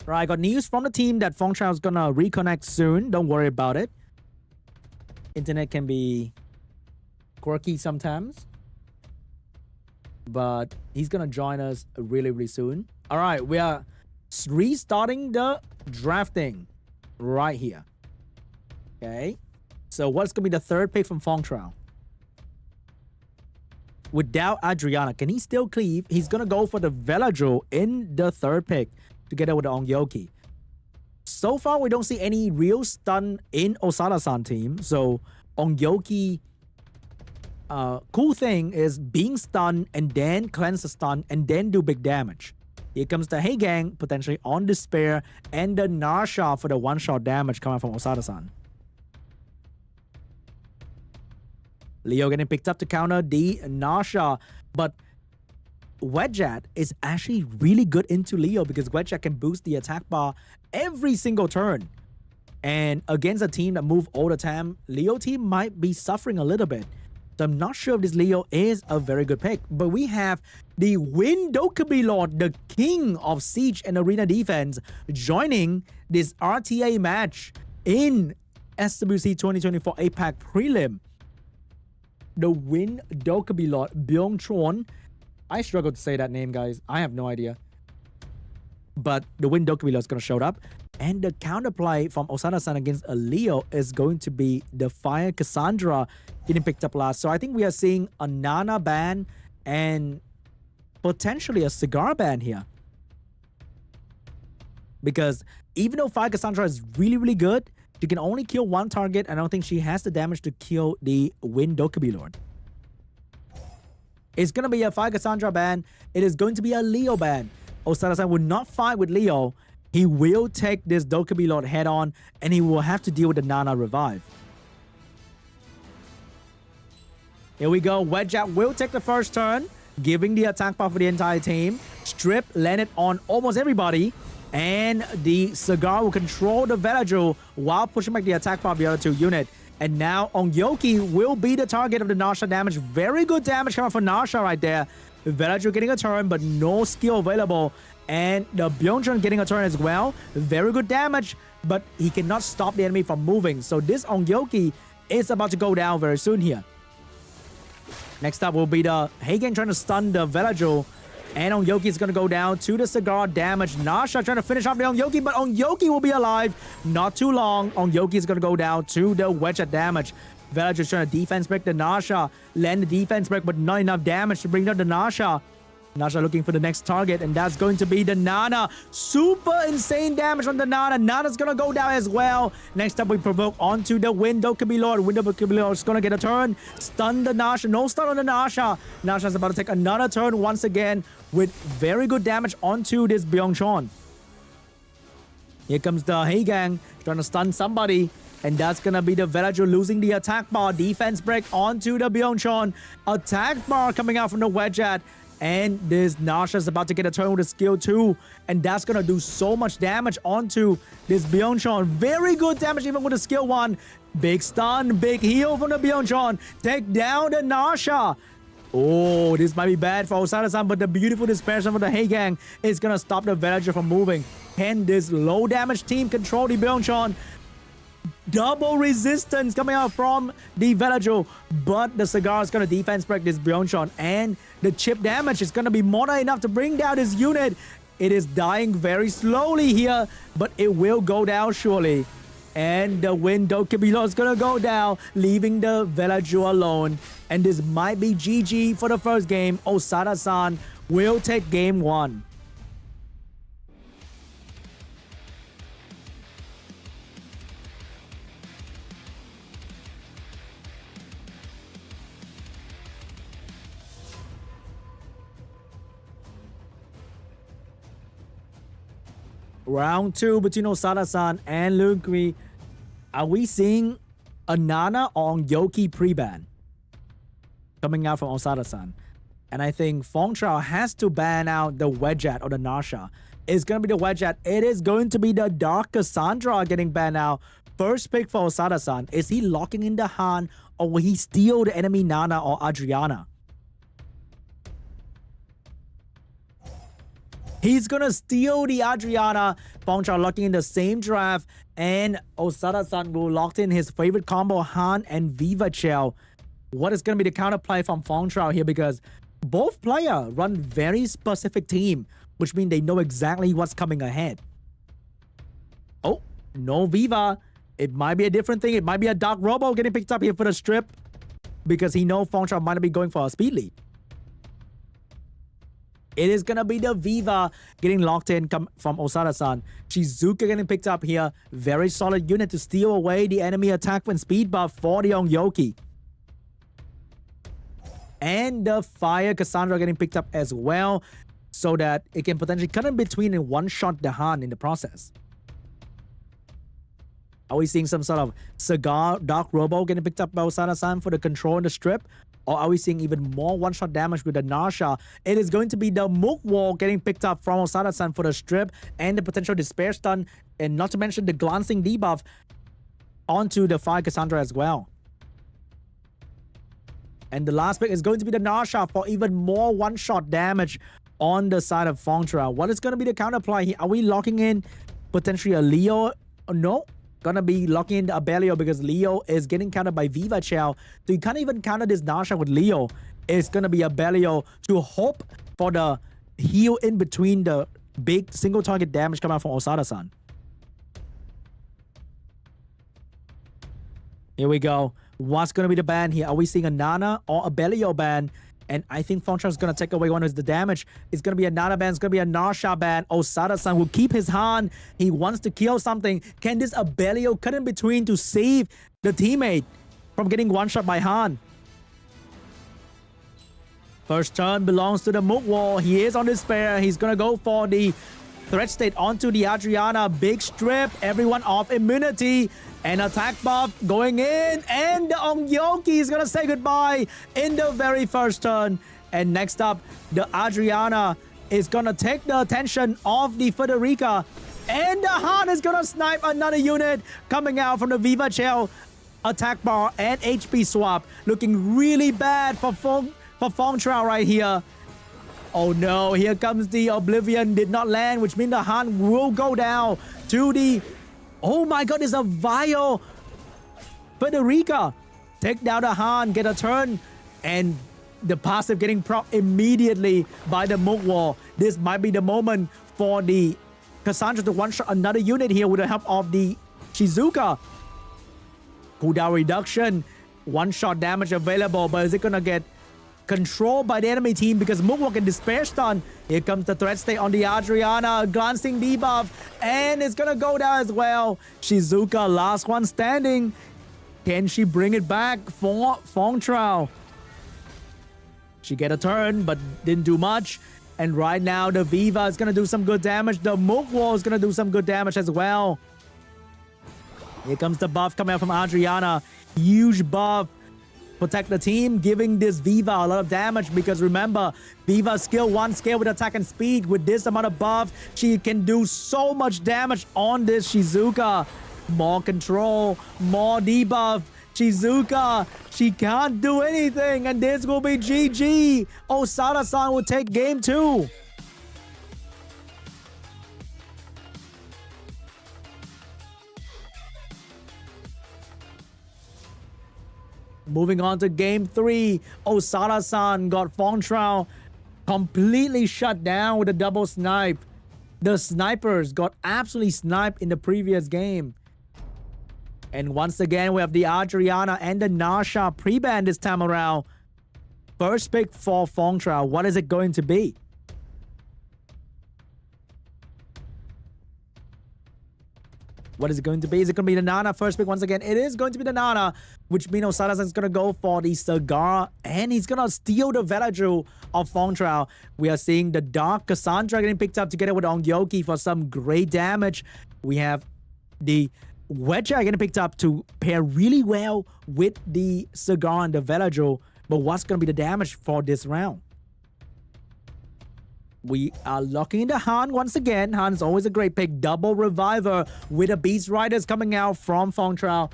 Right, I got news from the team that Fong Trao is gonna reconnect soon. Don't worry about it. Internet can be quirky sometimes, but he's gonna join us really, really soon. All right, we are restarting the drafting right here. Okay. So what's going to be the third pick from Fong Trao? Without Adriana, can he still cleave? He's going to go for the Veladro in the third pick together with the Ongyoki. So far, we don't see any real stun in OSADASAN team. So Ongyoki, cool thing is being stunned and then cleanse the stun and then do big damage. Here comes the Heigang potentially on Despair and the Narsha for the one-shot damage coming from OSADASAN. Leo getting picked up to counter the Narsha, but Wedgeat is actually really good into Leo because Wedgeat can boost the attack bar every single turn. And against a team that move all the time, Leo team might be suffering a little bit. So I'm not sure if this Leo is a very good pick, but we have the Windokabi Lord, the king of Siege and Arena Defense, joining this RTA match in SWC2024 APAC Prelim. The Windokabi Lord, Byung-chon. I struggle to say that name, guys. I have no idea. But the Windokabi Lord is going to show up. And the counterplay from OSADASAN against a Leo is going to be the Fire Cassandra getting picked up last. So I think we are seeing a Nana ban and potentially a Cigar ban here. Because even though Fire Cassandra is really, really good, she can only kill one target. I don't think she has the damage to kill the Windokabi Lord. It's going to be a Fire Cassandra ban. It is going to be a Leo ban. OSADASAN will not fight with Leo. He will take this Dokubi Lord head on and he will have to deal with the Nana revive. Here we go. Wedgeat will take the first turn, giving the attack buff for the entire team. Strip landed on almost everybody. And the Cigar will control the Veladro while pushing back the attack power of the other two unit. And now Ongyoki will be the target of the Narsha damage. Very good damage coming from Narsha right there. Veladro getting a turn, but no skill available. And the Byung-chon getting a turn as well. Very good damage, but he cannot stop the enemy from moving. So this Ongyoki is about to go down very soon here. Next up will be the Heigang trying to stun the Veladro. And Ongyoki is going to go down to the Cigar damage. Narsha trying to finish off the Ongyoki, but Ongyoki will be alive. Not too long. Ongyoki is going to go down to the Wedgeat damage. Villager trying to defense break the Nasha. Land the defense break, but not enough damage to bring down the Nasha. Nasha looking for the next target, and that's going to be the Nana. Super insane damage on the Nana. Nana's gonna go down as well. Next up, we provoke onto the Window Lord. Window Lord is gonna get a turn. Stun the Nasha. No stun on the Nasha. Nasha's about to take another turn once again with very good damage onto this Byung-chon. Here comes the Heigang trying to stun somebody. And that's going to be the Villager losing the attack bar. Defense break onto the Byung-chon. Attack bar coming out from the Wedgeat. And this Nasha is about to get a turn with a skill 2. And that's going to do so much damage onto this Byung-chon. Very good damage even with a skill 1. Big stun, big heal from the Byung-chon. Take down the Nasha. Oh, this might be bad for OSADASAN, but the beautiful dispersion for the Heigang is going to stop the Villager from moving. Can this low damage team control the Byung-chon? Double resistance coming out from the Villager, but the Cigar is going to defense break this Byung-chon, and the chip damage is going to be more than enough to bring down this unit. It is dying very slowly here, but it will go down surely. And the Window Lord is going to go down, leaving the Villager alone. And this might be GG for the first game. OSADASAN will take game 1. Round 2 between OSADASAN and LUONG. Are we seeing a Nana on Yoki pre-ban coming out from OSADASAN? And I think Fongtrao has to ban out the Wedgeat or the Nasha. It's going to be the Wedgeat. It is going to be the Dark Cassandra getting banned out. First pick for OSADASAN. Is he locking in the Han, or will he steal the enemy Nana or Adriana? He's gonna steal the Adriana. Fongtrao locking in the same draft, and OSADASAN will lock in his favorite combo, Han and Viva Chell. What is gonna be the counterplay from Fongtrao here? Because both players run very specific team, which means they know exactly what's coming ahead. Oh, no Viva. It might be a different thing. It might be a Dark Robo getting picked up here for the strip, because he knows Fongtrao might be going for a speed lead. It is going to be the Viva getting locked in from OSADASAN. Shizuka getting picked up here. Very solid unit to steal away the enemy attack when speed buff for the Yoki. And the Fire Cassandra getting picked up as well, so that it can potentially cut in between and one-shot the Han in the process. Are we seeing some sort of Cigar Dark Robo getting picked up by OSADASAN for the control in the strip? Or are we seeing even more one-shot damage with the Nasha? It is going to be the Mook Wall getting picked up from OSADASAN for the strip and the potential Despair Stun, and not to mention the glancing debuff onto the Fire Cassandra as well. And the last pick is going to be the Nasha for even more one-shot damage on the side of Fongtrao. What is going to be the counterplay here? Are we locking in potentially a Leo? No. Gonna be locking in the Abelio, because Leo is getting countered by Viva Chell. So you can't even counter this Nasha with Leo. It's gonna be Abelio to hope for the heal in between the big single target damage coming out from OSADASAN. Here we go. What's gonna be the ban here? Are we seeing a Nana or a Abelio ban? And I think Fongtrao is going to take away one of the damage. It's going to be a Nana ban. It's going to be a Nasha ban. OSADASAN will keep his Han. He wants to kill something. Can this Abelio cut in between to save the teammate from getting one-shot by Han? First turn belongs to the Mook Wall. He is on Despair. He's going to go for the threat state onto the Adriana. Big strip. Everyone off immunity. And attack buff going in. And the Yoki is going to say goodbye in the very first turn. And next up, the Adriana is going to take the attention of the Federica. And the Han is going to snipe another unit coming out from the Viva Chell attack bar and HP swap. Looking really bad for Fongtrao right here. Oh no, here comes the Oblivion. Did not land, which means the Han will go down to the... Oh my god, it's a Vile Federica. Take down the Han, get a turn, and the passive getting propped immediately by the Mook Wall. This might be the moment for the Cassandra to one-shot another unit here with the help of the Shizuka. Cooldown reduction. one-shot damage available, but is it gonna get controlled by the enemy team because Moonwalk and Despair Stun? Here comes the threat state on the Adriana, glancing debuff, and it's gonna go down as well. Shizuka, last one standing. Can she bring it back for Fong Trao? She get a turn, but didn't do much. And right now, the Viva is gonna do some good damage. The Moonwalk is gonna do some good damage as well. Here comes the buff coming out from Adriana. Huge buff. Protect the team, giving this Viva a lot of damage because remember, Viva's skill 1 scale with attack and speed. With this amount of buff, she can do so much damage on this Shizuka. More control, more debuff. Shizuka, she can't do anything, and this will be GG. OSADASAN will take game 2. Moving on to game 3, OSADASAN got Fong Trao completely shut down with a double snipe. The snipers got absolutely sniped in the previous game. And once again, we have the Adriana and the Nasha pre-ban this time around. First pick for Fong Trao. What is it going to be? What is it going to be? Is it going to be the Nana first pick once again? It is going to be the Nana, which means OSADASAN is going to go for the Cigar, and he's going to steal the Velodru of Fong Trao. We are seeing the Dark Cassandra getting picked up together with Ongyoki for some great damage. We have the Wedge getting picked up to pair really well with the Cigar and the Velodru. But what's going to be the damage for this round? We are locking in the Han once again. Han's always a great pick. Double Reviver with the Beast Riders coming out from Fong Trao.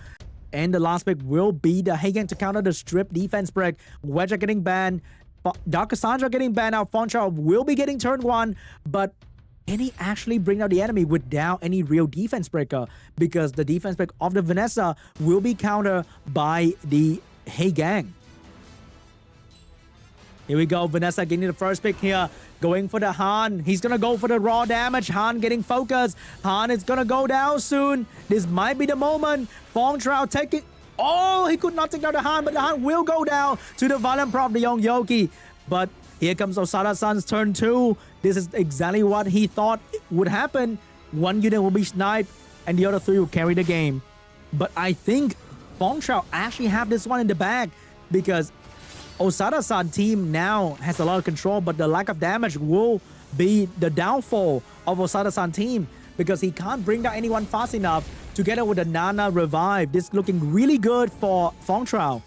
And the last pick will be the Heigang to counter the strip defense break. Wedge getting banned. Dark Cassandra getting banned out. Fong Trao will be getting turn 1. But can he actually bring out the enemy without any real defense breaker? Because the defense break of the Vanessa will be countered by the Heigang. Here we go. Vanessa getting the first pick here. Going for the Han. He's going to go for the raw damage. Han getting focused. Han is going to go down soon. This might be the moment. Fong Trao taking... Oh, he could not take down the Han, but the Han will go down to the Violent Prop, the Ongyoki. But here comes OSADASAN's turn 2. This is exactly what he thought would happen. One unit will be sniped, and the other 3 will carry the game. But I think Fong Trao actually have this one in the bag because OSADASAN team now has a lot of control, but the lack of damage will be the downfall of OSADASAN team because he can't bring down anyone fast enough together with the Nana revive. This is looking really good for Fong Trao.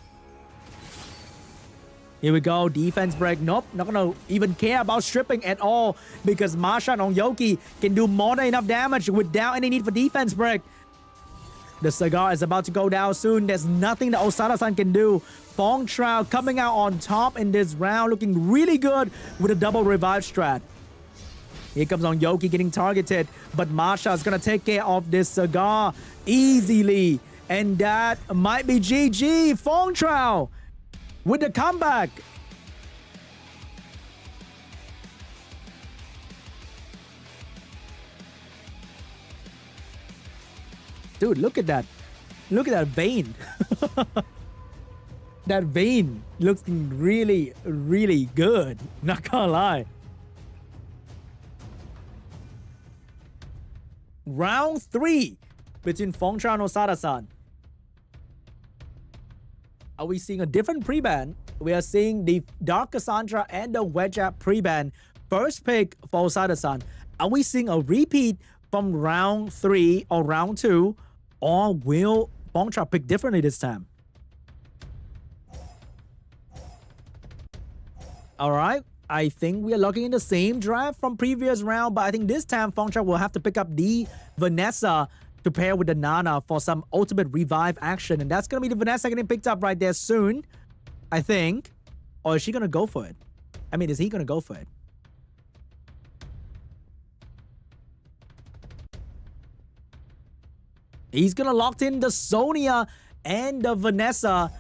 Here we go. Defense break. Nope. Not going to even care about stripping at all because Masha and Ongyoki can do more than enough damage without any need for defense break. The Cigar is about to go down soon. There's nothing that OSADASAN can do. Fong Trao coming out on top in this round, looking really good with a double revive strat. Here comes Ongyoki getting targeted, but Masha is going to take care of this Cigar easily. And that might be GG. Fong Trao with the comeback. Dude, look at that. Look at that vein. That vein looks really, really good. Not gonna lie. Round 3 between Fong Trao and OSADASAN. Are we seeing a different pre-ban? We are seeing the Dark Cassandra and the Wedge pre-ban. First pick for OSADASAN. Are we seeing a repeat from round 3 or round 2? Or will Fong Trao pick differently this time? Alright, I think we are looking in the same draft from previous round, but I think this time Fong Trao will have to pick up the Vanessa to pair with the Nana for some ultimate revive action. And that's going to be the Vanessa getting picked up right there soon, I think. Or is she going to go for it? I mean, is he going to go for it? He's going to lock in the Sonya and the Vanessa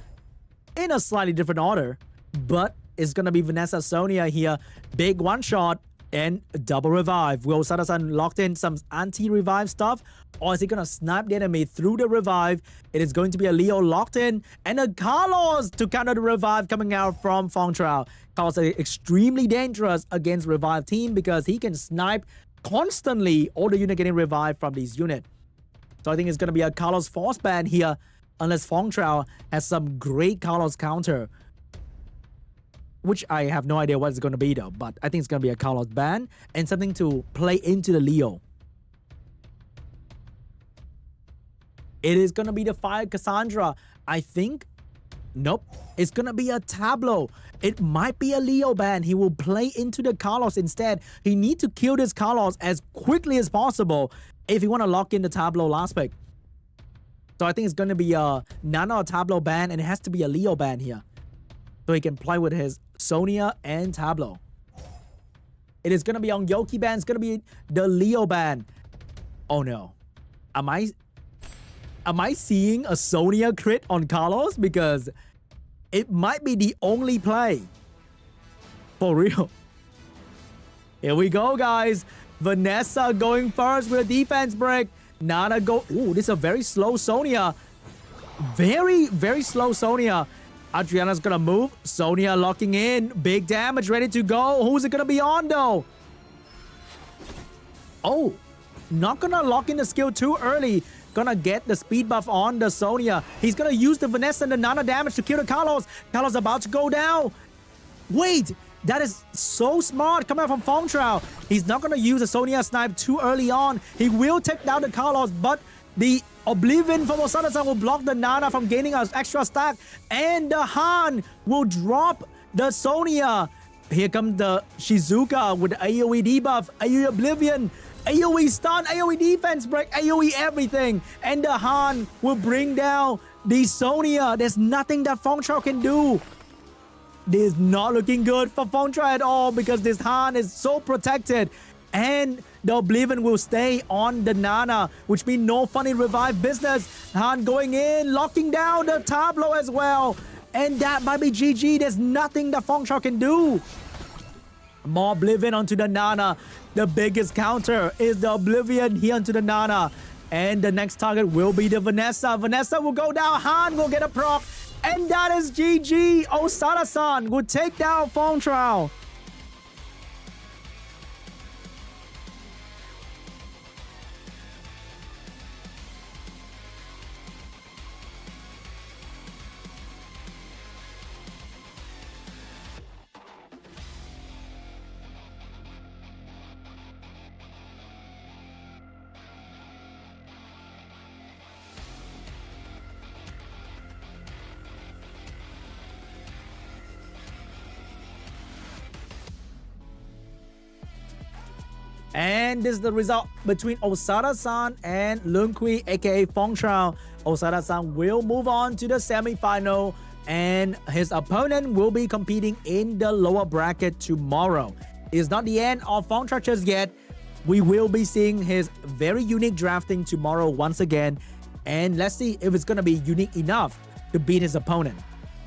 in a slightly different order. But it's going to be Vanessa Sonya here. Big one shot. And double revive. Will OSADASAN locked in some anti-revive stuff? Or is he going to snipe the enemy through the revive? It is going to be a Leo locked in. And a Carlos to counter the revive coming out from Fongtrao. Carlos is extremely dangerous against revive team because he can snipe constantly all the unit getting revived from these units. So I think it's going to be a Carlos force ban here unless Fongtrao has some great Carlos counter. Which I have no idea what it's going to be though. But I think it's going to be a Carlos ban and something to play into the Leo. It is going to be the Fire Cassandra. I think. Nope. It's going to be a Tableau. It might be a Leo ban. He will play into the Carlos instead. He needs to kill this Carlos as quickly as possible if you want to lock in the Tableau last pick. So I think it's going to be a Nana or Tableau ban, and it has to be a Leo ban here. So he can play with his Sonya and Tableau. It is going to be on Yoki ban. It's going to be the Leo ban. Oh no. Am I seeing a Sonya crit on Carlos? Because it might be the only play. For real. Here we go, guys. Vanessa going first with a defense break. Nana go. Ooh, this is a very slow Sonya. Very, very slow Sonya. Adriana's gonna move. Sonya locking in. Big damage ready to go. Who's it gonna be on though? Oh, not gonna lock in the skill too early. Gonna get the speed buff on the Sonya. He's gonna use the Vanessa and the Nana damage to kill the Carlos. Carlos about to go down. Wait, that is so smart coming out from Fongtrao. He's not gonna use the Sonya snipe too early on. He will take down the Carlos, but the Oblivion from OSADASAN will block the Nana from gaining an extra stack. And the Han will drop the Sonya. Here comes the Shizuka with the AoE debuff, AoE Oblivion, AoE stun, AoE defense break, AoE everything. And the Han will bring down the Sonya. There's nothing that Fongtrao can do. This is not looking good for Fongtrao at all because this Han is so protected. And the Oblivion will stay on the Nana, which means no funny revive business. Han going in, locking down the Tableau as well. And that might be GG. There's nothing that Fongtrao can do. More Oblivion onto the Nana. The biggest counter is the Oblivion here onto the Nana. And the next target will be the Vanessa. Vanessa will go down. Han will get a proc. And that is GG. OSADASAN will take down Fongtrao. And this is the result between OSADASAN and LUONG, aka Fongtrao. OSADASAN will move on to the semi-final, and his opponent will be competing in the lower bracket tomorrow. It's not the end of Fongtrao just yet. We will be seeing his very unique drafting tomorrow once again. And let's see if it's going to be unique enough to beat his opponent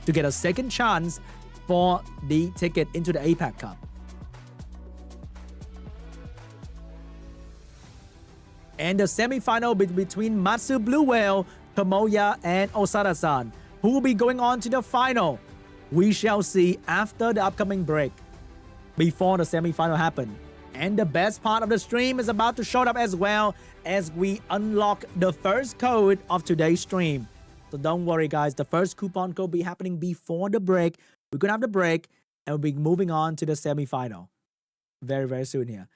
to get a second chance for the ticket into the APAC Cup. And the semi-final between MATSU Blue Whale, TOMOYA, and OSADASAN. Who will be going on to the final? We shall see after the upcoming break, before the semi-final happen. And the best part of the stream is about to show up as well as we unlock the first code of today's stream. So don't worry, guys. The first coupon code will be happening before the break. We're going to have the break and we'll be moving on to the semi-final very, very soon here.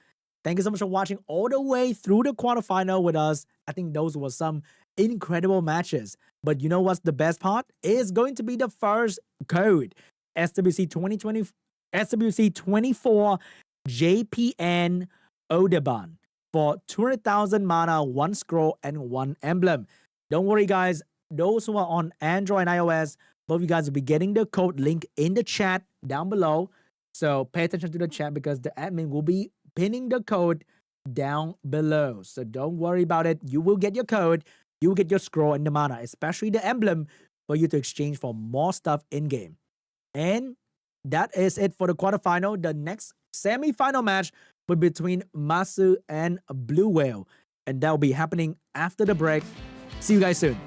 Thank you so much for watching all the way through the quarterfinal with us. I think those were some incredible matches. But you know what's the best part? It's going to be the first code. SWC2024 JPN Odeban for 200,000 mana, 1 scroll, and 1 emblem. Don't worry, guys. Those who are on Android and iOS, both of you guys will be getting the code link in the chat down below. So pay attention to the chat because the admin will be pinning the code down below. So don't worry about it. You will get your code. You will get your scroll and the mana, especially the emblem, for you to exchange for more stuff in-game. And that is it for the quarterfinal. The next semi-final match but between MATSU and Blue Whale. And that will be happening after the break. See you guys soon.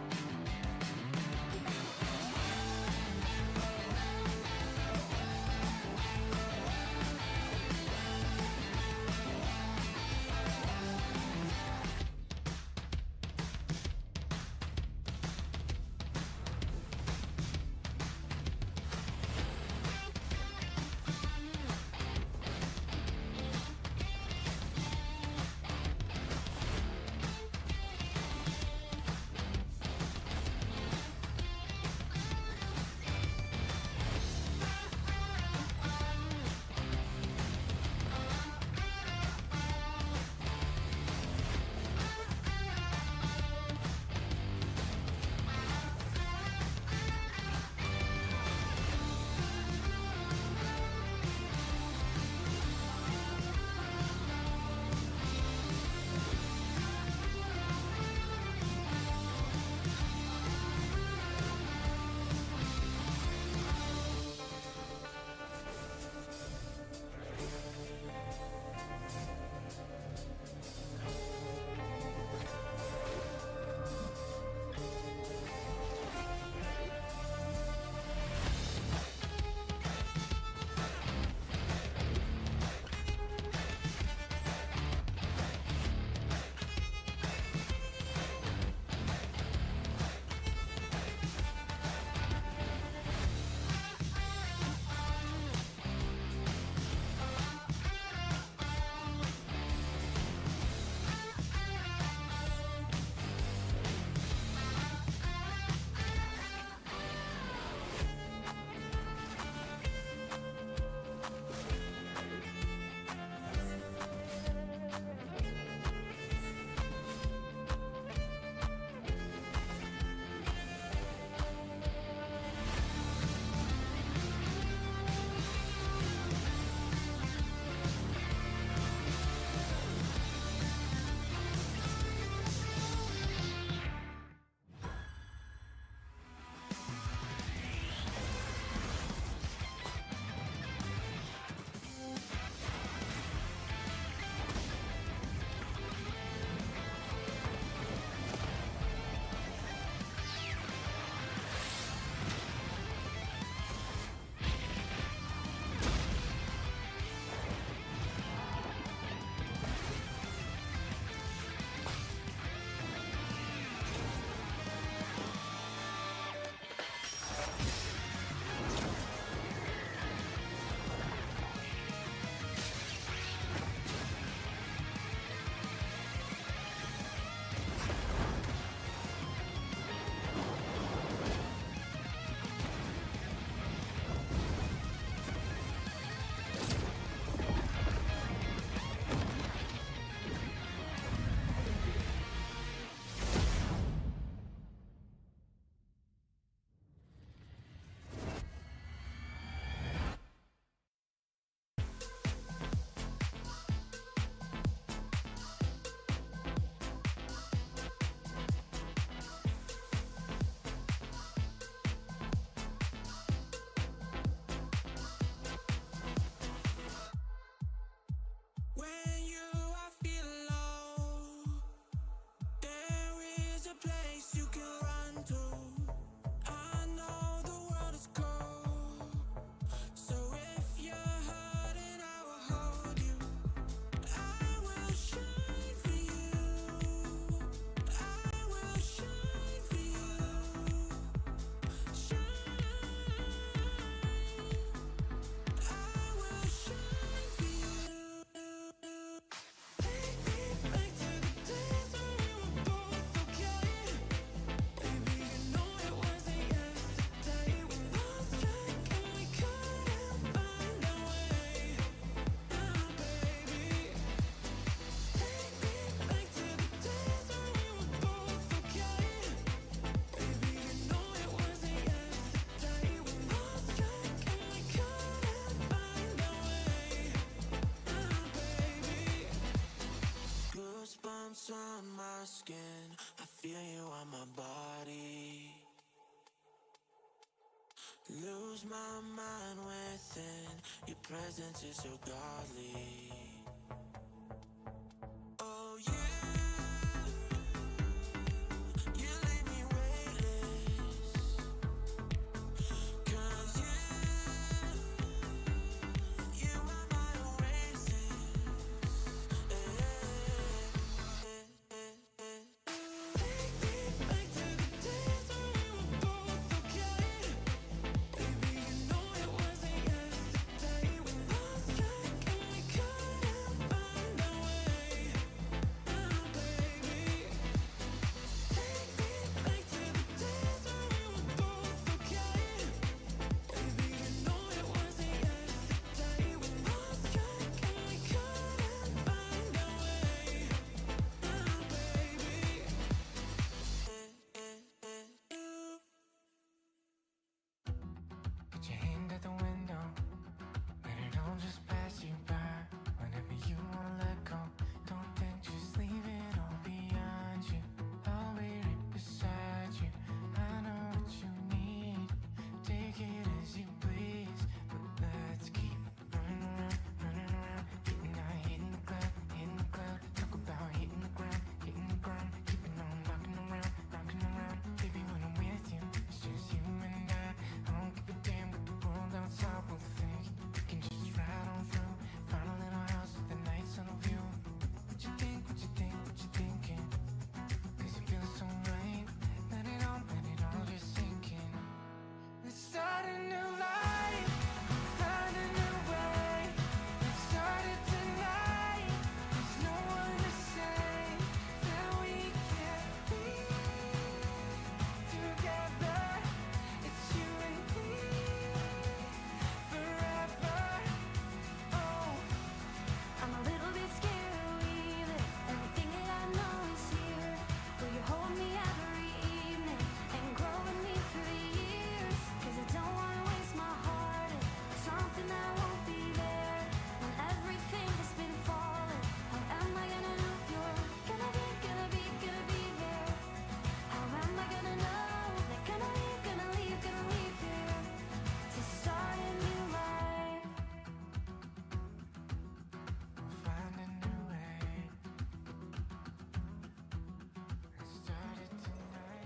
Lose my mind within. Your presence is so godly.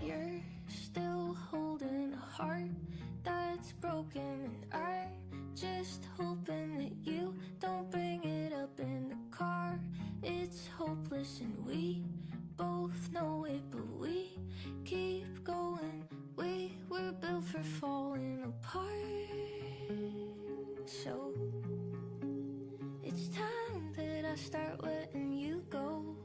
You're still holding a heart that's broken, and I'm just hoping that you don't bring it up in the car. It's hopeless and we both know it, but we keep going. We were built for falling apart. So it's time that I start letting you go.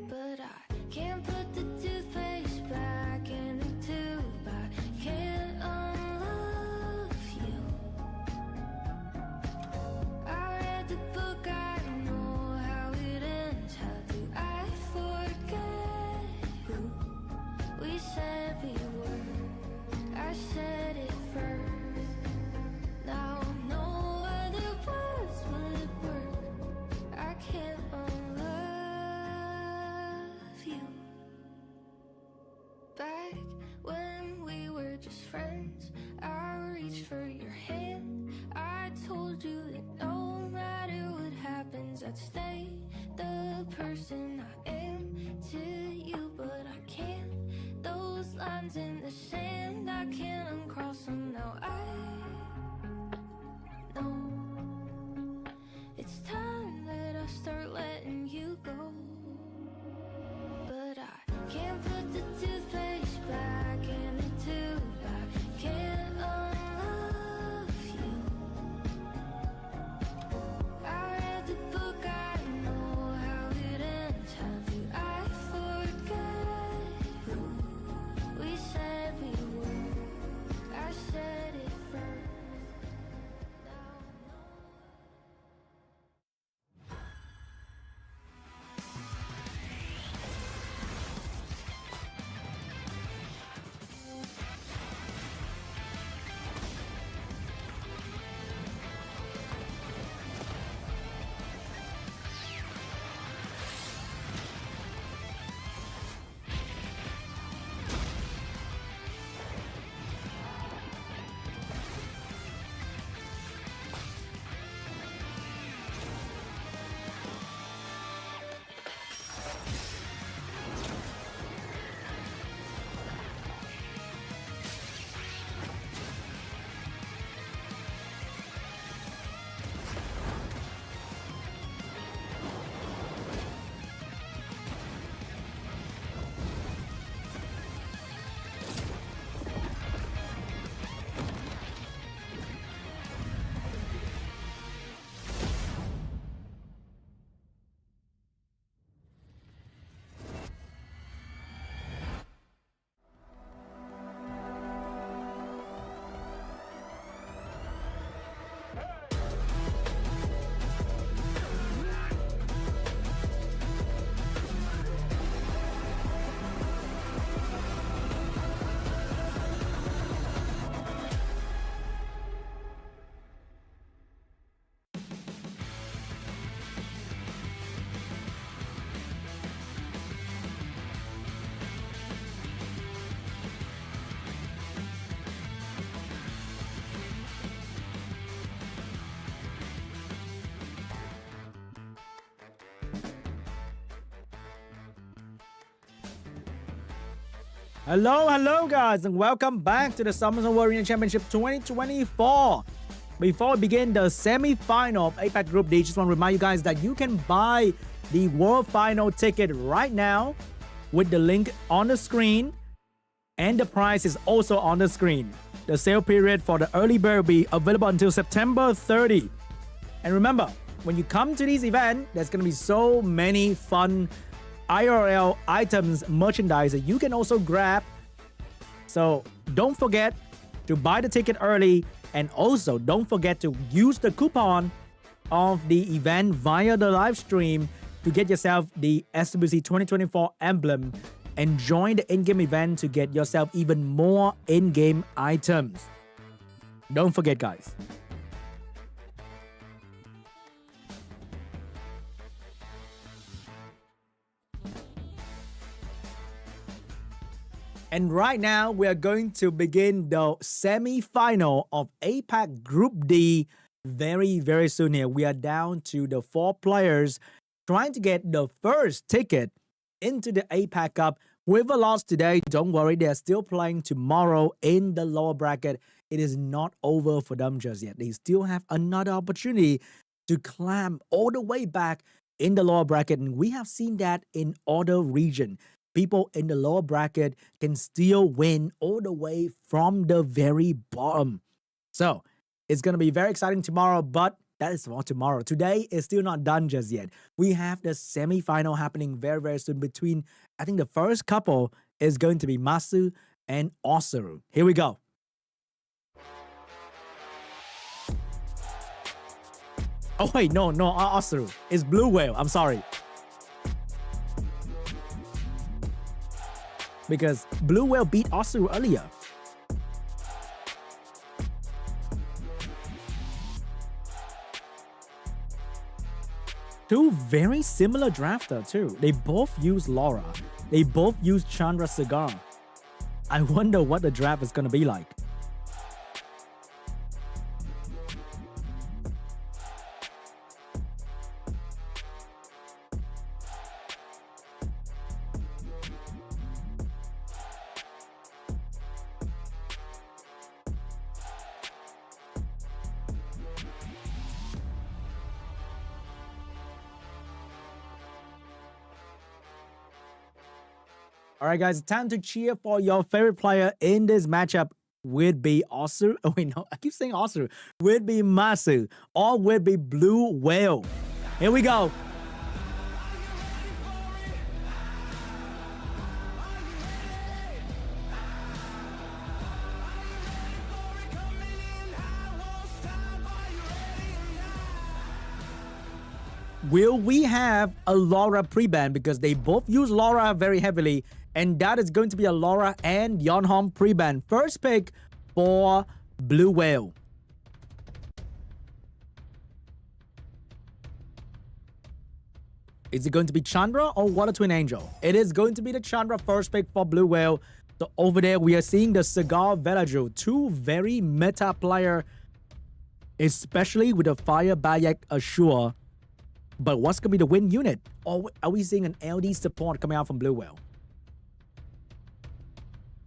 But I can't put the toothpaste back in the tube. I can't unlove you. I read the book, I know how it ends. How do I forget who we said we were? I said it first. Now no other words would work. I can't unlove you. Back when we were just friends, I reached for your hand. I told you that no matter what happens, I'd stay the person I am to you, but I can't. Those lines in the sand, I can't uncross them now. I know it's time that I start letting you go. But I can't put the toothpaste back in the tube. I can't unlove you. I read the book, I know how it ends. How do I forget who we said we were? I said it first. Now Hello guys, and welcome back to the SWC2024 Arena Championship 2024. Before we begin the semi-final of APAC Group D, just want to remind you guys that you can buy the World Final ticket right now with the link on the screen, and the price is also on the screen. The sale period for the early bird will be available until September 30. And remember, when you come to this event, there's going to be so many fun IRL items, merchandise that you can also grab. So don't forget to buy the ticket early, and also don't forget to use the coupon of the event via the live stream to get yourself the SWC2024 emblem and join the in-game event to get yourself even more in-game items. Don't forget, guys. And right now, we are going to begin the semi-final of APAC Group D very, very soon here. We are down to the 4 players trying to get the first ticket into the APAC Cup Whoever lost today, don't worry, they're still playing tomorrow in the lower bracket. It is not over for them just yet. They still have another opportunity to climb all the way back in the lower bracket. And we have seen that in other region. People in the lower bracket can still win all the way from the very bottom. So it's going to be very exciting tomorrow, but that is for tomorrow. Today is still not done just yet. We have the semi-final happening very, very soon between, I think the first couple is going to be MATSU and OSSERU. Here we go. Oh wait, no, OSSERU. It's Blue Whale, I'm sorry. Because Blue Whale beat OSSERU earlier. Two very similar drafter too. They both use Laura. They both use Chandra Cigar. I wonder what the draft is gonna be like. All right, guys, time to cheer for your favorite player in this matchup. Would be OSSERU. Oh, wait, no, I keep saying OSSERU. Would be MATSU or would be Blue Whale. Here we go. Will we have a Laura pre-ban? Because they both use Laura very heavily. And that is going to be a Laura and Yeonhong pre-ban. First pick for Blue Whale. Is it going to be Chandra or Water Twin Angel? It is going to be the Chandra first pick for Blue Whale. So over there, we are seeing the Cigar Villager. Two very meta player, especially with the Fire Bayak Assure. But what's going to be the win unit? Or are we seeing an LD support coming out from Blue Whale?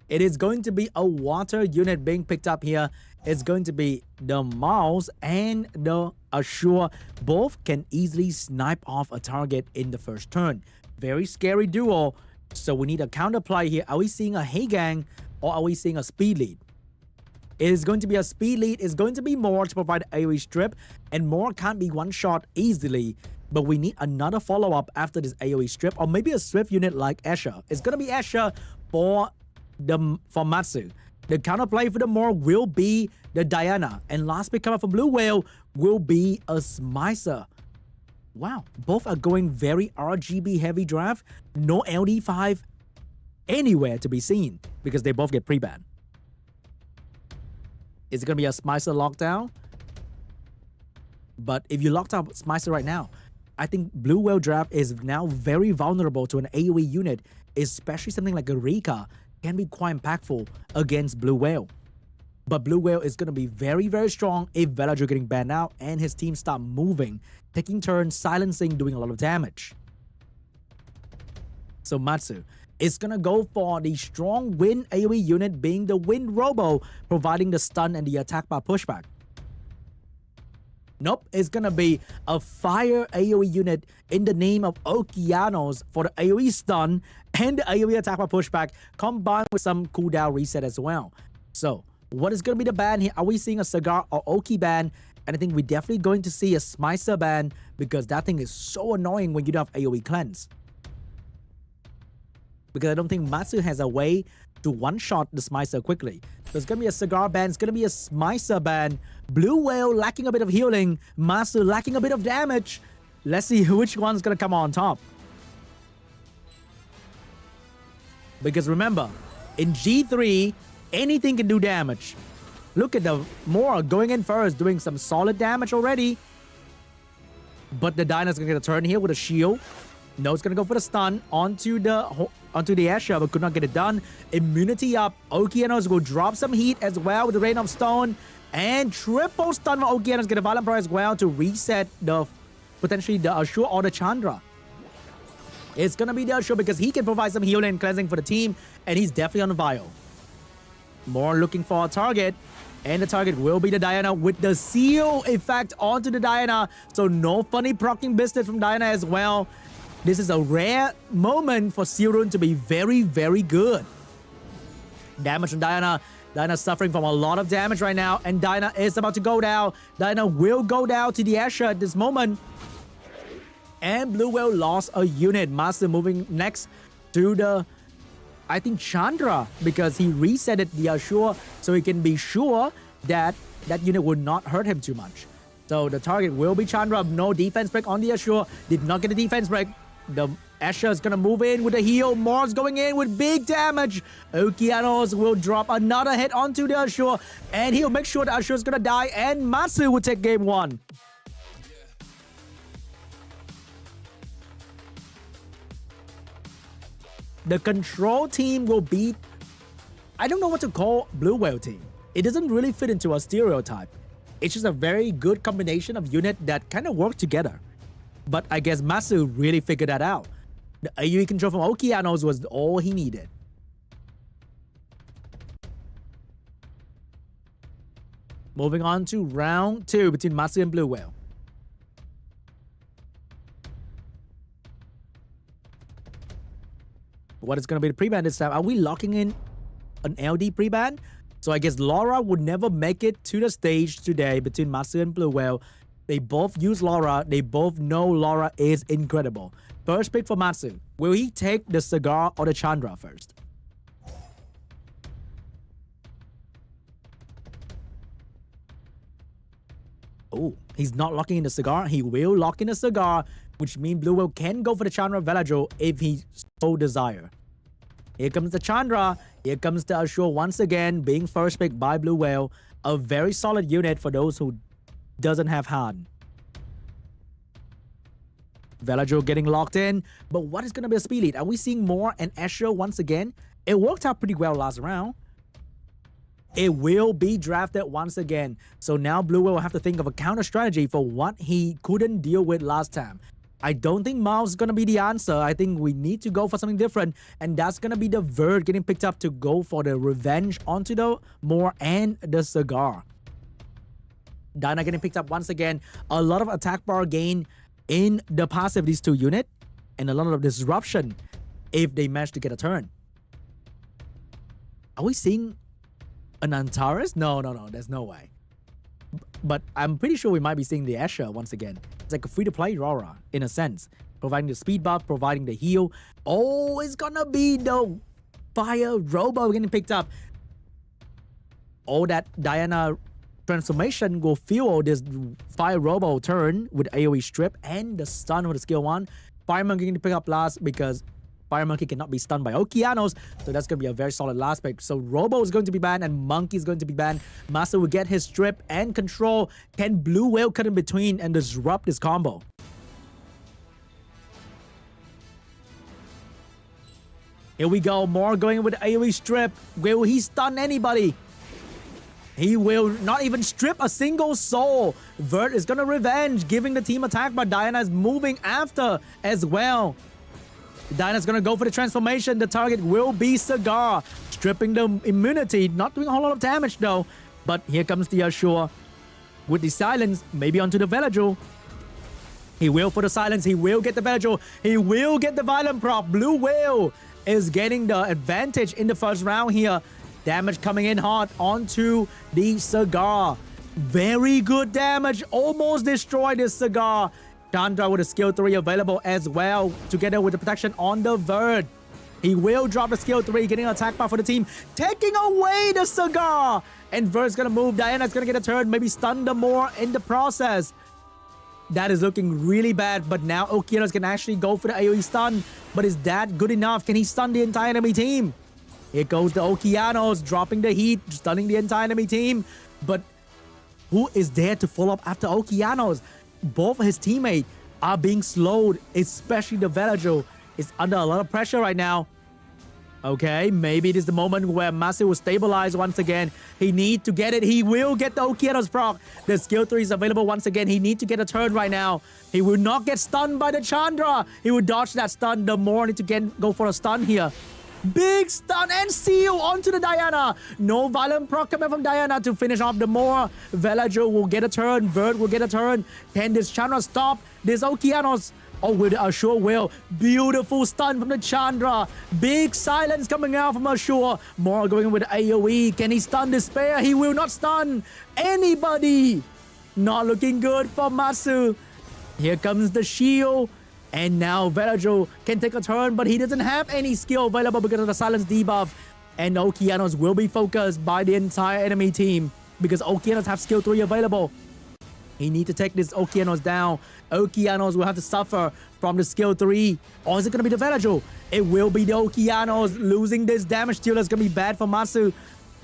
It is going to be a water unit being picked up here. It's going to be the Mouse and the Assure. Both can easily snipe off a target in the first turn. Very scary duo. So we need a counterplay here. Are we seeing a Heigang or are we seeing a speed lead? It is going to be a speed lead. It's going to be more to provide AoE strip. And more can't be one shot easily. But we need another follow-up after this AoE strip. Or maybe a Swift unit like Escher. It's going to be Escher for MATSU. The counterplay for the more will be the Diana. And last pick coming from Blue Whale will be a Smicer. Wow. Both are going very RGB heavy draft. No LD5 anywhere to be seen. Because they both get pre-ban. Is it going to be a Smicer lockdown? But if you locked out Smicer right now, I think Blue Whale draft is now very vulnerable to an AoE unit. Especially something like a Rika can be quite impactful against Blue Whale. But Blue Whale is going to be very, very strong if Villager getting banned out and his team start moving, taking turns, silencing, doing a lot of damage. So MATSU is going to go for the strong Wind AoE unit being the Wind Robo, providing the stun and the attack by pushback. Nope, it's going to be a Fire AoE unit in the name of Okeanos for the AoE stun and the AoE attack by pushback combined with some cooldown reset as well. So, what is going to be the ban here? Are we seeing a Cigar or Oki ban? And I think we're definitely going to see a Smicer ban because that thing is so annoying when you don't have AoE cleanse. Because I don't think MATSU has a way to one-shot the Smicer quickly. So it's going to be a Cigar ban. It's going to be a Smicer ban. Blue Whale lacking a bit of healing. MATSU lacking a bit of damage. Let's see which one's going to come on top. Because remember, in G3, anything can do damage. Look at the Moore going in first, doing some solid damage already. But the Dyna's going to get a turn here with a shield. No, it's going to go for the stun onto the Escher, but could not get it done. Immunity up. Okeanos will drop some heat as well with the Rain of Stone. And triple stun for Okeanos. Get a Violent Pro as well to reset the potentially the Assure or the Chandra. it's gonna be the Ushio because he can provide some healing and cleansing for the team, and he's definitely on the vial. More looking for a target, and the target will be the Diana with the seal effect onto the Diana. So no funny proccing business from Diana as well. This is a rare moment for Seorun to be very, very good. Damage from Diana. Diana suffering from a lot of damage right now, and Diana is about to go down. Diana will go down to the Asher at this moment. And Blue Whale lost a unit. MATSU moving next to the, I think, Chandra, because he reset it the Ashura so he can be sure that that unit would not hurt him too much. So the target will be Chandra. No defense break on the Ashura. Did not get the defense break. The Asher is going to move in with a heal. Mars going in with big damage. Okeanos will drop another hit onto the Ashura, and he'll make sure the Ashura is going to die, and MATSU will take game 1. The control team will beat, I don't know what to call Blue Whale team. It doesn't really fit into a stereotype. It's just a very good combination of unit that kind of work together. But I guess MATSU really figured that out. The AoE control from Okeanos was all he needed. Moving on to round 2 between MATSU and Blue Whale. What is going to be the pre-ban this time? Are we locking in an LD pre-ban? So I guess Laura would never make it to the stage today between MATSU and Blue Whale. They both use Laura. They both know Laura is incredible. First pick for MATSU. Will he take the Cigar or the Chandra first? Oh, he's not locking in the Cigar. He will lock in the Cigar, which means Blue Whale can go for the Chandra Velajo if he so desire. Here comes the Chandra. Here comes the Ashura once again, being first pick by Blue Whale. A very solid unit for those who doesn't have Han. Velajo getting locked in, but what is going to be a speed lead? Are we seeing more and Ashura once again? It worked out pretty well last round. It will be drafted once again. So now Blue Whale will have to think of a counter strategy for what he couldn't deal with last time. I don't think Mouse is going to be the answer. I think we need to go for something different. And that's going to be the Verd getting picked up to go for the revenge onto the Moore and the Cigar. Diana getting picked up once again. A lot of attack bar gain in the passive these two units. And a lot of disruption if they manage to get a turn. Are we seeing an Antares? No. There's no way. But I'm pretty sure we might be seeing the Asher once again. It's like a free-to-play Aurora, in a sense. Providing the speed buff, providing the heal. Oh, it's gonna be the Fire Robo getting picked up. All that Diana transformation will fuel this Fire Robo turn with AoE strip and the stun with the skill 1. Fire Monkey getting picked up last because Fire Monkey cannot be stunned by Okeanos, so that's going to be a very solid last pick. So Robo is going to be banned and Monkey is going to be banned. MATSU will get his strip and control. Can Blue Whale cut in between and disrupt this combo? Here we go, more going with the AoE strip. Will he stun anybody? He will not even strip a single soul. Vert is going to revenge, giving the team attack, but Diana is moving after as well. Diana's gonna go for the transformation. The target will be Cigar, stripping the immunity, not doing a whole lot of damage though. But here comes the Ashura with the silence, maybe onto the Velajo. He will for the silence, he will get the Velajo, he will get the violent prop. Blue Whale is getting the advantage in the first round here. Damage coming in hard onto the Cigar. Very good damage, almost destroyed this Cigar. Chandra with a skill 3 available as well, together with the protection on the Verd. He will drop the skill 3, getting an attack bar for the team, taking away the Cigar. And Verd's gonna move. Diana's gonna get a turn, maybe stun them more in the process. That is looking really bad, but now Okeanos can actually go for the AoE stun. But is that good enough? Can he stun the entire enemy team? Here goes the Okeanos, dropping the heat, stunning the entire enemy team. But who is there to follow up after Okeanos? Both his teammates are being slowed, especially the Velajo is under a lot of pressure right now. Okay, maybe it is the moment where MATSU will stabilize once again. He needs to get it. He will get the Okeano's proc. The skill 3 is available once again. He needs to get a turn right now. He will not get stunned by the Chandra. He will dodge that stun. The more need to go for a stun here. Big stun and seal onto the Diana. No violent proc coming from Diana to finish off the more. Villager will get a turn. Vert will get a turn. Can this Chandra stop this Okeanos? Oh, with Ashur will. Beautiful stun from the Chandra. Big silence coming out from Ashur. More going with AoE. Can he stun Despair? He will not stun anybody. Not looking good for MATSU. Here comes the shield. And now Villager can take a turn, but he doesn't have any skill available because of the silence debuff. And Okeanos will be focused by the entire enemy team because Okeanos have skill 3 available. He needs to take this Okeanos down. Okeanos will have to suffer from the skill 3. Or is it going to be the Villager? It will be the Okeanos. Losing this damage deal is going to be bad for MATSU.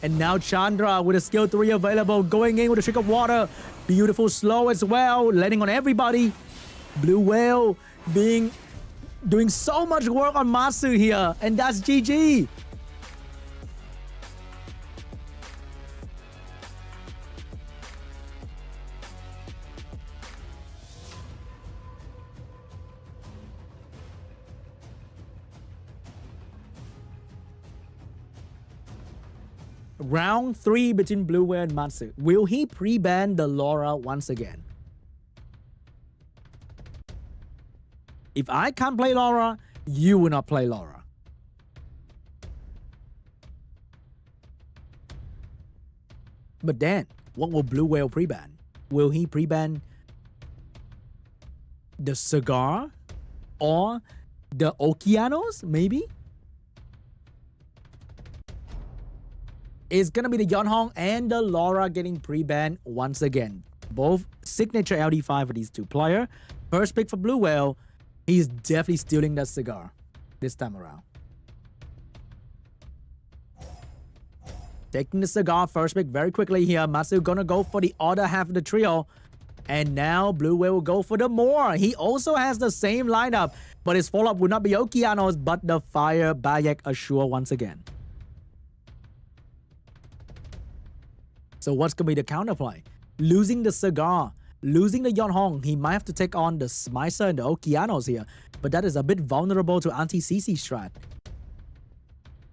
And now Chandra with a skill 3 available. Going in with a trick of water. Beautiful slow as well. Landing on everybody. Blue Whale doing so much work on MATSU here. And that's GG. Round 3 between Blue Whale and MATSU. Will he pre-ban the Laura once again? If I can't play Laura, you will not play Laura. But then, what will Blue Whale pre-ban? Will he pre-ban the Cigar or the Okeanos, maybe? It's gonna be the Yeonhong and the Laura getting pre-banned once again. Both signature LD5 for these two players. First pick for Blue Whale. He's definitely stealing that Cigar this time around. Taking the Cigar first pick very quickly here. MATSU gonna go for the other half of the trio. And now Blue Whale will go for the more. He also has the same lineup, but his follow-up will not be Okeanos, but the Fire Bayek Ashur once again. So what's going to be the counterplay? Losing the Cigar, losing the Yeonhong, he might have to take on the Smicer and the Okeanos here. But that is a bit vulnerable to anti-CC strat.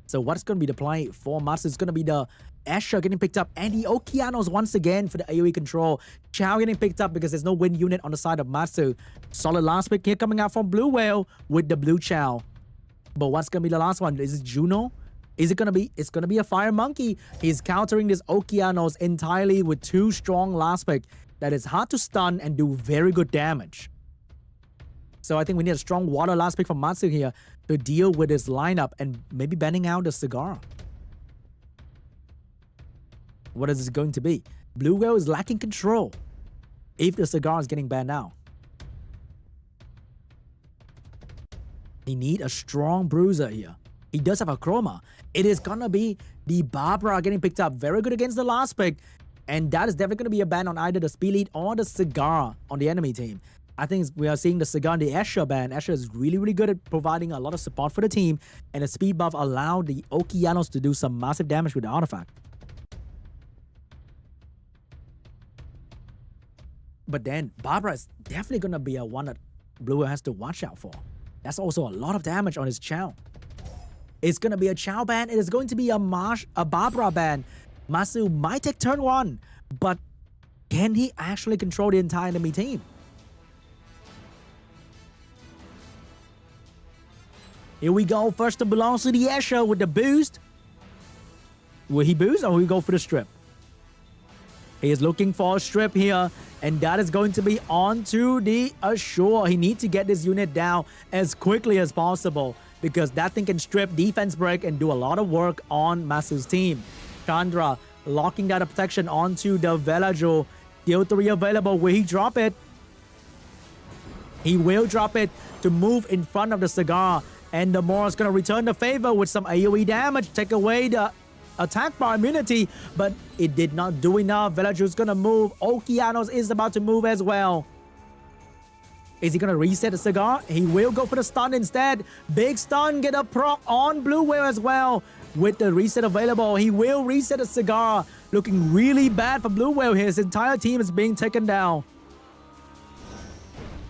So what's going to be the play for MATSU? It's going to be the Asher getting picked up and the Okeanos once again for the AoE control. Chow getting picked up because there's no win unit on the side of MATSU. Solid last pick here coming out from Blue Whale with the Blue Chow. But what's going to be the last one? Is it Juno? Is it going to be? It's going to be a Fire Monkey. He's countering this Okeanos entirely with 2 strong last pick that is hard to stun and do very good damage. So I think we need a strong water last pick from MATSU here to deal with his lineup and maybe banning out the Cigar. What is this going to be? Blue Whale is lacking control if the Cigar is getting banned out. He needs a strong bruiser here. He does have a Chroma. It is going to be the Barbara getting picked up. Very good against the last pick. And that is definitely going to be a ban on either the Speed Lead or the Cigar on the enemy team. I think we are seeing the Cigar and the Asher ban. Asher is really, really good at providing a lot of support for the team. And the speed buff allowed the Okeanos to do some massive damage with the artifact. But then Barbara is definitely going to be a one that Blue Whale has to watch out for. That's also a lot of damage on his Chow. It's going to be a Chow ban. It is going to be a Barbara ban. MATSU might take turn 1, but can he actually control the entire enemy team? Here we go. First it belongs to the Asher with the boost. Will he boost or will he go for the strip? He is looking for a strip here, and that is going to be onto the Ashur. He needs to get this unit down as quickly as possible because that thing can strip, defense break, and do a lot of work on MATSU's team. Chandra locking that protection onto the Villager. Skill 3 available. Will he drop it? He will drop it to move in front of the Cigar. And the Moore is going to return the favor with some AoE damage. Take away the attack bar immunity, but it did not do enough. Villager is going to move. Okeanos is about to move as well. Is he gonna reset the cigar? He will go for the stun instead. Big stun, get a proc on Blue Whale as well. With the reset available, he will reset the cigar. Looking really bad for Blue Whale here. His entire team is being taken down.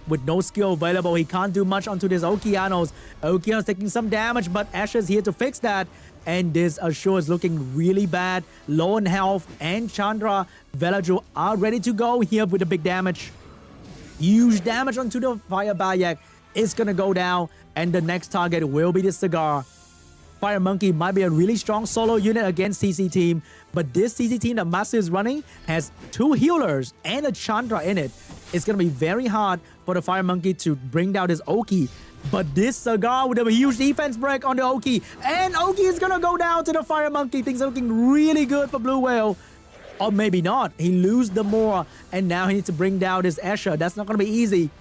With no skill available, he can't do much onto this Okeanos. Okeanos taking some damage, but Asher's here to fix that. And this Assure is looking really bad. Low on health, and Chandra, Velaju are ready to go here with the big damage. Huge damage onto the Fire Bayak. It's gonna go down, and the next target will be the Cigar. Fire Monkey might be a really strong solo unit against CC team, but this CC team that MATSU is running has 2 healers and a Chandra in it. It's gonna be very hard for the Fire Monkey to bring down this Oki. But this Cigar with a huge defense break on the Oki, and Oki is gonna go down to the Fire Monkey. Things are looking really good for Blue Whale. Or maybe not. He loses the more, and now he needs to bring down this Escher. That's not gonna be easy.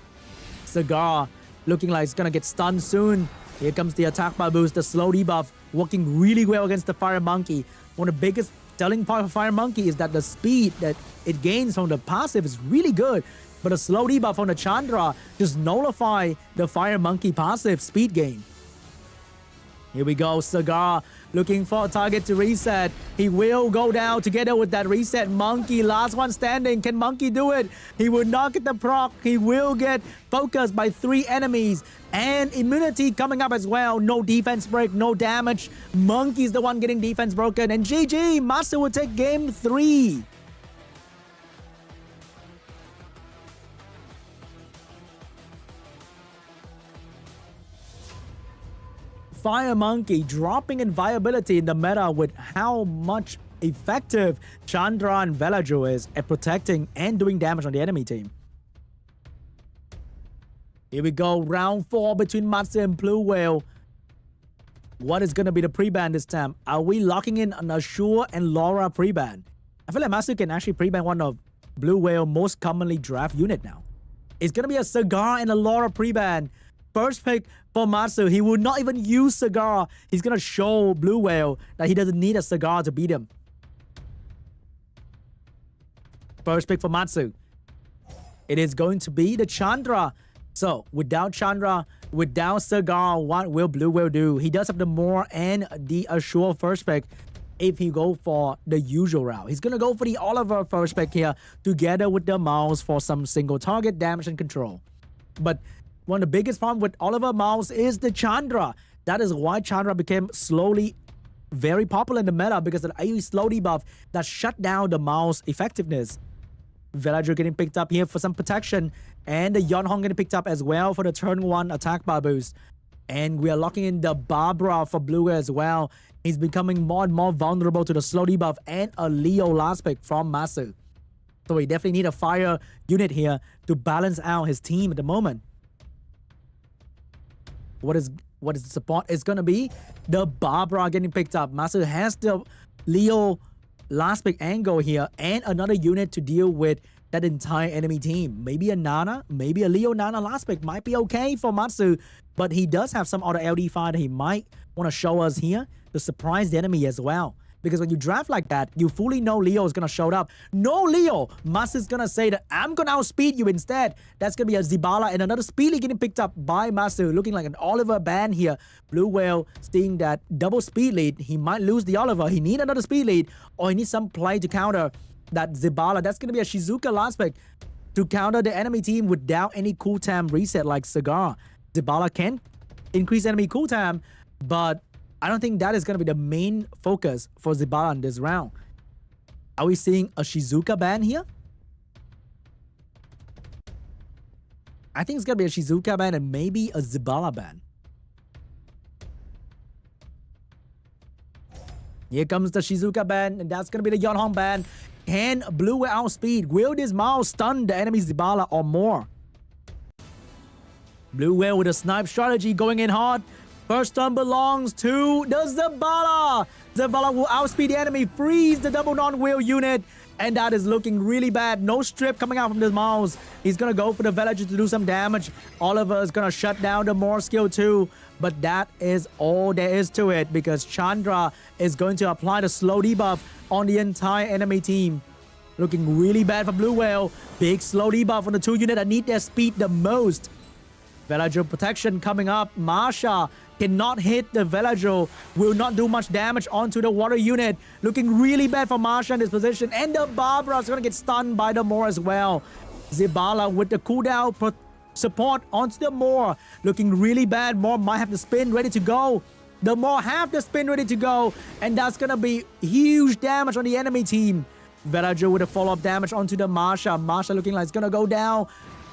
Cigar looking like it's gonna get stunned soon. Here comes the attack by boost, the slow debuff, working really well against the Fire Monkey. One of the biggest telling part of Fire Monkey is that the speed that it gains from the passive is really good. But a slow debuff on the Chandra just nullify the Fire Monkey passive speed gain. Here we go, Cigar looking for a target to reset. He will go down together with that reset. Monkey, last one standing. Can Monkey do it? He will not get the proc. He will get focused by 3 enemies. And immunity coming up as well. No defense break, no damage. Monkey's the one getting defense broken. And GG, MATSU will take game 3. Fire Monkey dropping in viability in the meta with how much effective Chandra and Velaju is at protecting and doing damage on the enemy team. Here we go, round 4 between MATSU and Blue Whale. What is going to be the pre-ban this time? Are we locking in an Assure and Laura pre-ban? I feel like MATSU can actually pre-ban one of Blue Whale most commonly draft unit now. It's going to be a Cigar and a Laura pre-ban. First pick for MATSU. He will not even use Cigar. He's going to show Blue Whale that he doesn't need a Cigar to beat him. First pick for MATSU. It is going to be the Chandra. So, without Chandra, without Cigar, what will Blue Whale do? He does have the More and the Assure first pick if he go for the usual route. He's going to go for the Oliver first pick here together with the Mouse for some single target damage and control. But one of the biggest problems with Oliver Mouse is the Chandra. That is why Chandra became slowly very popular in the meta, because of the AoE slow debuff that shut down the Mouse effectiveness. Villager getting picked up here for some protection, and the Yonhong getting picked up as well for the turn 1 attack bar boost. And we are locking in the Barbara for Blue as well. He's becoming more and more vulnerable to the slow debuff and a Leo last pick from MATSU. So we definitely need a fire unit here to balance out his team at the moment. What is the support? It's going to be the Barbara getting picked up. MATSU has the Leo last pick angle here and another unit to deal with that entire enemy team. Maybe a Nana, maybe a Leo Nana last pick might be okay for MATSU, but he does have some other LD5 that he might want to show us here to surprise the enemy as well. Because when you draft like that, you fully know Leo is going to show up. No Leo! MATSU is going to say that I'm going to outspeed you instead. That's going to be a Zibala and another Speed Lead getting picked up by MATSU. Looking like an Oliver ban here. Blue Whale seeing that double Speed Lead. He might lose the Oliver. He needs another Speed Lead, or he needs some play to counter that Zibala. That's going to be a Shizuka last pick to counter the enemy team without any cooltime reset like Cigar. Zibala can increase enemy cooltime, but I don't think that is going to be the main focus for Zibala in this round. Are we seeing a Shizuka ban here? I think it's going to be a Shizuka ban and maybe a Zibala ban. Here comes the Shizuka ban, and that's going to be the Yonhong ban. Can Blue Whale outspeed? Will this mouse stun the enemy Zibala or more? Blue Whale with a snipe strategy going in hard. First turn belongs to the Zibala. Zibala will outspeed the enemy, freeze the double non-wheel unit, and that is looking really bad. No strip coming out from this mouse. He's going to go for the Villager to do some damage. Oliver is going to shut down the more skill too, but that is all there is to it, because Chandra is going to apply the slow debuff on the entire enemy team. Looking really bad for Blue Whale. Big slow debuff on the 2 unit that need their speed the most. Villager protection coming up. Masha cannot hit the Villager. Will not do much damage onto the water unit. Looking really bad for Masha in this position. And the Barbara is going to get stunned by the Moor as well. Zibala with the cooldown support onto the Moor. Looking really bad. Moor might have the spin ready to go. The Moor have the spin ready to go. And that's going to be huge damage on the enemy team. Villager with a follow-up damage onto the Masha. Masha looking like it's going to go down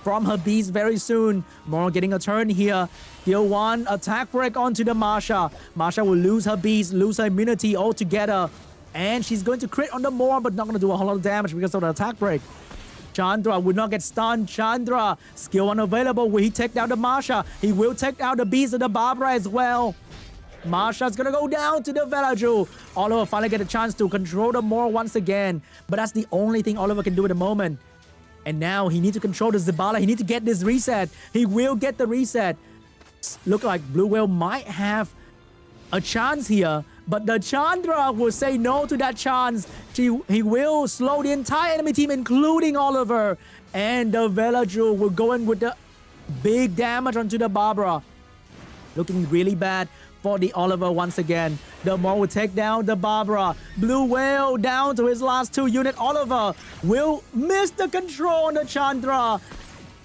from her beast very soon. Moor getting a turn here. Skill 1, attack break onto the Masha. Masha will lose her beast, lose her immunity altogether. And she's going to crit on the Moor, but not going to do a whole lot of damage because of the attack break. Chandra would not get stunned. Chandra, skill 1 available. Will he take down the Masha? He will take down the beast of the Barbara as well. Masha's gonna go down to the Villager. Oliver finally get a chance to control the Moor once again. But that's the only thing Oliver can do at the moment. And now he needs to control the Zibala. He needs to get this reset. He will get the reset. Look like Blue Whale might have a chance here. But the Chandra will say no to that chance. He will slow the entire enemy team, including Oliver. And the Villager will go in with the big damage onto the Barbara. Looking really bad for the Oliver once again. The Moor will take down the Barbara. Blue Whale down to his last 2 unit. Oliver will miss the control on the Chandra.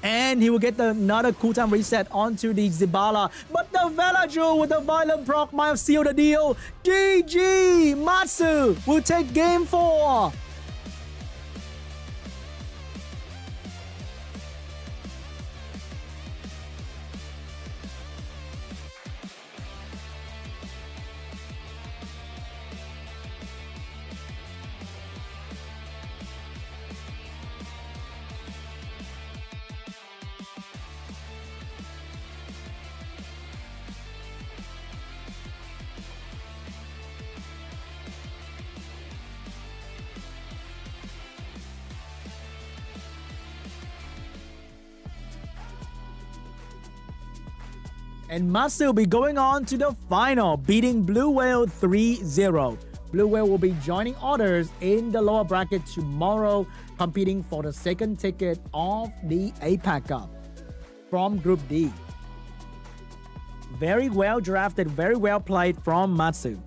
And he will get another cooldown reset onto the Zibala. But the Villager with the violent proc might have sealed the deal. GG! MATSU will take game 4. And MATSU will be going on to the final, beating Blue Whale 3-0. Blue Whale will be joining others in the lower bracket tomorrow, competing for the second ticket of the APAC Cup from Group D. Very well drafted, very well played from MATSU.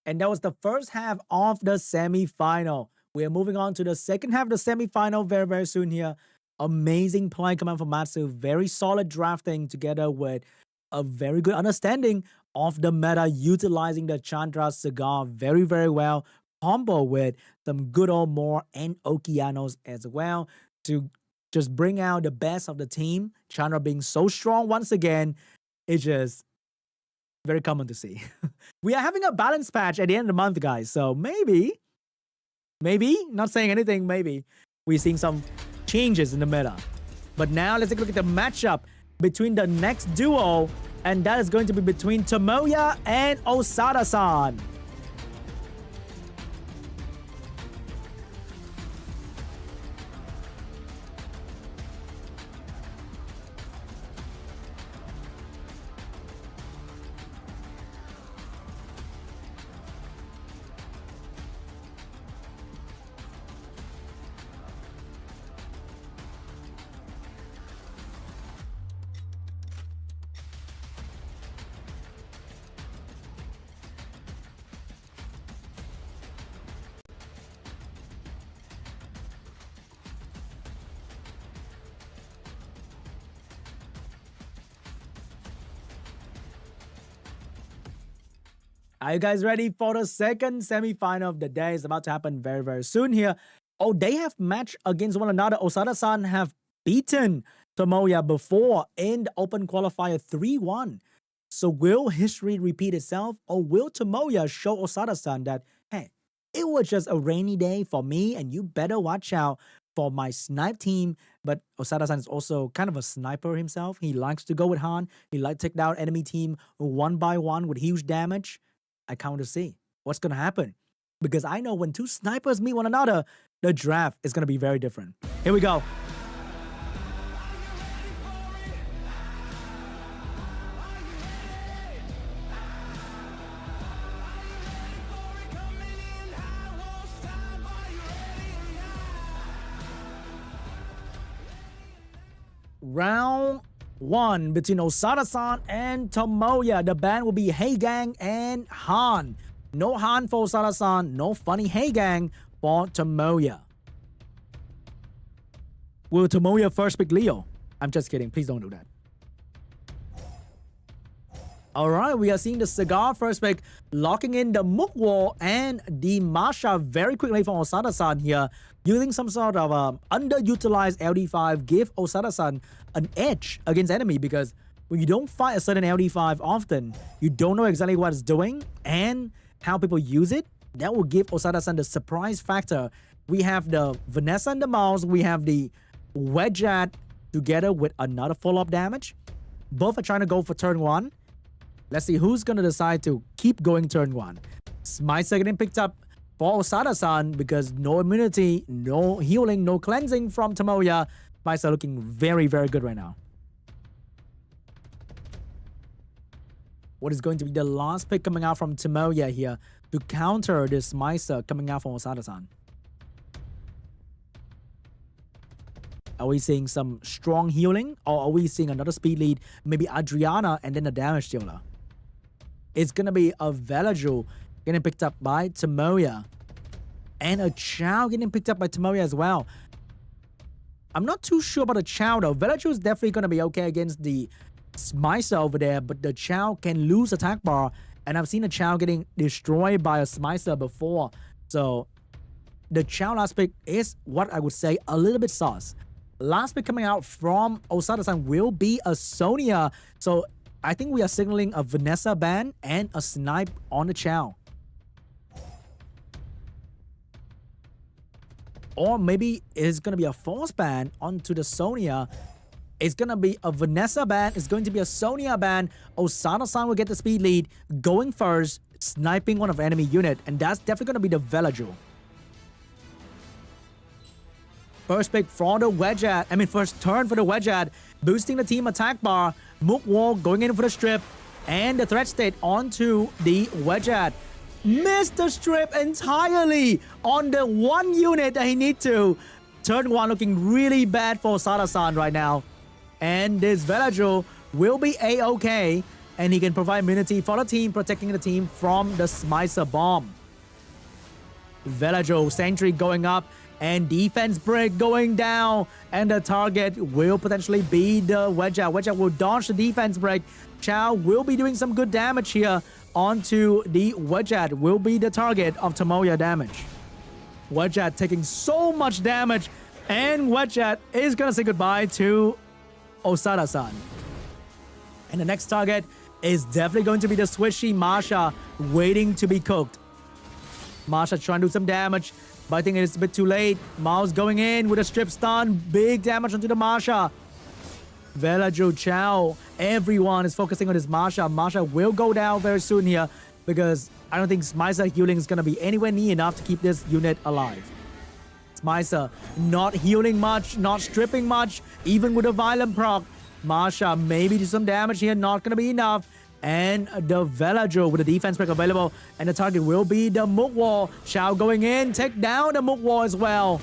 And that was the first half of the semi-final. We are moving on to the second half of the semi-final very, very soon here. Amazing play coming from MATSU. Very solid drafting together with a very good understanding of the meta, utilizing the Chandra Cigar very, very well. Combo with some good old Moor and Okeanos as well to just bring out the best of the team. Chandra being so strong once again, it's just very common to see. We are having a balance patch at the end of the month, guys. So maybe, not saying anything, maybe we're seeing some changes in the meta. But now let's take a look at the matchup between the next duo. And that is going to be between TOMOYA and OSADASAN. Are you guys ready for the second semi-final of the day? It's about to happen very, very soon here. Oh, they have matched against one another. OSADASAN have beaten TOMOYA before in the open qualifier 3-1. So will history repeat itself, or will TOMOYA show OSADASAN that, hey, it was just a rainy day for me and you better watch out for my snipe team? But OSADASAN is also kind of a sniper himself. He likes to go with Han. He likes to take down enemy team one by one with huge damage. I can't wait to see what's going to happen. Because I know when two snipers meet one another, the draft is going to be very different. Here we go. Round 1 between OSADASAN and TOMOYA. The ban will be Hey Gang and Han. No Han for OSADASAN, no funny Hey Gang for TOMOYA. Will TOMOYA first pick Leo? I'm just kidding. Please don't do that. Alright, we are seeing the Cigar first pick, locking in the MUOSSERU and the Masha very quickly from OSADASAN here, using some sort of underutilized LD5, give OSADASAN an edge against enemy, because when you don't fight a certain LD5 often, you don't know exactly what it's doing and how people use it. That will give OSADASAN the surprise factor. We have the Vanessa and the mouse, we have the Wedgeat together with another follow-up damage. Both are trying to go for turn 1. Let's see who's going to decide to keep going turn 1. Smiter getting picked up for OSADASAN because no immunity, no healing, no cleansing from TOMOYA. Smiter looking very, very good right now. What is going to be the last pick coming out from TOMOYA here to counter this Smiter coming out from OSADASAN? Are we seeing some strong healing, or are we seeing another speed lead, maybe Adriana and then a damage dealer? It's going to be a Velaju getting picked up by TOMOYA, and a Chow getting picked up by TOMOYA as well. I'm not too sure about the Chow though. Velaju is definitely going to be okay against the Smiter over there, but the Chow can lose attack bar, and I've seen a Chow getting destroyed by a Smiter before. So the Chow last pick is what I would say a little bit sus. Last pick coming out from OSADASAN will be a Sonya. So I think we are signaling a Vanessa ban and a snipe on the Chow. Or maybe it's going to be a force ban onto the Sonya. It's going to be a Vanessa ban. It's going to be a Sonya ban. OSADASAN will get the speed lead, going first, sniping one of enemy unit. And that's definitely going to be the Velaju. First pick for the Wedgeat. First turn for the Wedgeat. Boosting the team attack bar. MUOSSERU going in for the strip. And the threat state onto the Wedgeat. Missed the strip entirely on the one unit that he needs to. Turn 1 looking really bad for OSADASAN right now. And this Velaju will be A-OK. And he can provide immunity for the team, protecting the team from the Smiter bomb. Velaju sentry going up. And defense break going down. And the target will potentially be the Wedgeat. Wedgeat will dodge the defense break. Chow will be doing some good damage here onto the Wedgeat. Will be the target of TOMOYA damage. Wedgeat taking so much damage. And Wedgeat is going to say goodbye to OSADASAN. And the next target is definitely going to be the swishy Masha, waiting to be cooked. Masha trying to do some damage, but I think it's a bit too late. Mouse going in with a strip stun. Big damage onto the Masha. Velaju, Chow, everyone is focusing on this Masha. Masha will go down very soon here, because I don't think Smiter healing is going to be anywhere near enough to keep this unit alive. Smiter not healing much, not stripping much, even with a violent proc. Masha maybe do some damage here, not going to be enough. And the Velaju with the defense break available. And the target will be the MUOSSERU. Chow going in, take down the MUOSSERU as well.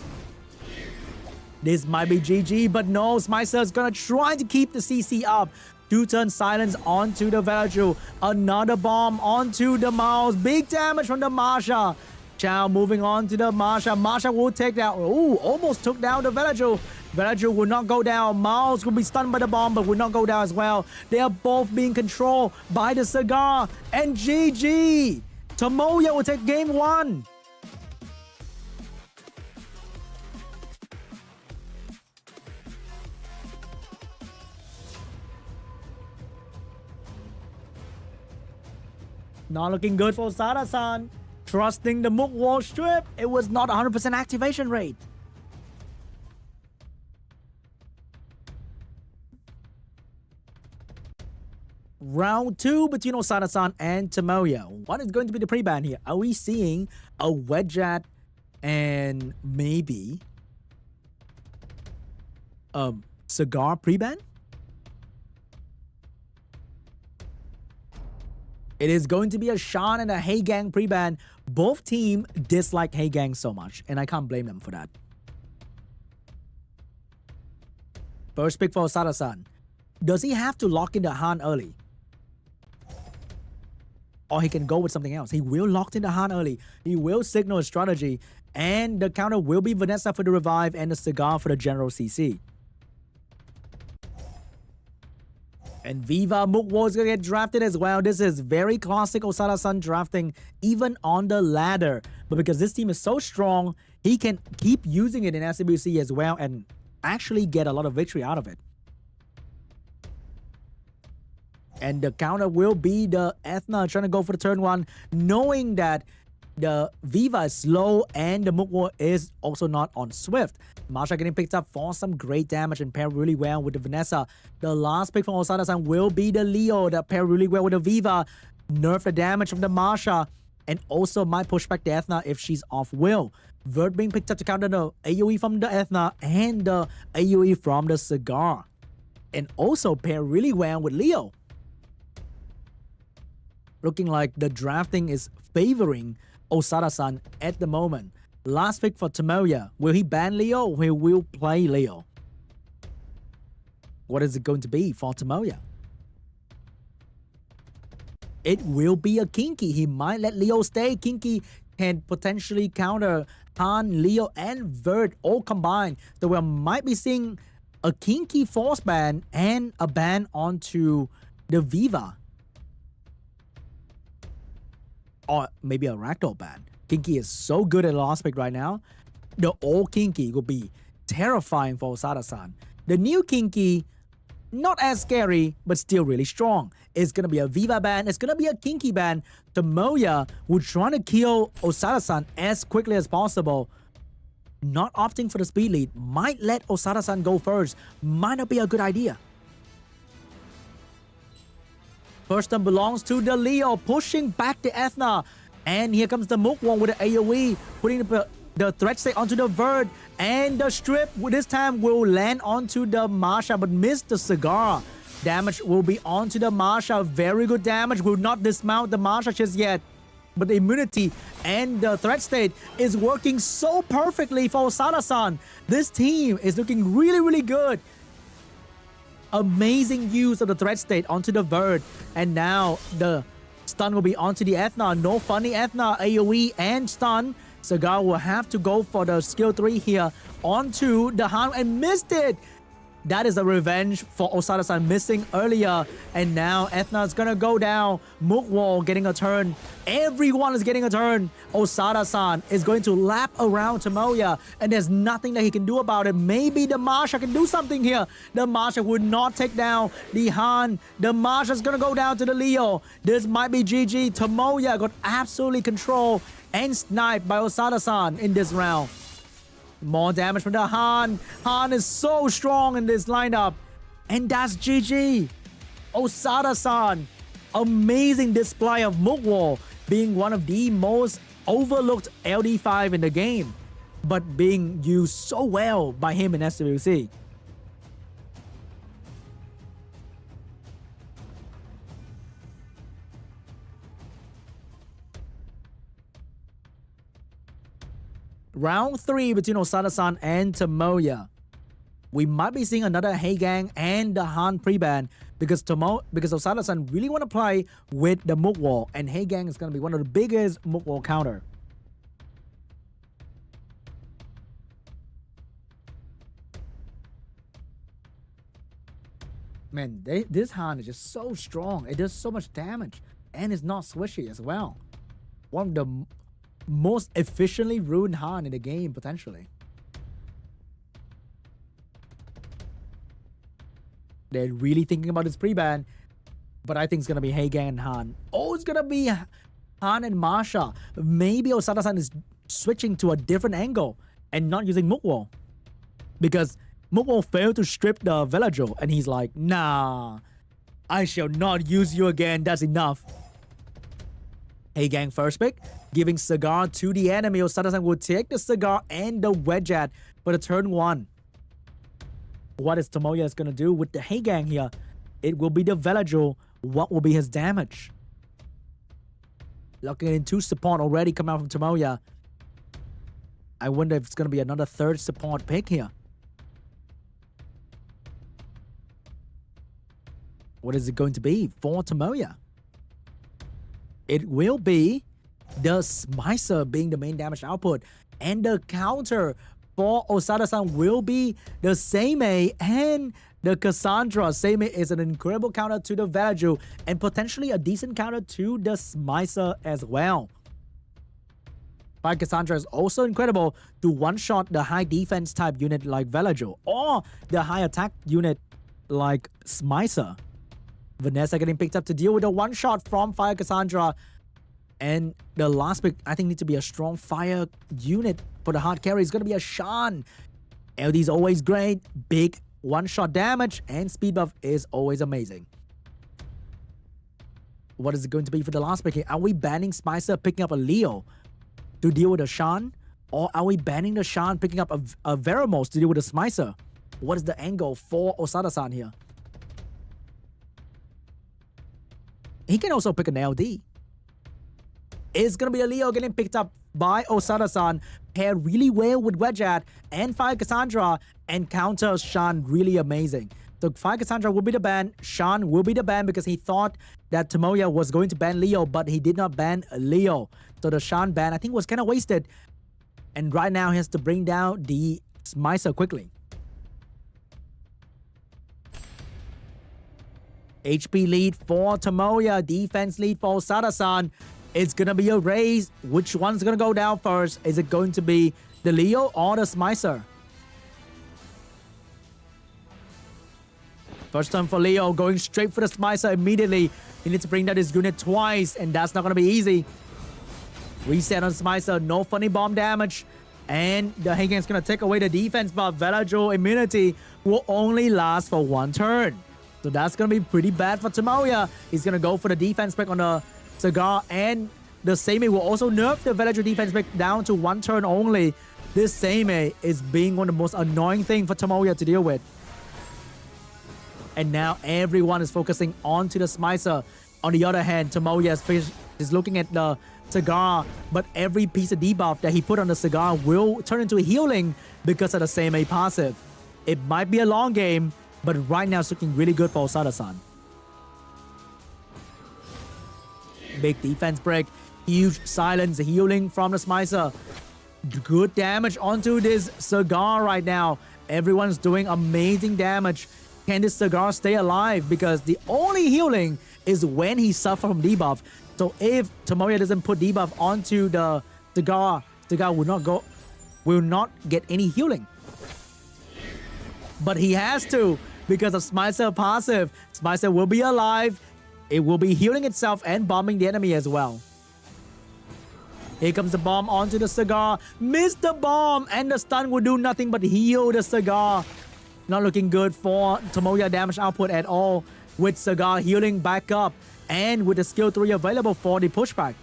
This might be GG, but no, Smiter is going to try to keep the CC up. 2-turn silence onto the Velaju. Another bomb onto the mouse. Big damage from the Masha. Chow moving on to the Masha. Masha will take down. Ooh, almost took down the Velaju. Velaju will not go down. Mouse will be stunned by the bomb, but will not go down as well. They are both being controlled by the Cigar. And GG. TOMOYA will take game 1. Not looking good for OSADASAN. Trusting the MUOSSERU strip. It was not 100% activation rate. Round 2 between OSADASAN and TOMOYA. What is going to be the pre-ban here? Are we seeing a Wedgeat and maybe a Cigar pre-ban? It is going to be a Sean and a Hey Gang pre-ban. Both team dislike Hey Gang so much, and I can't blame them for that. First pick for OSADASAN. Does he have to lock in the Han early? Or he can go with something else. He will lock in the Han early. He will signal a strategy. And the counter will be Vanessa for the revive and the Cigar for the general CC. And Viva Mukwo is going to get drafted as well. This is very classic OSADASAN drafting, even on the ladder. But because this team is so strong, he can keep using it in SWC as well and actually get a lot of victory out of it. And the counter will be the Ethna trying to go for the turn one, knowing that the Viva is slow and the Mukwo is also not on Swift. Masha getting picked up for some great damage and pair really well with the Vanessa. The last pick from OSADASAN will be the Leo that pair really well with the Viva. Nerf the damage from the Masha and also might push back the Ethna if she's off will. Vert being picked up to counter the AoE from the Ethna and the AoE from the Cigar. And also pair really well with Leo. Looking like the drafting is favoring OSADASAN at the moment. Last pick for TOMOYA. Will he ban Leo or he will play Leo? What is it going to be for TOMOYA? It will be a Kinky. He might let Leo stay. Kinky can potentially counter Han, Leo, and Vert all combined. So we might be seeing a Kinky force ban and a ban onto the Viva. Or maybe a Ragdoll ban. Kinky is so good at last pick right now. The old Kinky will be terrifying for OSADASAN. The new Kinky, not as scary, but still really strong. It's going to be a Viva ban. It's going to be a Kinky ban. TOMOYA will try to kill OSADASAN as quickly as possible. Not opting for the speed lead. Might let OSADASAN go first. Might not be a good idea. First turn belongs to the Leo, pushing back the Ethna. And here comes the Mukwo with the AoE, putting the threat state onto the Vert. And the strip this time will land onto the Masha, but missed the Cigar. Damage will be onto the Masha. Very good damage. Will not dismount the Masha just yet. But the immunity and the threat state is working so perfectly for OSADASAN. This team is looking really, really good. Amazing use of the threat state onto the Vert. And now the stun will be onto the Ethna. No funny Ethna. AoE and stun. Cigar will have to go for the skill 3 here onto the Han and missed it. That is a revenge for OSADASAN missing earlier. And now Ethna is going to go down. Mukwo getting a turn. Everyone is getting a turn. OSADASAN is going to lap around TOMOYA. And there's nothing that he can do about it. Maybe the Masha can do something here. The Masha would not take down the Han. The Masha is going to go down to the Leo. This might be GG. TOMOYA got absolutely control and sniped by OSADASAN in this round. More damage from the Han. Han is so strong in this lineup. And that's GG. OSADASAN. Amazing display of Mukwo being one of the most overlooked LD5 in the game. But being used so well by him in SWC. Round 3 between OSADASAN and TOMOYA. We might be seeing another Heigang and the Han pre-ban because OSADASAN really want to play with the Mukwo, and Heigang is going to be one of the biggest Mukwo counter. Man, this Han is just so strong. It does so much damage and it's not swishy as well. One of the most efficiently ruined Han in the game, potentially. They're really thinking about this pre-ban, but I think it's going to be Heigang and Han. Oh, it's going to be Han and Masha. Maybe OSADASAN is switching to a different angle and not using Mukwo. Because Mukwo failed to strip the Villager, and he's like, nah, I shall not use you again, that's enough. Heigang first pick, giving Cigar to the enemy. OSADASAN will take the Cigar and the Wedgeat for the turn 1. What is TOMOYA is going to do with the Heigang here? It will be the Villager. What will be his damage? Looking into support already come out from TOMOYA. I wonder if it's going to be another third support pick here. What is it going to be for Tomoya? It will be the Smicer being the main damage output, and the counter for OSADASAN will be the Seimei and the Cassandra. Seimei is an incredible counter to the Velaju and potentially a decent counter to the Smicer as well. But Cassandra is also incredible to one-shot the high defense type unit like Velaju or the high attack unit like Smicer. Vanessa getting picked up to deal with a one-shot from Fire Cassandra. And the last pick, I think, needs to be a strong fire unit for the hard carry. It's going to be a Shan. LD is always great. Big one-shot damage and speed buff is always amazing. What is it going to be for the last pick here? Are we banning Smicer, picking up a Leo to deal with a Shan? Or are we banning the Shan, picking up a Veramos to deal with a Smicer? What is the angle for OSADASAN here? He can also pick an LD. It's going to be a Leo getting picked up by OSADASAN, paired really well with Wedgeat and Fire Cassandra, and counter Shan really amazing. So Fire Cassandra will be the ban, Shan will be the ban because he thought that Tomoya was going to ban Leo, but he did not ban Leo. So the Shan ban, I think, was kind of wasted. And right now he has to bring down the Smicer quickly. HP lead for Tomoya, defense lead for OSADASAN. It's going to be a race. Which one's going to go down first? Is it going to be the Leo or the Smicer? First time for Leo, going straight for the Smicer immediately. He needs to bring down his unit twice, and that's not going to be easy. Reset on Smicer, no funny bomb damage. And the Hagen's going to take away the defense, but Velaju immunity will only last for one turn. So that's going to be pretty bad for Tomoya. He's going to go for the defense pick on the Cigar, and the Seimei will also nerf the Velaju defense pick down to one turn only. This Seimei is being one of the most annoying things for Tomoya to deal with. And now everyone is focusing onto the Smicer. On the other hand, Tomoya is looking at the Cigar, but every piece of debuff that he put on the Cigar will turn into healing because of the Seimei passive. It might be a long game, but right now it's looking really good for OSADASAN. Big defense break, huge silence, healing from the Smicer. Good damage onto this Cigar right now. Everyone's doing amazing damage. Can this Cigar stay alive? Because the only healing is when he suffers from debuff. So if Tomoya doesn't put debuff onto the Cigar, Cigar will not get any healing. But he has to because of Smicer passive. Smicer will be alive. It will be healing itself and bombing the enemy as well. Here comes the bomb onto the Cigar. Missed the bomb, and the stun will do nothing but heal the Cigar. Not looking good for Tomoya damage output at all, with Cigar healing back up and with the skill 3 available for the pushback.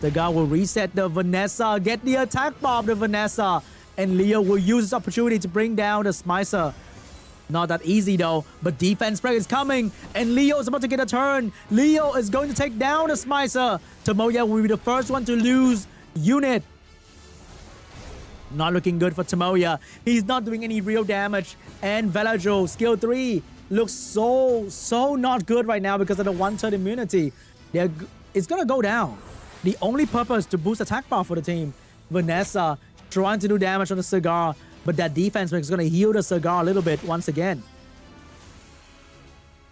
Cigar will reset the Vanessa, get the attack bomb to Vanessa, and Leo will use this opportunity to bring down the Smicer. Not that easy though, but defense break is coming, and Leo is about to get a turn. Leo is going to take down the Smicer. Tomoya will be the first one to lose unit. Not looking good for Tomoya. He's not doing any real damage, and Velaju skill 3 looks so not good right now because of the one-turn immunity. It's gonna go down. The only purpose to boost attack power for the team. Vanessa trying to do damage on the Cigar, but that defense is going to heal the Cigar a little bit once again.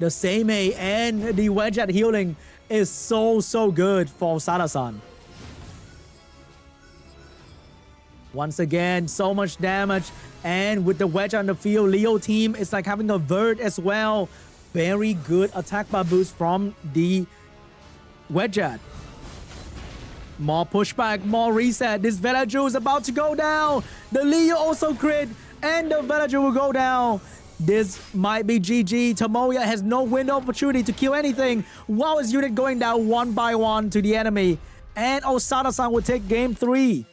The Seimei and the Wedgeat healing is so good for OSADASAN. Once again, so much damage. And with the Wedgeat on the field, Leo team is like having a vert as well. Very good attack bar boost from the Wedgeat. More pushback, more reset. This Velaju is about to go down. The Leo also crit, and the Velaju will go down. This might be GG. Tomoya has no window opportunity to kill anything while his unit going down one by one to the enemy. And OSADASAN will take game 3.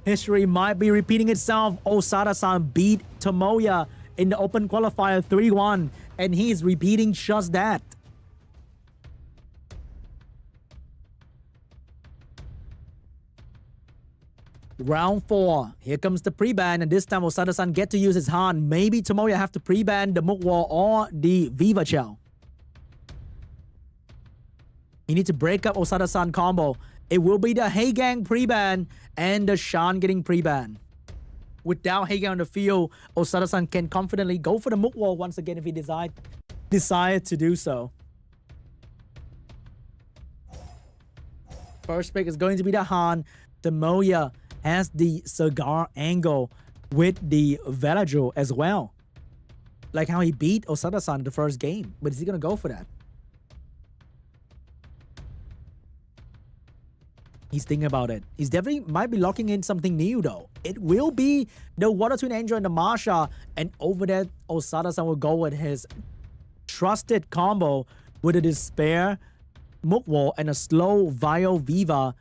History might be repeating itself. OSADASAN beat Tomoya in the open qualifier 3-1, and he's repeating just that. Round 4. Here comes the pre-ban, and this time OSADASAN get to use his Han. Maybe Tomoya have to pre-ban the Mukwo or the Viva Shell. You need to break up OSADASAN combo. It will be the Heigang pre-ban and the Shan getting pre-ban. Without Heigang on the field, OSADASAN can confidently go for the Mukwo once again if he decide to do so. First pick is going to be the Han. Tomoya has the cigar angle with the Velajo as well. Like how he beat OSADASAN in the first game. But is he going to go for that? He's thinking about it. He's definitely might be locking in something new though. It will be the Water Twin Angel and the Masha. And over there, OSADASAN will go with his trusted combo with a Despair, Mukwo, and a slow Vio Viva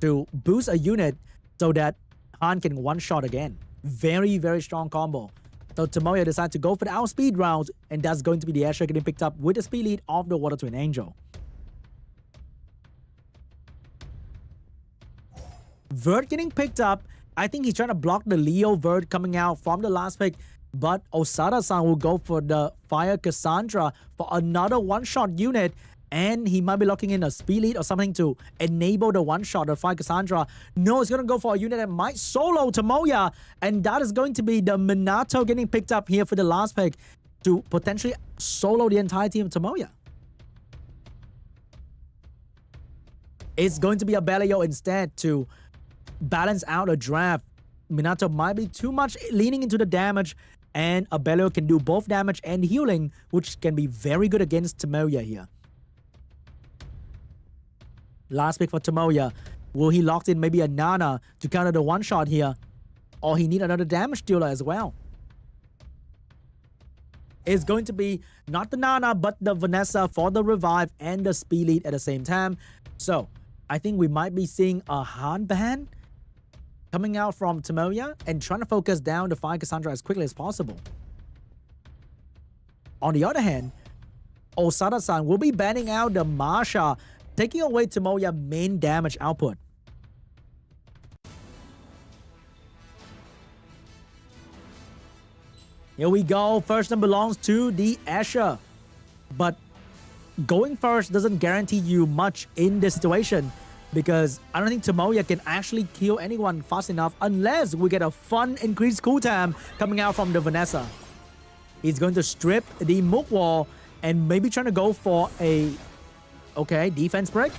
to boost a unit so that Han can one-shot again. Very, very strong combo. So Tomoya decides to go for the outspeed round, and that's going to be the Asher getting picked up with the speed lead of the Water Twin Angel. Vert getting picked up. I think he's trying to block the Leo Vert coming out from the last pick, but OSADASAN will go for the Fire Cassandra for another one-shot unit, and he might be locking in a speed lead or something to enable the one-shot of Fire Cassandra. No, he's going to go for a unit that might solo Tomoya, and that is going to be the Minato getting picked up here for the last pick to potentially solo the entire team of Tomoya. It's going to be a Bellio instead to balance out a draft. Minato might be too much leaning into the damage, and a Bellio can do both damage and healing, which can be very good against Tomoya here. Last pick for Tomoya. Will he lock in maybe a Nana to counter the one-shot here? Or he need another damage dealer as well? It's going to be not the Nana, but the Vanessa for the revive and the speed lead at the same time. So, I think we might be seeing a Han ban coming out from Tomoya and trying to focus down the Fire Cassandra as quickly as possible. On the other hand, OSADASAN will be banning out the Masha, taking away Tomoya's main damage output. Here we go. First one belongs to the Asher. But going first doesn't guarantee you much in this situation, because I don't think Tomoya can actually kill anyone fast enough unless we get a fun increased cooldown coming out from the Vanessa. He's going to strip the Mukwo and maybe trying to go for a defense break.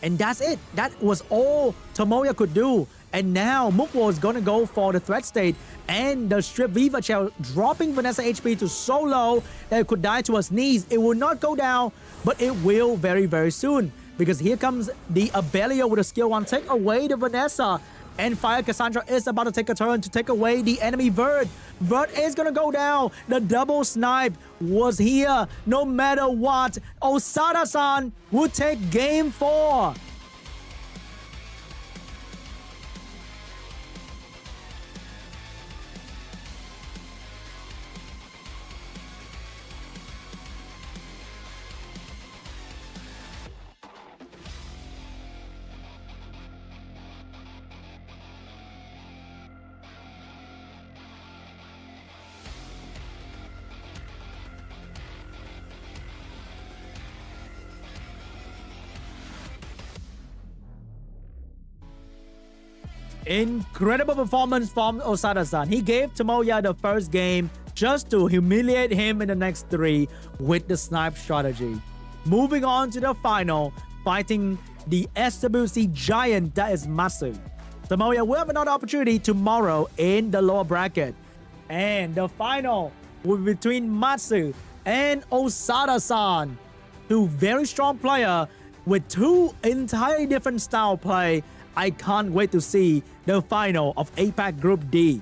And that's it. That was all Tomoya could do. And now Mukwo is going to go for the threat state and the strip Viva Shell, dropping Vanessa HP to so low that it could die to his knees. It will not go down, but it will very, very soon. Because here comes the Abelio with a skill 1. Take away the Vanessa. And Fire Cassandra is about to take a turn to take away the enemy Vert. Vert is going to go down. The double snipe was here. No matter what, OSADASAN will take game 4. Incredible performance from OSADASAN. He gave Tomoya the first game just to humiliate him in the next 3 with the snipe strategy. Moving on to the final, fighting the SWC giant that is MATSU. Tomoya will have another opportunity tomorrow in the lower bracket. And the final will be between MATSU and OSADASAN. 2 very strong players with 2 entirely different style play. I can't wait to see the final of APAC Group D.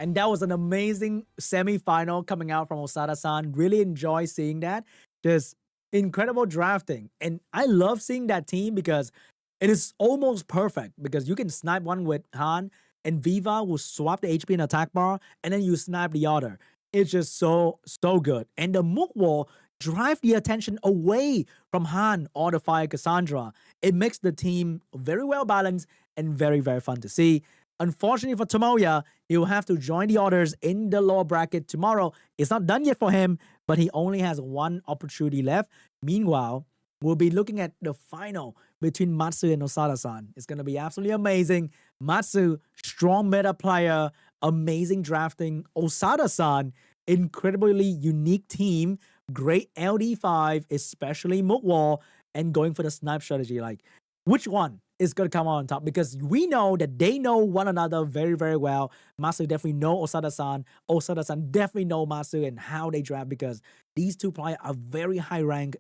And that was an amazing semi-final coming out from OSADASAN. Really enjoy seeing that. Just incredible drafting. And I love seeing that team because it is almost perfect, because you can snipe one with Han, and Viva will swap the HP in attack bar, and then you snipe the other. It's just so good. And the Mook Wall drive the attention away from Han or the Fire Cassandra. It makes the team very well balanced and very fun to see. Unfortunately for Tomoya, he'll have to join the others in the lower bracket tomorrow. It's not done yet for him, but he only has one opportunity left. Meanwhile, we'll be looking at the final between MATSU and OSADASAN. It's going to be absolutely amazing. MATSU, strong meta player, amazing drafting. OSADASAN, incredibly unique team, great LD5, especially Mook Wall, and going for the snipe strategy. Like, which one is going to come out on top? Because we know that they know one another very well. MATSU definitely know OSADASAN. OSADASAN definitely know MATSU and how they draft, because these two players are very high rank.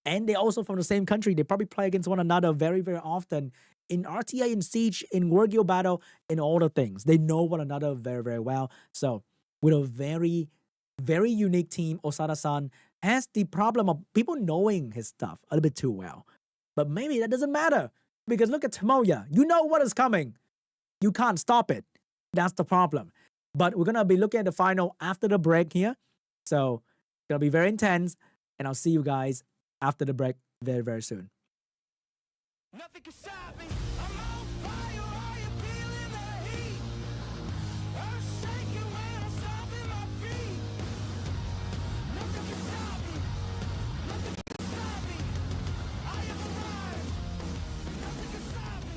And they're also from the same country. They probably play against one another very often in RTA, in Siege, in World Guild Battle, in all the things. They know one another very well. So with a very unique team, OSADASAN has the problem of people knowing his stuff a little bit too well. But maybe that doesn't matter, because look at Tomoya. You know what is coming. You can't stop it. That's the problem. But we're going to be looking at the final after the break here. So it's going to be very intense. And I'll see you guys after the break very soon. Nothing can stop me. I'm on fire. Are you feeling the heat? Earth shaking when I'm stomping my feet. Nothing can stop me. Nothing can stop me. I am alive. Nothing can stop me.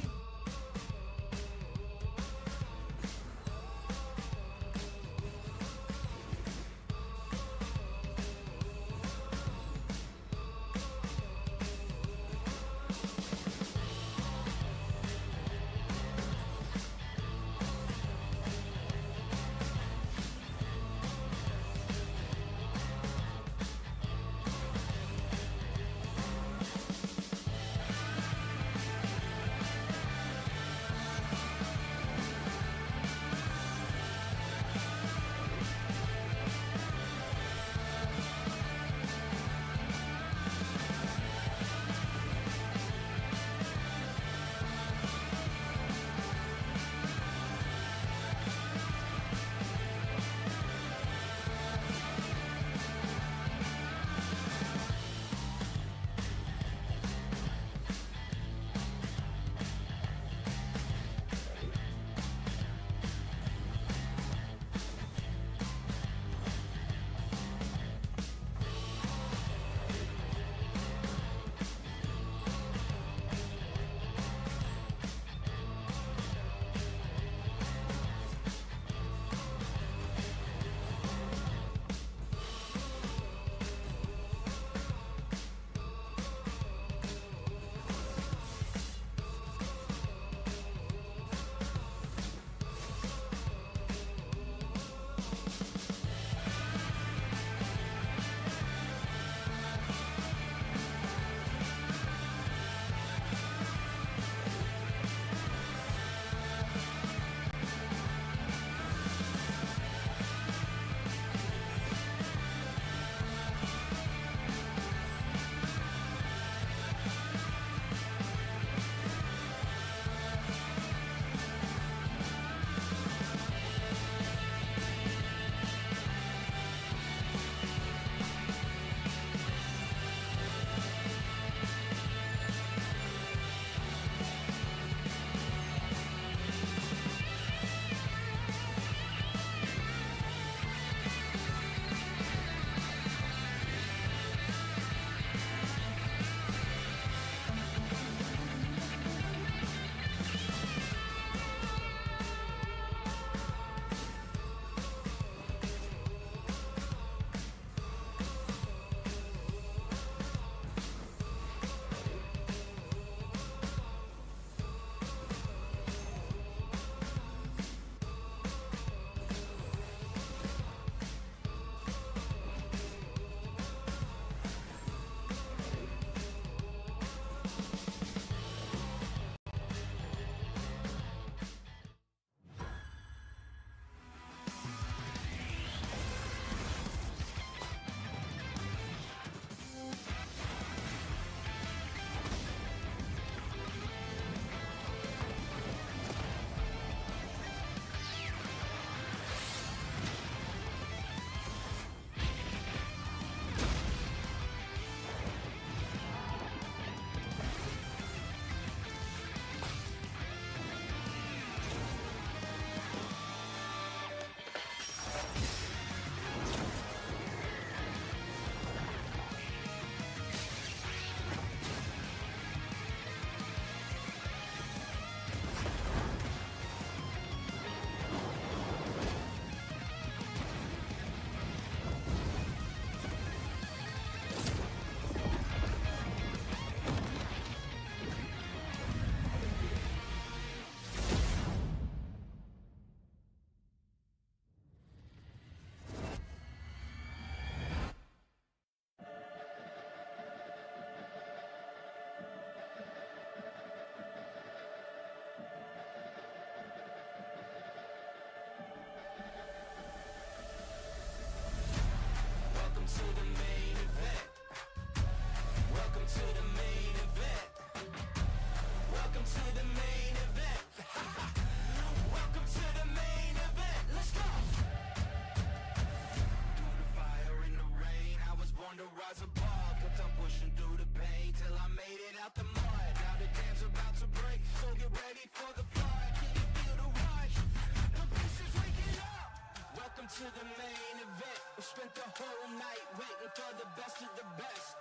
to the main event. We spent the whole night waiting for the best of the best.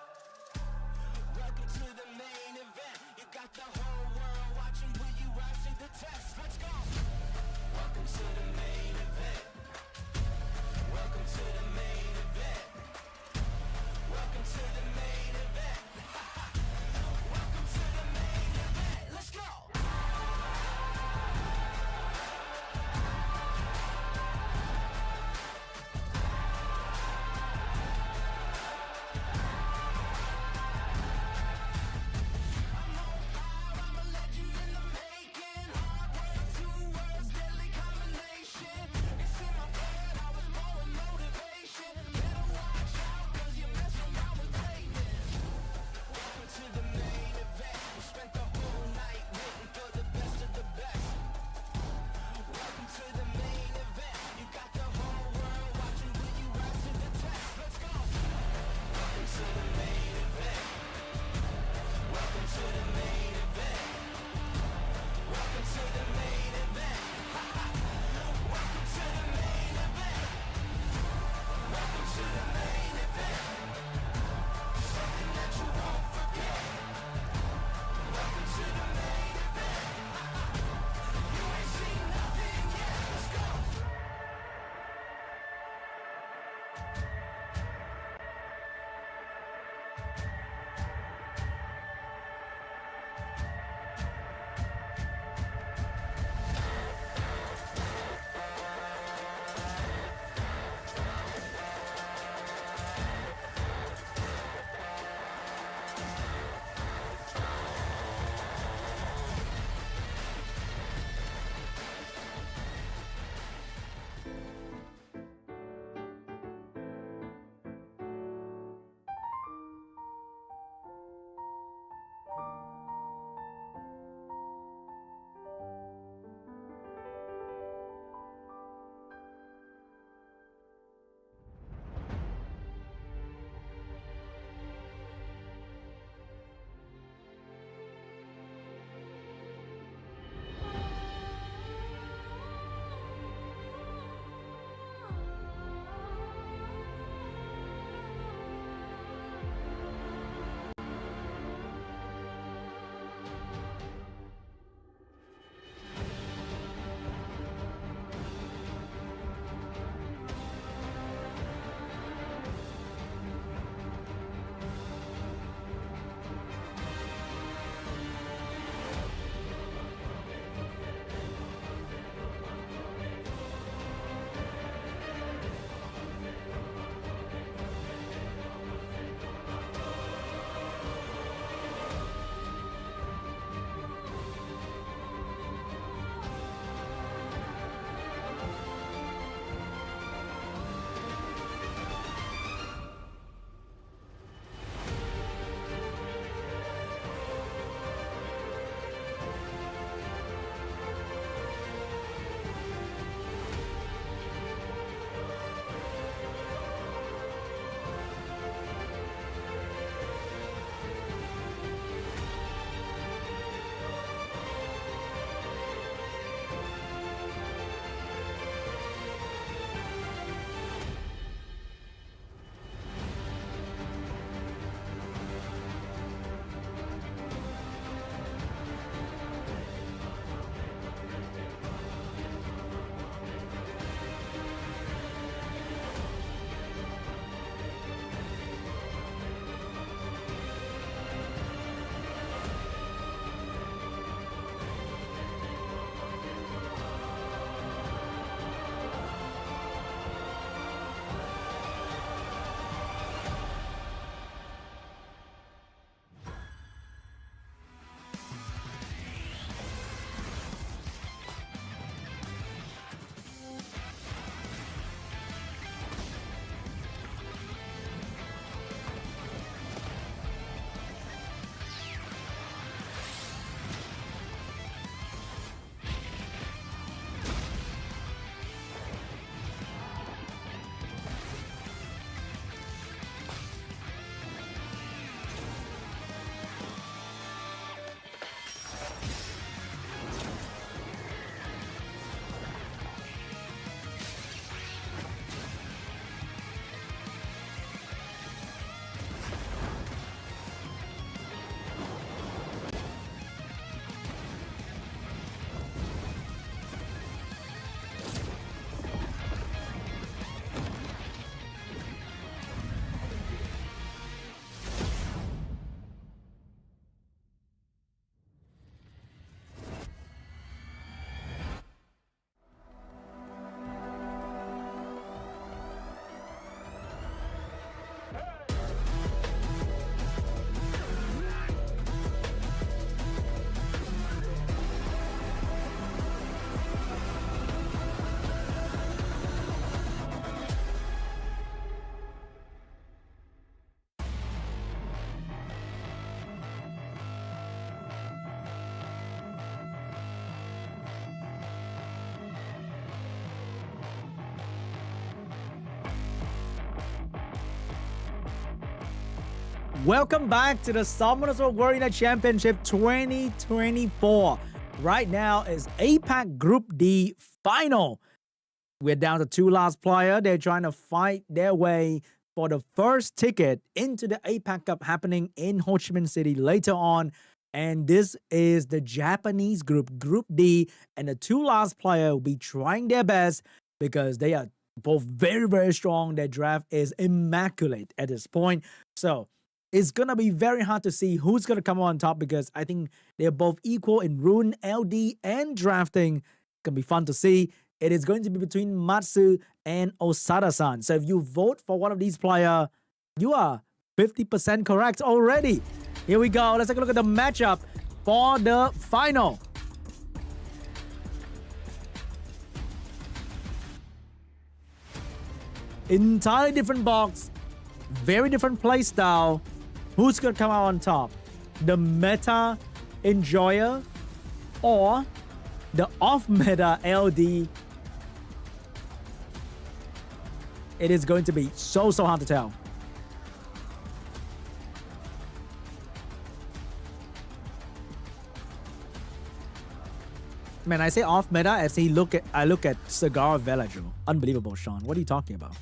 Welcome to the main event. You got the whole world watching. Will you rise to the test? Let's go. Welcome to the main event. Welcome to the main event. Welcome to the main event. Welcome to the main event. Let's go. I'm a legend in the making. Hard work, 2 words, deadly combination. Welcome back to the Summoner's World Arena Championship 2024. Right now is APAC Group D final. We're down to two last players. They're trying to fight their way for the first ticket into the APAC Cup happening in Ho Chi Minh City later on. And this is the Japanese group, Group D. And the two last players will be trying their best because they are both very, very strong. Their draft is immaculate at this point. So it's going to be very hard to see who's going to come on top because I think they're both equal in rune, LD, and drafting. It's going to be fun to see. It is going to be between MATSU and OSADASAN. So if you vote for one of these players, you are 50% correct already. Here we go. Let's take a look at the matchup for the final. Entirely different box, very different play style. Who's going to come out on top? The meta enjoyer or the off-meta LD? It is going to be so hard to tell. Man, I say off-meta as I look at Cigar Villager. Unbelievable, Sean. What are you talking about?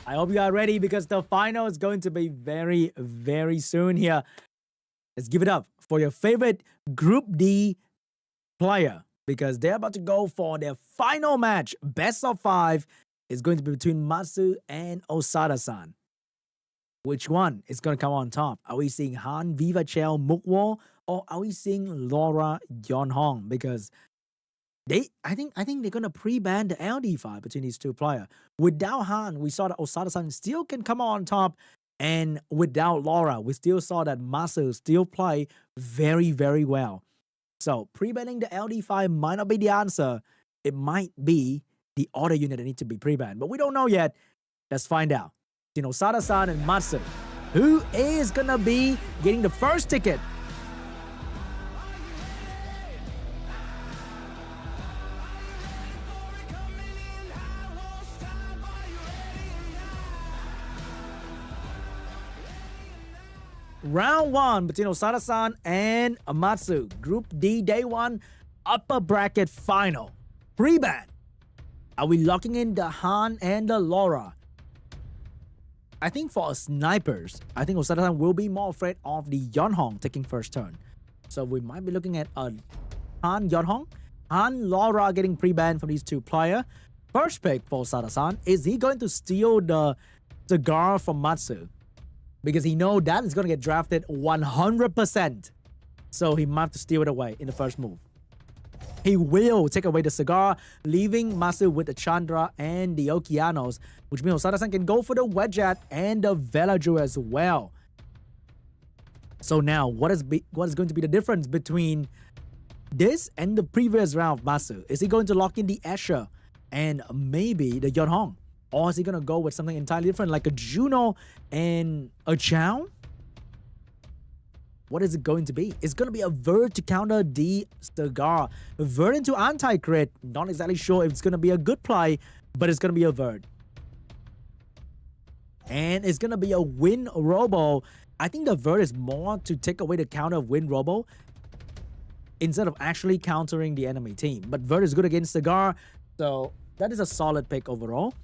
I hope you are ready because the final is going to be very, very soon here. Let's give it up for your favorite Group D player because they're about to go for their final match. Best of 5 is going to be between MATSU and OSADASAN. Which one is going to come on top? Are we seeing Han Vivachel Mukwo or are we seeing Laura Yeonhong? Because I think they're gonna pre-ban the LD fight between these two players. Without Han, we saw that OSADASAN still can come on top, and without Laura, we still saw that MATSU still play very, very well. So pre-banning the LD fight might not be the answer. It might be the other unit that needs to be pre-banned, but we don't know yet. Let's find out. You know, OSADASAN and MATSU, who is gonna be getting the first ticket? Round 1 between OSADASAN and MATSU. Group D, day 1, upper bracket final. Pre-ban. Are we locking in the Han and the Laura? I think for snipers, I think OSADASAN will be more afraid of the Yeonhong taking first turn. So we might be looking at a Han Yeonhong, Han Laura getting pre-banned from these two players. First pick for OSADASAN, is he going to steal the cigar from MATSU? Because he knows that is going to get drafted 100%. So he might have to steal it away in the first move. He will take away the cigar, leaving MATSU with the Chandra and the Okeanos, which means OSADASAN can go for the Wedgeat and the Velaju as well. So now, what is going to be the difference between this and the previous round of MATSU? Is he going to lock in the Escher and maybe the Yeonhong? Or is he going to go with something entirely different like a Juno and a Chow? What is it going to be? It's going to be a Verd to counter the Cigar. Verd into anti-crit. Not exactly sure if it's going to be a good play, but it's going to be a Verd. And it's going to be a Win Robo. I think the Verd is more to take away the counter of Win Robo instead of actually countering the enemy team. But Verd is good against Cigar, so that is a solid pick overall.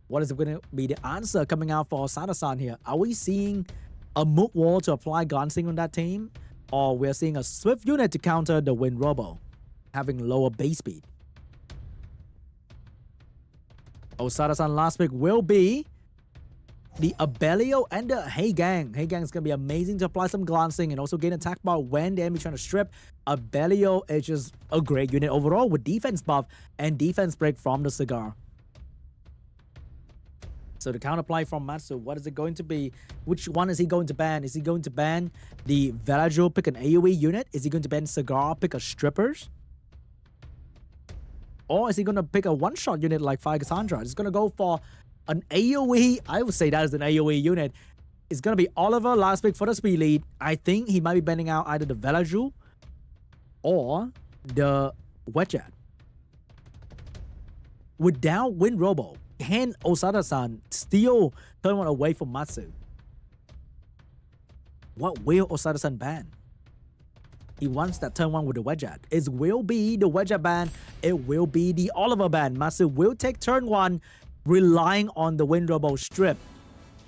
What is going to be the answer coming out for OSADASAN here? Are we seeing a Mook Wall to apply glancing on that team? Or we're seeing a Swift unit to counter the Wind Robo, having lower base speed? OSADASAN last pick will be the Abellio and the Hey Gang. Hey Gang is going to be amazing to apply some glancing and also gain attack bar when the enemy trying to strip. Abellio is just a great unit overall with defense buff and defense break from the Cigar. So the counterplay from Matsu, what is it going to be? Which one is he going to ban? Is he going to ban the Velagio, pick an AoE unit? Is he going to ban Cigar, pick a Strippers? Or is he going to pick a one-shot unit like Fire Cassandra? He's going to go for an AoE. I would say that is an AoE unit. It's going to be Oliver last pick for the speed lead. I think he might be banning out either the Velagio or the Wedgeat. Without Wind Robo, can OSADASAN steal turn one away from Matsu? What will OSADASAN ban? He wants that turn one with the Wedgeat. It will be the Wedgeat ban. It will be the Oliver ban. Matsu will take turn one, relying on the Wind Robo strip.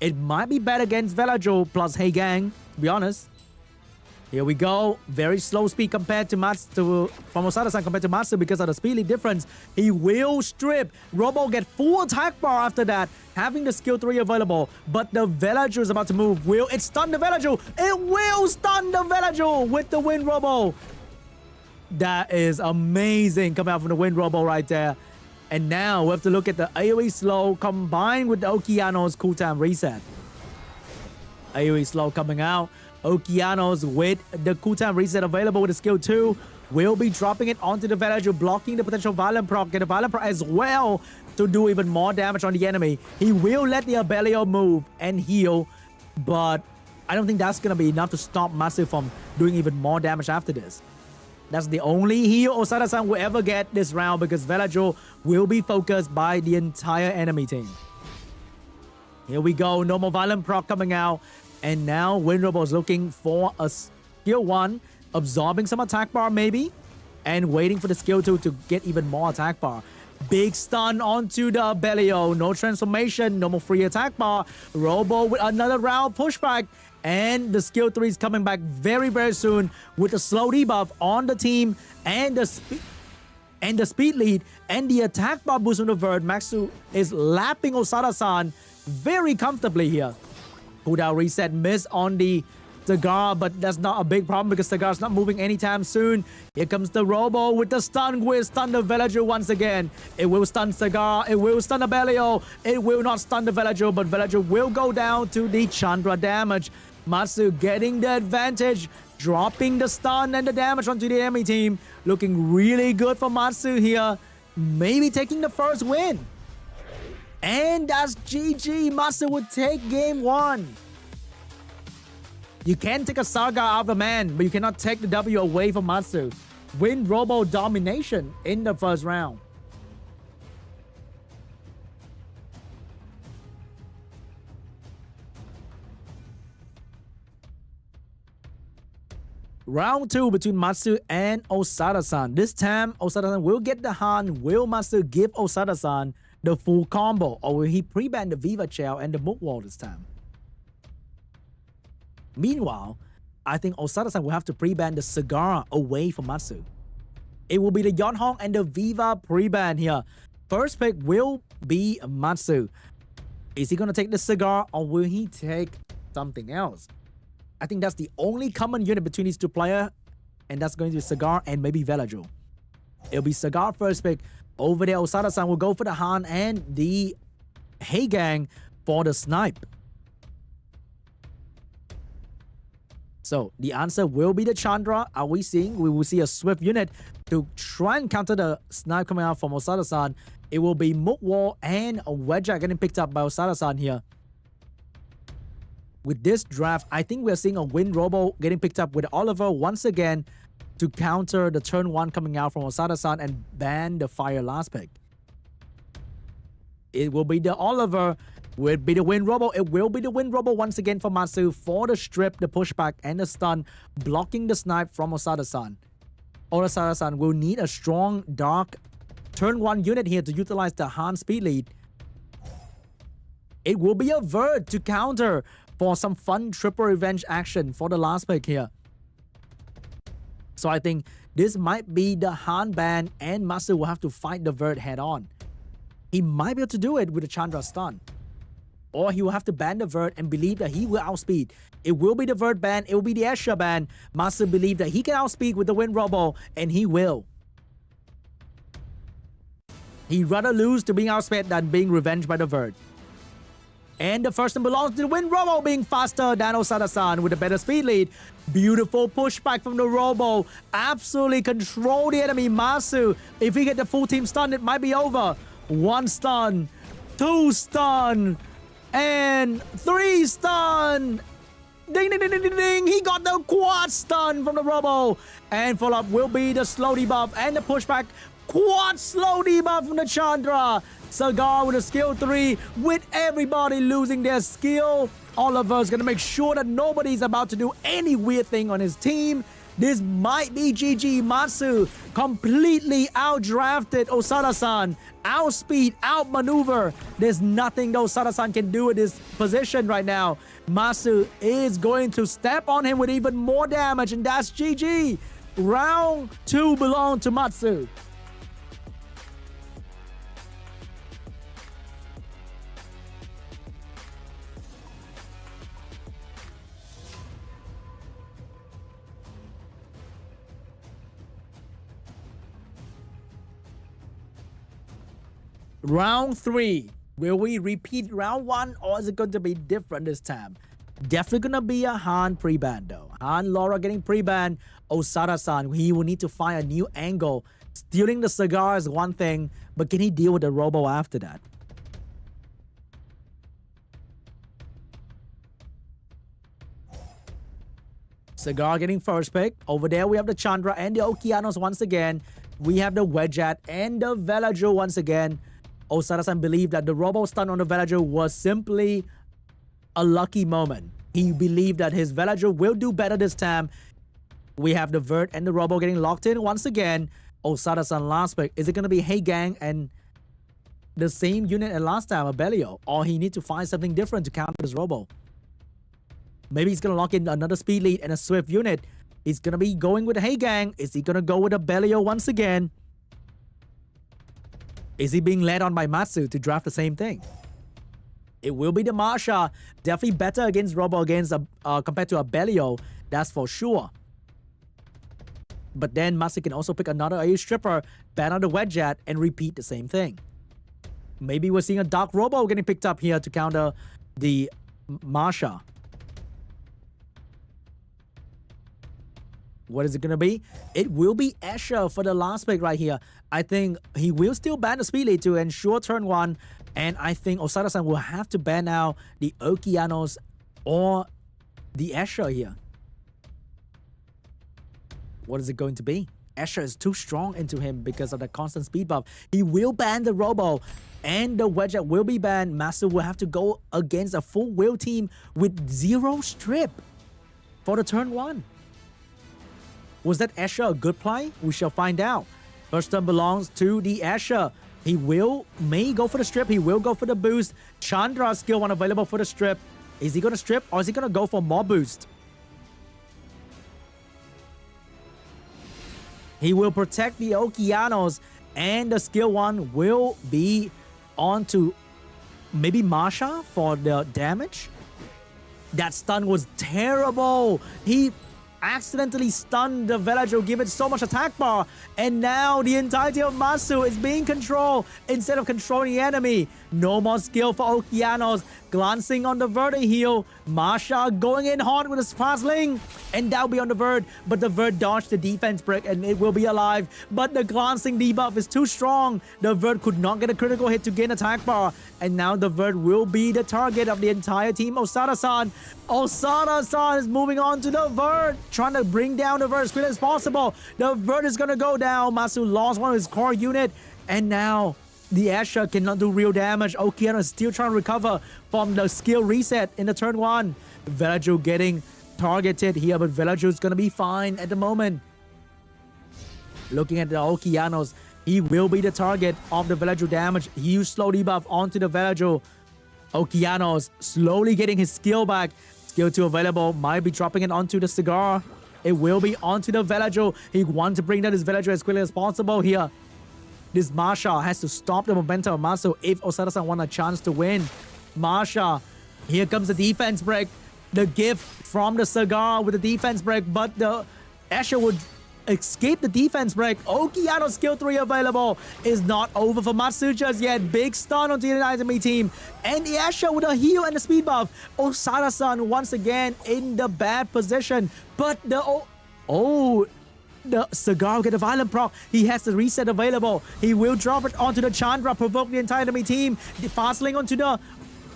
It might be bad against Velagio plus Hey Gang, to be honest. Here we go. Very slow speed compared to Matsu from OSADASAN compared to Matsu because of the speed lead difference. He will strip. Robo get full attack bar after that, having the skill 3 available. But the Velagio is about to move. Will it stun the Velagio? It will stun the Velagio with the Wind Robo. That is amazing coming out from the Wind Robo right there. And now we have to look at the AoE slow combined with the Okeanos cooldown reset. AoE slow coming out. Okeanos with the cooldown reset available with the skill 2 will be dropping it onto the Velagio, blocking the potential Violent Proc. Get a Violent Proc as well to do even more damage on the enemy. He will let the Abelio move and heal, but I don't think that's going to be enough to stop Matsu from doing even more damage after this. That's the only heal OSADASAN will ever get this round because Velagio will be focused by the entire enemy team. Here we go. No more Violent Proc coming out. And now Wind Robo is looking for a skill 1, absorbing some attack bar maybe, and waiting for the skill 2 to get even more attack bar. Big stun onto the Abelio. No transformation, no more free attack bar. Robo with another round pushback. And the skill 3 is coming back very, very soon with a slow debuff on the team and the speed lead and the attack bar boost on the Verd. Matsu is lapping OSADASAN very comfortably here. Cooldown reset miss on the Cigar, but that's not a big problem because Cigar's not moving anytime soon. Here comes the Robo with the stun. Will stun the Velagio once again. It will stun Cigar. It will stun Abelio. It will not stun the Velagio, but Velagio will go down to the Chandra damage. Matsu getting the advantage, dropping the stun and the damage onto the enemy team. Looking really good for Matsu here. Maybe taking the first win. And that's GG. Matsu would take game 1. You can take a Saga out of the man, but you cannot take the W away from Matsu. Wind Robo domination in the first round. Round 2 between Matsu and OSADASAN. This time, OSADASAN will get the Han. Will Matsu give OSADASAN the full combo, or will he pre-ban the Viva Chow and the Mook Wall this time? Meanwhile, I think OSADASAN will have to pre-ban the Cigar away from Matsu. It will be the Yonhong and the Viva pre-ban here. First pick will be Matsu. Is he going to take the Cigar or will he take something else? I think that's the only common unit between these two players, and that's going to be Cigar and maybe Velagio. It'll be Cigar first pick. Over there, OSADASAN will go for the Han and the Hey Gang for the snipe. So the answer will be the Chandra. Are we seeing? We will see a Swift unit to try and counter the snipe coming out from OSADASAN. It will be Mook Wall and a Wedgeat getting picked up by OSADASAN here. With this draft, I think we're seeing a Wind Robo getting picked up with Oliver once again to counter the turn 1 coming out from OSADASAN and ban the Fire last pick. It will be the Oliver, will be the Wind Robo. It will be the Wind Robo once again for Matsu for the strip, the pushback, and the stun, blocking the snipe from OSADASAN. OSADASAN will need a strong, dark turn 1 unit here to utilize the Han speed lead. It will be a Verd to counter for some fun triple revenge action for the last pick here. So I think this might be the Han ban and Matsu will have to fight the Verd head on. He might be able to do it with a Chandra stun. Or he will have to ban the Verd and believe that he will outspeed. It will be the Verd ban, it will be the Escher ban. Matsu believe that he can outspeed with the Wind Robo, and he will. He'd rather lose to being outsped than being revenged by the Verd. And the first one belongs to the win. Robo being faster than OSADASAN with a better speed lead. Beautiful pushback from the Robo. Absolutely control the enemy. MATSU, if he get the full team stun, it might be over. 1 stun, 2 stun, and 3 stun. Ding, ding, ding, ding, ding, ding. He got the quad stun from the Robo. And follow-up will be the slow debuff and the pushback. Quad slow debuff from the Chandra. Cigar with a skill 3 with everybody losing their skill. Oliver's gonna make sure that nobody's about to do any weird thing on his team. This might be GG. MATSU completely outdrafted OSADASAN. Outspeed, outmaneuver. There's nothing that OSADASAN can do at this position right now. MATSU is going to step on him with even more damage, and that's GG. Round 2 belongs to MATSU. Round 3. Will we repeat round 1 or is it going to be different this time? Definitely going to be a Han pre-ban though. Han Laura getting pre-ban. OSADASAN, he will need to find a new angle. Stealing the cigar is one thing, but can he deal with the Robo after that? Cigar getting first pick. Over there we have the Chandra and the Okeanos once again. We have the Wedgeat and the Velajo once again. OSADASAN believed that the Robo stun on the Velajo was simply a lucky moment. He believed that his Velajo will do better this time. We have the Vert and the Robo getting locked in once again. OSADASAN last pick. Is it going to be Hey Gang and the same unit as last time, a Belio? Or he needs to find something different to counter this Robo? Maybe he's going to lock in another speed lead and a Swift unit. He's going to be going with a Hey Gang. Is he going to go with a Belio once again? Is he being led on by MATSU to draft the same thing? It will be the Marsha. Definitely better against Robo against compared to a Belio. That's for sure. But then MATSU can also pick another AU Stripper, ban on the Wedgeat, and repeat the same thing. Maybe we're seeing a Dark Robo getting picked up here to counter the Marsha. What is it going to be? It will be Escher for the last pick right here. I think he will still ban the speed lead to ensure turn 1. And I think OSADASAN will have to ban now the Okeanos or the Escher here. What is it going to be? Escher is too strong into him because of the constant speed buff. He will ban the Robo and the Wedgeat will be banned. MATSU will have to go against a full will team with 0 strip for the turn 1. Was that Escher a good play? We shall find out. First turn belongs to the Escher. He may go for the strip. He will go for the boost. Chandra skill 1 available for the strip. Is he going to strip or is he going to go for more boost? He will protect the Okeanos and the skill 1 will be onto maybe Marsha for the damage. That stun was terrible. He accidentally stunned the Velajo, give it so much attack bar, and now the entirety of MATSU is being controlled instead of controlling the enemy. No more skill for Okeanos. Glancing on the Vert heal. Marsha going in hard with his fast link, and that'll be on the Vert, but the Vert dodged the defense break and it will be alive. But the glancing debuff is too strong. The Vert could not get a critical hit to gain attack bar, and now the Vert will be the target of the entire team. OSADASAN. OSADASAN is moving on to the Vert, trying to bring down the Vert as quickly as possible. The Vert is gonna go down. MATSU lost one of his core unit, and now the Escher cannot do real damage. Okeano is still trying to recover from the skill reset in the turn 1. Velajo getting targeted here, but Velajo is going to be fine at the moment. Looking at the Okeanos, he will be the target of the Velajo damage. Huge slow debuff onto the Velajo. Okeanos slowly getting his skill back. Skill 2 available. Might be dropping it onto the Cigar. It will be onto the Velajo. He wants to bring down his Velajo as quickly as possible here. This Marsha has to stop the momentum of MATSU if OSADASAN want a chance to win. Marsha, here comes the defense break. The gift from the Cigar with the defense break, but the Escher would escape the defense break. Okeanos skill 3 available. Is not over for MATSU just yet. Big stun onto the enemy team. And the Asher with a heal and a speed buff. OSADASAN once again in the bad position. But the Cigar will get a violent proc. He has the reset available. He will drop it onto the Chandra, provoke the entire enemy team. The Fastling onto the...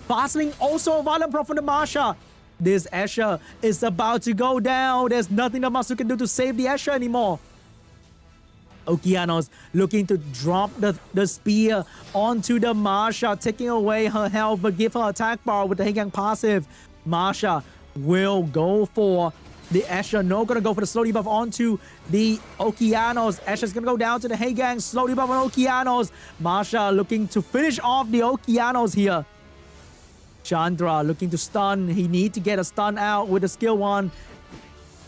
Fastling also a violent proc from the Masha. This Asher is about to go down. There's nothing that MATSU can do to save the Asher anymore. Okeanos looking to drop the spear onto the Masha, taking away her health, but give her attack bar with the Heigang passive. Masha will go for the Asher. No, gonna go for the slow debuff onto the Okeanos. Asher's gonna go down to the Heigang. Slow debuff on Okeanos. Masha looking to finish off the Okeanos here. Chandra looking to stun. He need to get a stun out with the skill 1.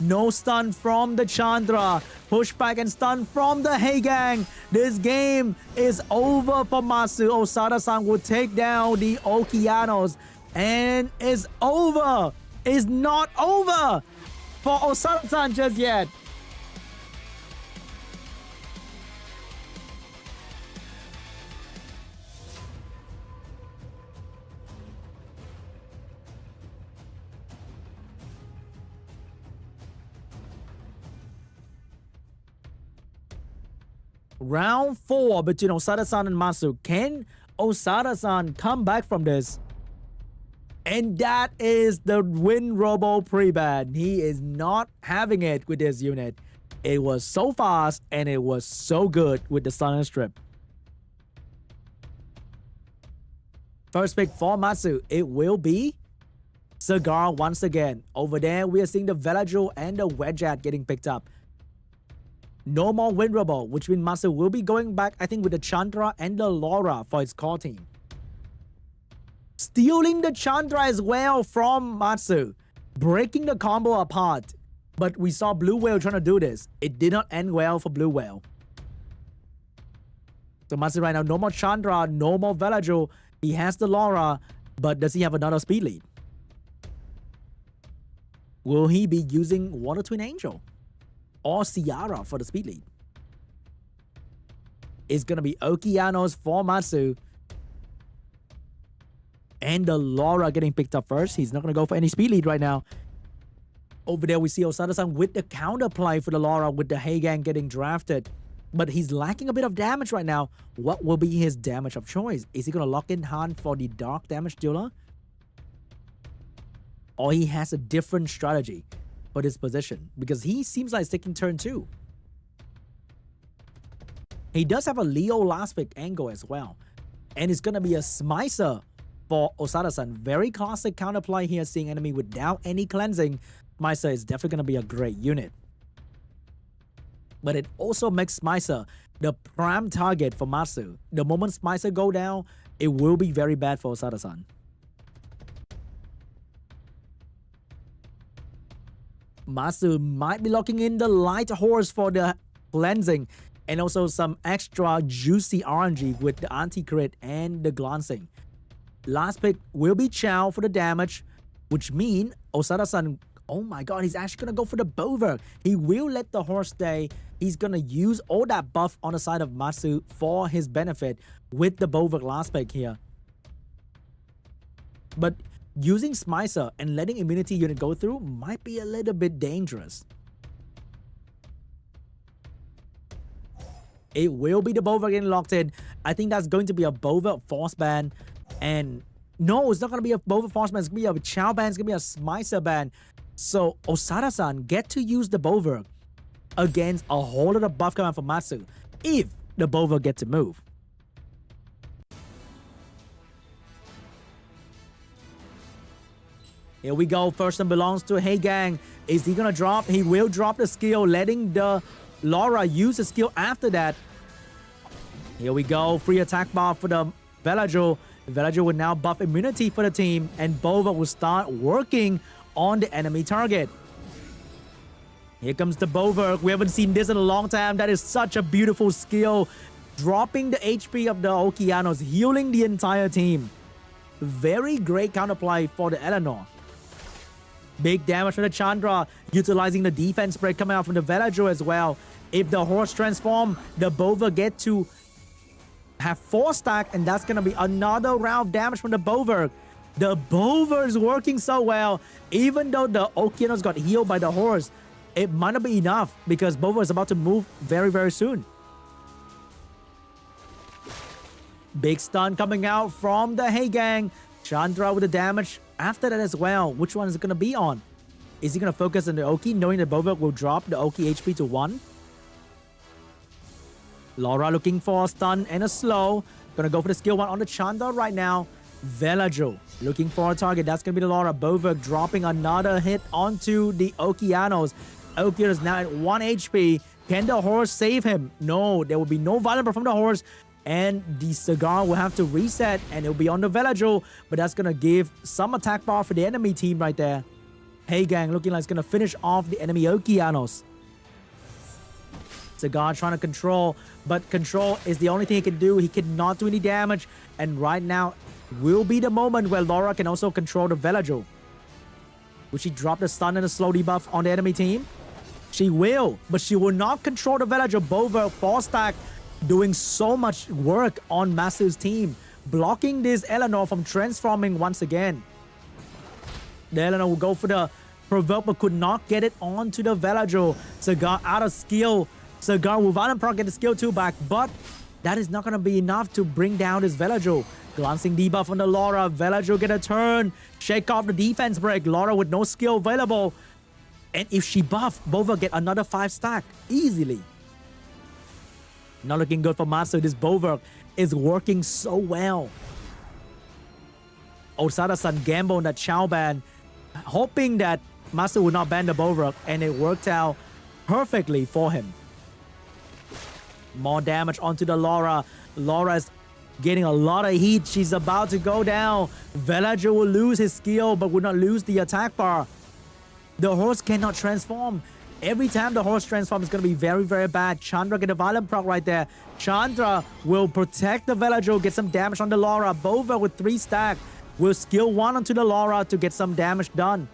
No stun from the Chandra. Pushback and stun from the Heigang. This game is over for MATSU. OSADASAN will take down the Okeanos. And it's over. It's not over for OSADASAN just yet. Round 4 between OSADASAN and MATSU. Can OSADASAN come back from this? And that is the Win Robo pre-ban. He is not having it with this unit. It was so fast and it was so good with the stun and strip. First pick for MATSU, it will be Cigar once again. Over there, we are seeing the Velagel and the Wedgeat getting picked up. No more Win Robo, which means MATSU will be going back, I think, with the Chandra and the Laura for its core team. Stealing the Chandra as well from MATSU. Breaking the combo apart. But we saw Blue Whale trying to do this. It did not end well for Blue Whale. So MATSU right now, no more Chandra, no more Velagel. He has the Laura, but does he have another speed lead? Will he be using Water Twin Angel or Ciara for the speed lead? It's going to be Okeanos for MATSU. And the Laura getting picked up first. He's not going to go for any speed lead right now. Over there, we see OSADASAN with the counter play for the Laura with the Heigang getting drafted. But he's lacking a bit of damage right now. What will be his damage of choice? Is he going to lock in Han for the dark damage dealer? Or he has a different strategy for this position? Because he seems like he's taking turn 2. He does have a Leo last pick angle as well. And it's going to be a Smicer for OSADASAN. Very classic counterplay here, seeing enemy without any cleansing. Smicer is definitely going to be a great unit. But it also makes Smicer the prime target for MATSU. The moment Smicer go down, it will be very bad for OSADASAN. MATSU might be locking in the Light Horse for the cleansing and also some extra juicy RNG with the anti-crit and the glancing. Last pick will be Chow for the damage, which means OSADASAN, oh my god, he's actually going to go for the Bover. He will let the horse stay. He's going to use all that buff on the side of MATSU for his benefit with the Bover last pick here. But using Smicer and letting immunity unit go through might be a little bit dangerous. It will be the Bover getting locked in. I think that's going to be a Bover force ban. And no, it's not going to be a Bover force ban. It's going to be a Chow ban. It's going to be a Smicer ban. So OSADASAN get to use the Bover against a whole lot of buff coming from MATSU if the Bover get to move. Here we go. First one belongs to Heigang. Is he going to drop? He will drop the skill, letting the Laura use the skill after that. Here we go. Free attack bar for the Velagel. Velagel will now buff immunity for the team, and Bover will start working on the enemy target. Here comes the Bover. We haven't seen this in a long time. That is such a beautiful skill. Dropping the HP of the Okeanos, healing the entire team. Very great counterplay for the Eleanor. Big damage from the Chandra, utilizing the defense break coming out from the Villager as well. If the horse transform, the Bova get to have 4 stack, and that's going to be another round of damage from the Bover. The Bover is working so well. Even though the Okeanos got healed by the horse, it might not be enough because Bover is about to move very, very soon. Big stun coming out from the Hey Gang. Chandra with the damage after that as well. Which one is it going to be on? Is he going to focus on the Oki, knowing that Bover will drop the Oki HP to 1? Laura looking for a stun and a slow. Gonna go for the skill 1 on the Chandra right now. Velajo looking for a target. That's gonna be the Laura. Bover dropping another hit onto the Okeanos. Okeanos now at 1 HP. Can the horse save him? No, there will be no vulnerable from the horse. And the Cigar will have to reset and it'll be on the Velajo. But that's gonna give some attack bar for the enemy team right there. Hey Gang looking like it's gonna finish off the enemy Okeanos. Cigar trying to control, but control is the only thing he can do. He cannot do any damage, and right now will be the moment where Laura can also control the Velajo. Will she drop the stun and the slow debuff on the enemy team? She will, but she will not control the Velajo. Bover 4 stack doing so much work on MATSU's team, blocking this Eleanor from transforming once again. The Eleanor will go for the provoke, but could not get it onto the Velajo. Cigar out of skill. Cigar will Valenproc get the skill 2 back, but that is not going to be enough to bring down this Velajo. Glancing debuff on the Laura. Velajo get a turn. Shake off the defense break. Laura with no skill available. And if she buff, Bova get another 5 stack easily. Not looking good for MATSU. This Bova is working so well. OSADASAN gamble on that Chow ban, hoping that MATSU would not ban the Bova, and it worked out perfectly for him. More damage onto the Laura. Laura is getting a lot of heat. She's about to go down. Velager will lose his skill, but will not lose the attack bar. The horse cannot transform. Every time the horse transforms, it's going to be very, very bad. Chandra get a violent proc right there. Chandra will protect the Velager, get some damage on the Laura. Bova with 3 stack will skill 1 onto the Laura to get some damage done.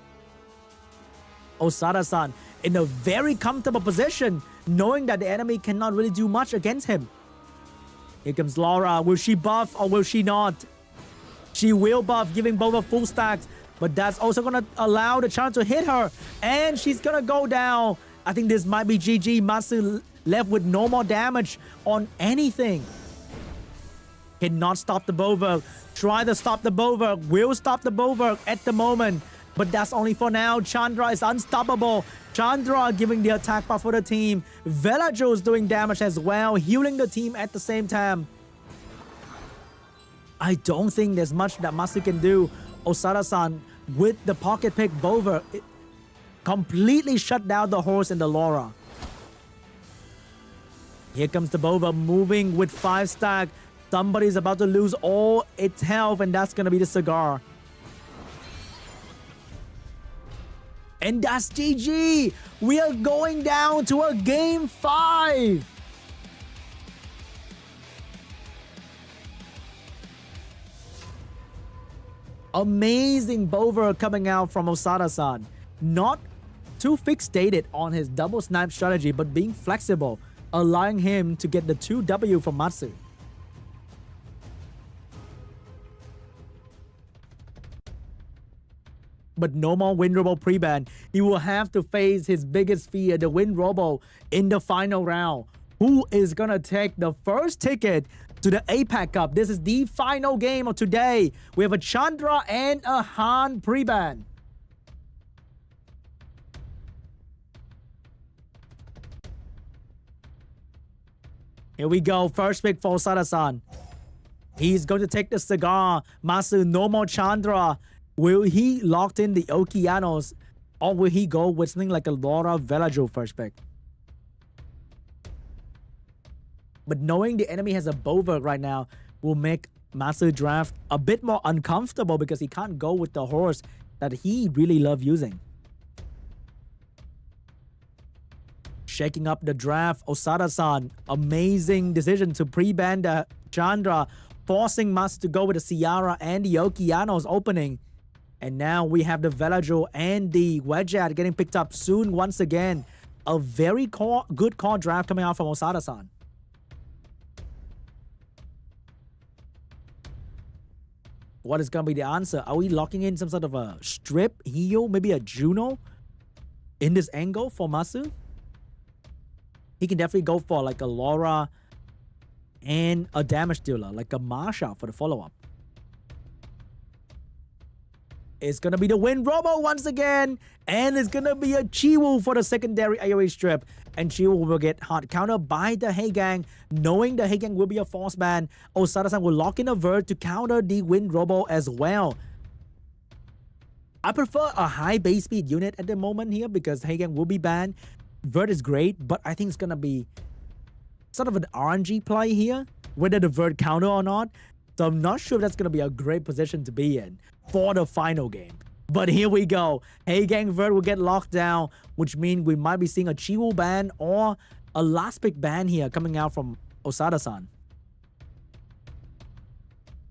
OSADASAN in a very comfortable position, knowing that the enemy cannot really do much against him. Here comes Laura. Will she buff or will she not? She will buff, giving Bova full stacks, but that's also going to allow the Chandra to hit her, and she's going to go down. I think this might be GG. MATSU left with no more damage on anything. Cannot stop the Bova. Try to stop the Bova. Will stop the Bova at the moment, but that's only for now. Chandra is unstoppable. Chandra giving the attack buff for the team. Velajo is doing damage as well, healing the team at the same time. I don't think there's much that MATSU can do. OSADASAN with the pocket pick Bova completely shut down the horse and the Laura. Here comes the Bova moving with 5 stack. Somebody's about to lose all its health, and that's going to be the Cigar. And that's GG. We are going down to a game 5. Amazing Bova coming out from OSADASAN. Not too fixated on his double snipe strategy, but being flexible, allowing him to get the 2W from MATSU. But no more Wind Robo pre-ban. He will have to face his biggest fear, the Wind Robo, in the final round. Who is going to take the first ticket to the APAC Cup? This is the final game of today. We have a Chandra and a Han pre-ban. Here we go. First pick for OSADASAN. He's going to take the Cigar. MATSU, no more Chandra. Will he lock in the Okeanos, or will he go with something like a Laura Velajo first pick? But knowing the enemy has a Bova right now will make MATSU draft a bit more uncomfortable because he can't go with the horse that he really loves using. Shaking up the draft, OSADASAN, amazing decision to pre-ban the Chandra, forcing MATSU to go with the Ciara and the Okeanos opening. And now we have the Velajo and the Wedgeat getting picked up soon once again. A very good call draft coming out from OSADASAN. What is going to be the answer? Are we locking in some sort of a strip, heal, maybe a Juno in this angle for MATSU? He can definitely go for like a Laura and a damage dealer, like a Marsha for the follow-up. It's going to be the Wind Robo once again. And it's going to be a Chiwu for the secondary AoE strip. And Chiwu will get hard countered by the Heigang. Knowing the Heigang will be a force ban, OSADASAN will lock in a Vert to counter the Wind Robo as well. I prefer a high base speed unit at the moment here because Heigang will be banned. Vert is great, but I think it's going to be sort of an RNG play here, whether the Vert counter or not. So I'm not sure if that's going to be a great position to be in for the final game. But here we go. Heigang Vert will get locked down, which means we might be seeing a Chiwu ban or a last pick ban here coming out from OSADASAN.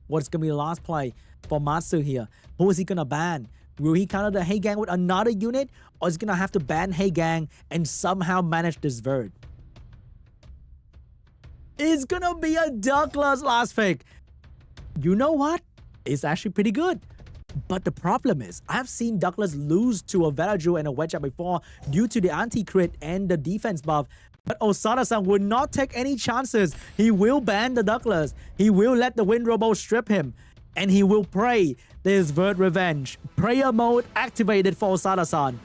What's going to be the last play for MATSU here? Who is he going to ban? Will he counter the Heigang with another unit? Or is he going to have to ban Heigang and somehow manage this Vert? It's going to be a Douglas last pick. You know what? It's actually pretty good. But the problem is, I've seen Douglas lose to a Velajo and a Wedgeat before due to the anti-crit and the defense buff. But OSADASAN will not take any chances. He will ban the Douglas. He will let the Wind Robo strip him. And he will pray this Vert revenge. Prayer mode activated for OSADASAN.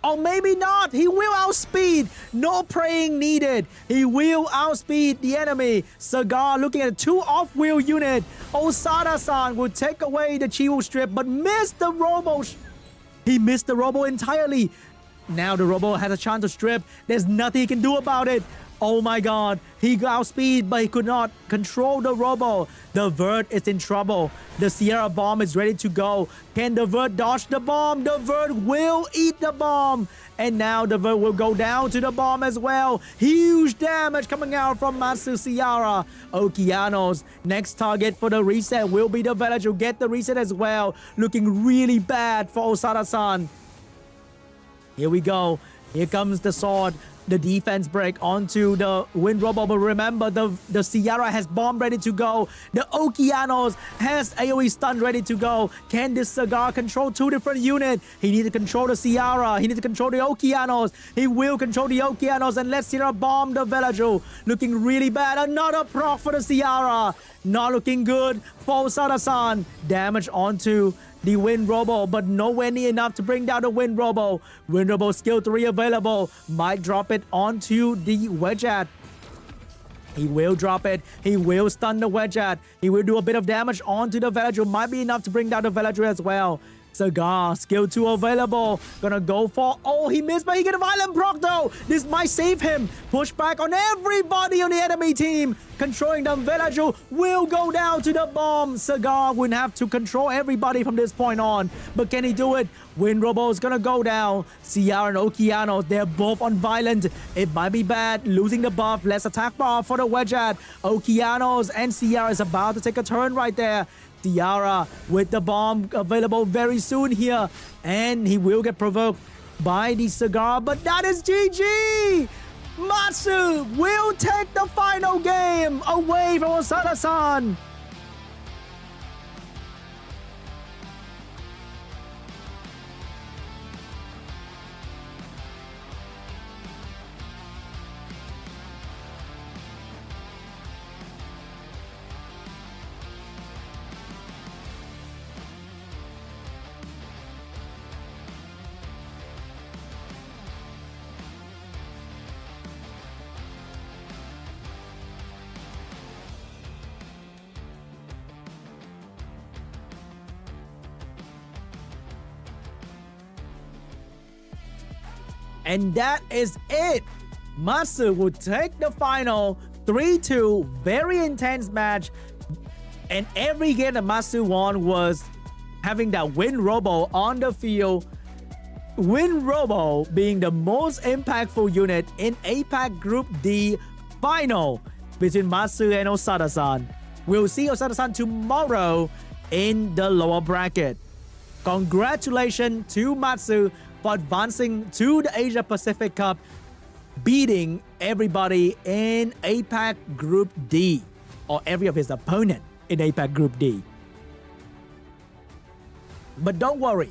Or maybe not. He will outspeed. No praying needed. He will outspeed the enemy. Cigar looking at 2 off-wheel unit. OSADASAN will take away the Chiwu strip, but missed the Robo. He missed the Robo entirely. Now the Robo has a chance to strip. There's nothing he can do about it. Oh my god. He got outspeed, but he could not control the Robo. The Vert is in trouble. The Sierra bomb is ready to go. Can the Vert dodge the bomb? The Vert will eat the bomb. And now the Vert will go down to the bomb as well. Huge damage coming out from MATSU Sierra. Okeanos. Next target for the reset will be the Village who get the reset as well. Looking really bad for OSADASAN. Here we go. Here comes the sword. The defense break onto the Wind Robo, but remember the Sierra has bomb ready to go. The Okeanos has AoE stun ready to go. Can this Cigar control 2 different units? He needs to control the Sierra. He needs to control the Okeanos. He will control the Okeanos and let Sierra bomb the Velajo. Looking really bad. Another proc for the Sierra. Not looking good for OSADASAN. Damage onto the Wind Robo, but nowhere near enough to bring down the Wind Robo. Wind Robo skill 3 available. Might drop it onto the Wedgeat. He will drop it. He will stun the Wedgeat. He will do a bit of damage onto the Velajo. Might be enough to bring down the Velajo as well. Cigar, skill 2 available. Gonna go for... Oh, he missed, but he get a violent proc though. This might save him. Push back on everybody on the enemy team. Controlling them. Velajo will go down to the bomb. Cigar will have to control everybody from this point on. But can he do it? Wind Robo is gonna go down. Sierra and Okeanos, they're both on violent. It might be bad. Losing the buff. Less attack bar for the Wedgeat. Okeanos and Sierra is about to take a turn right there. Sierra with the bomb available very soon here. And he will get provoked by the Cigar. But that is GG! MATSU will take the final game away from OSADASAN. And that is it. MATSU will take the final 3-2. Very intense match. And every game that MATSU won was having that Wind Robo on the field. Wind Robo being the most impactful unit in APAC Group D final between MATSU and OSADASAN. We'll see OSADASAN tomorrow in the lower bracket. Congratulations to MATSU for advancing to the Asia Pacific Cup, beating everybody in APAC Group D, or every of his opponent in APAC Group D. But don't worry,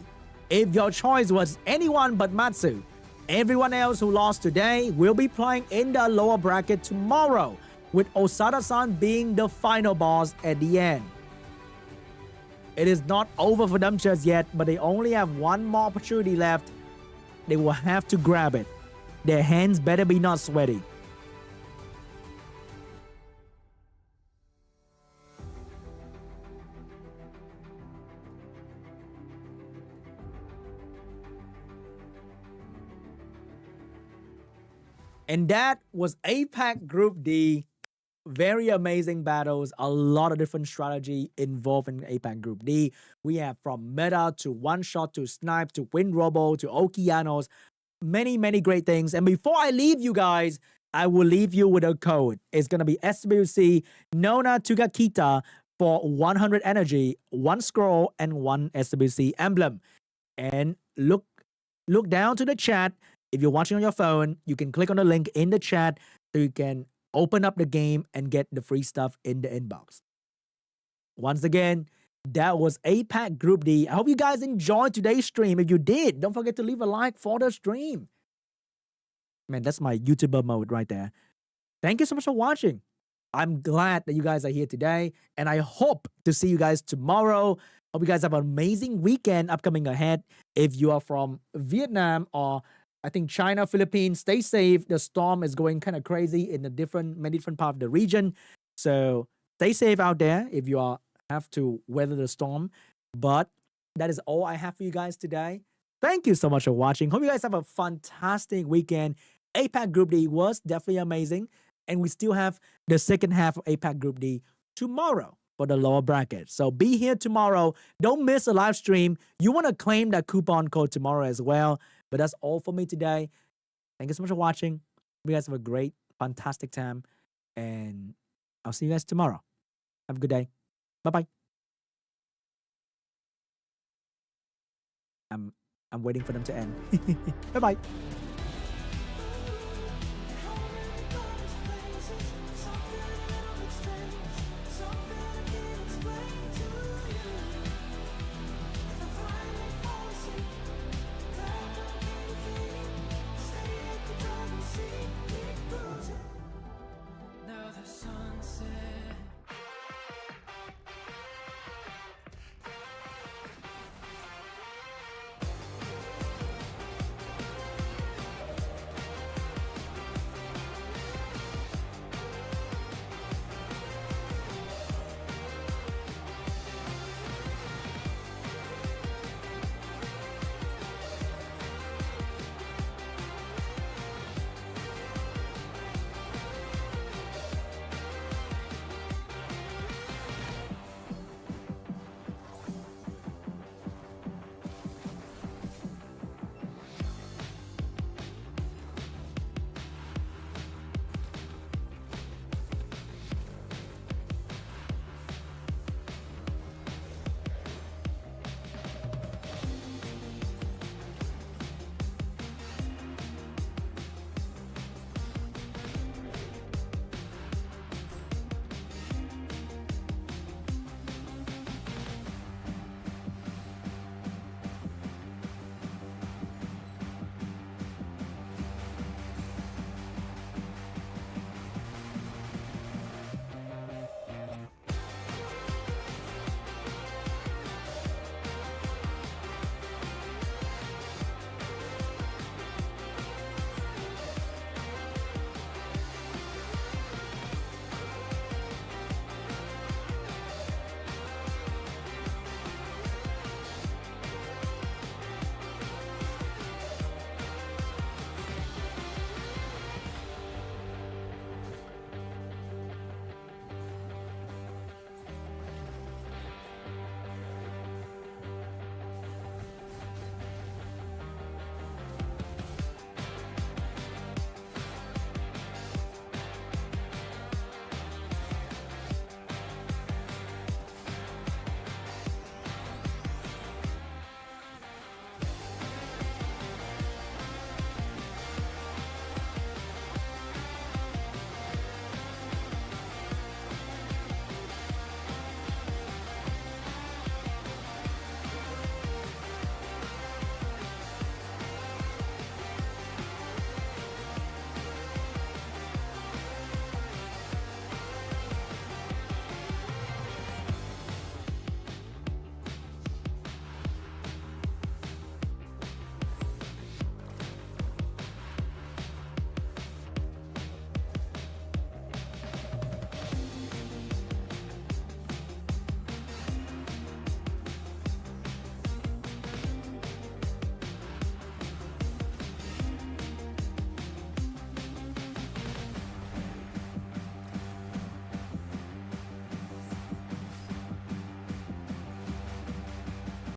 if your choice was anyone but MATSU, everyone else who lost today will be playing in the lower bracket tomorrow, with OSADASAN being the final boss at the end. It is not over for them just yet, but they only have one more opportunity left. They will have to grab it. Their hands better be not sweaty. And that was APAC Group D. Very amazing battles. A lot of different strategy involved in APAC Group D. We have from meta to one shot to snipe to wind robo to Okeanos. Many, many great things. And before I leave you guys, I will leave you with a code. It's going to be SWC Nona Tugakita for 100 energy, 1 scroll, and 1 SWC emblem. And look down to the chat. If you're watching on your phone, you can click on the link in the chat so you can open up the game and get the free stuff in the inbox. Once again, that was APAC Group D. I hope you guys enjoyed today's stream. If you did, don't forget to leave a like for the stream. Man, that's my YouTuber mode right there. Thank you so much for watching. I'm glad that you guys are here today, and I hope to see you guys tomorrow. Hope you guys have an amazing weekend upcoming ahead. If you are from Vietnam or I think China, Philippines, stay safe. The storm is going kind of crazy in many different parts of the region. So stay safe out there if you have to weather the storm. But that is all I have for you guys today. Thank you so much for watching. Hope you guys have a fantastic weekend. APAC Group D was definitely amazing. And we still have the second half of APAC Group D tomorrow for the lower bracket. So be here tomorrow. Don't miss a live stream. You want to claim that coupon code tomorrow as well. But that's all for me today. Thank you so much for watching. You guys have a great, fantastic time. And I'll see you guys tomorrow. Have a good day. Bye-bye. I'm waiting for them to end. Bye-bye.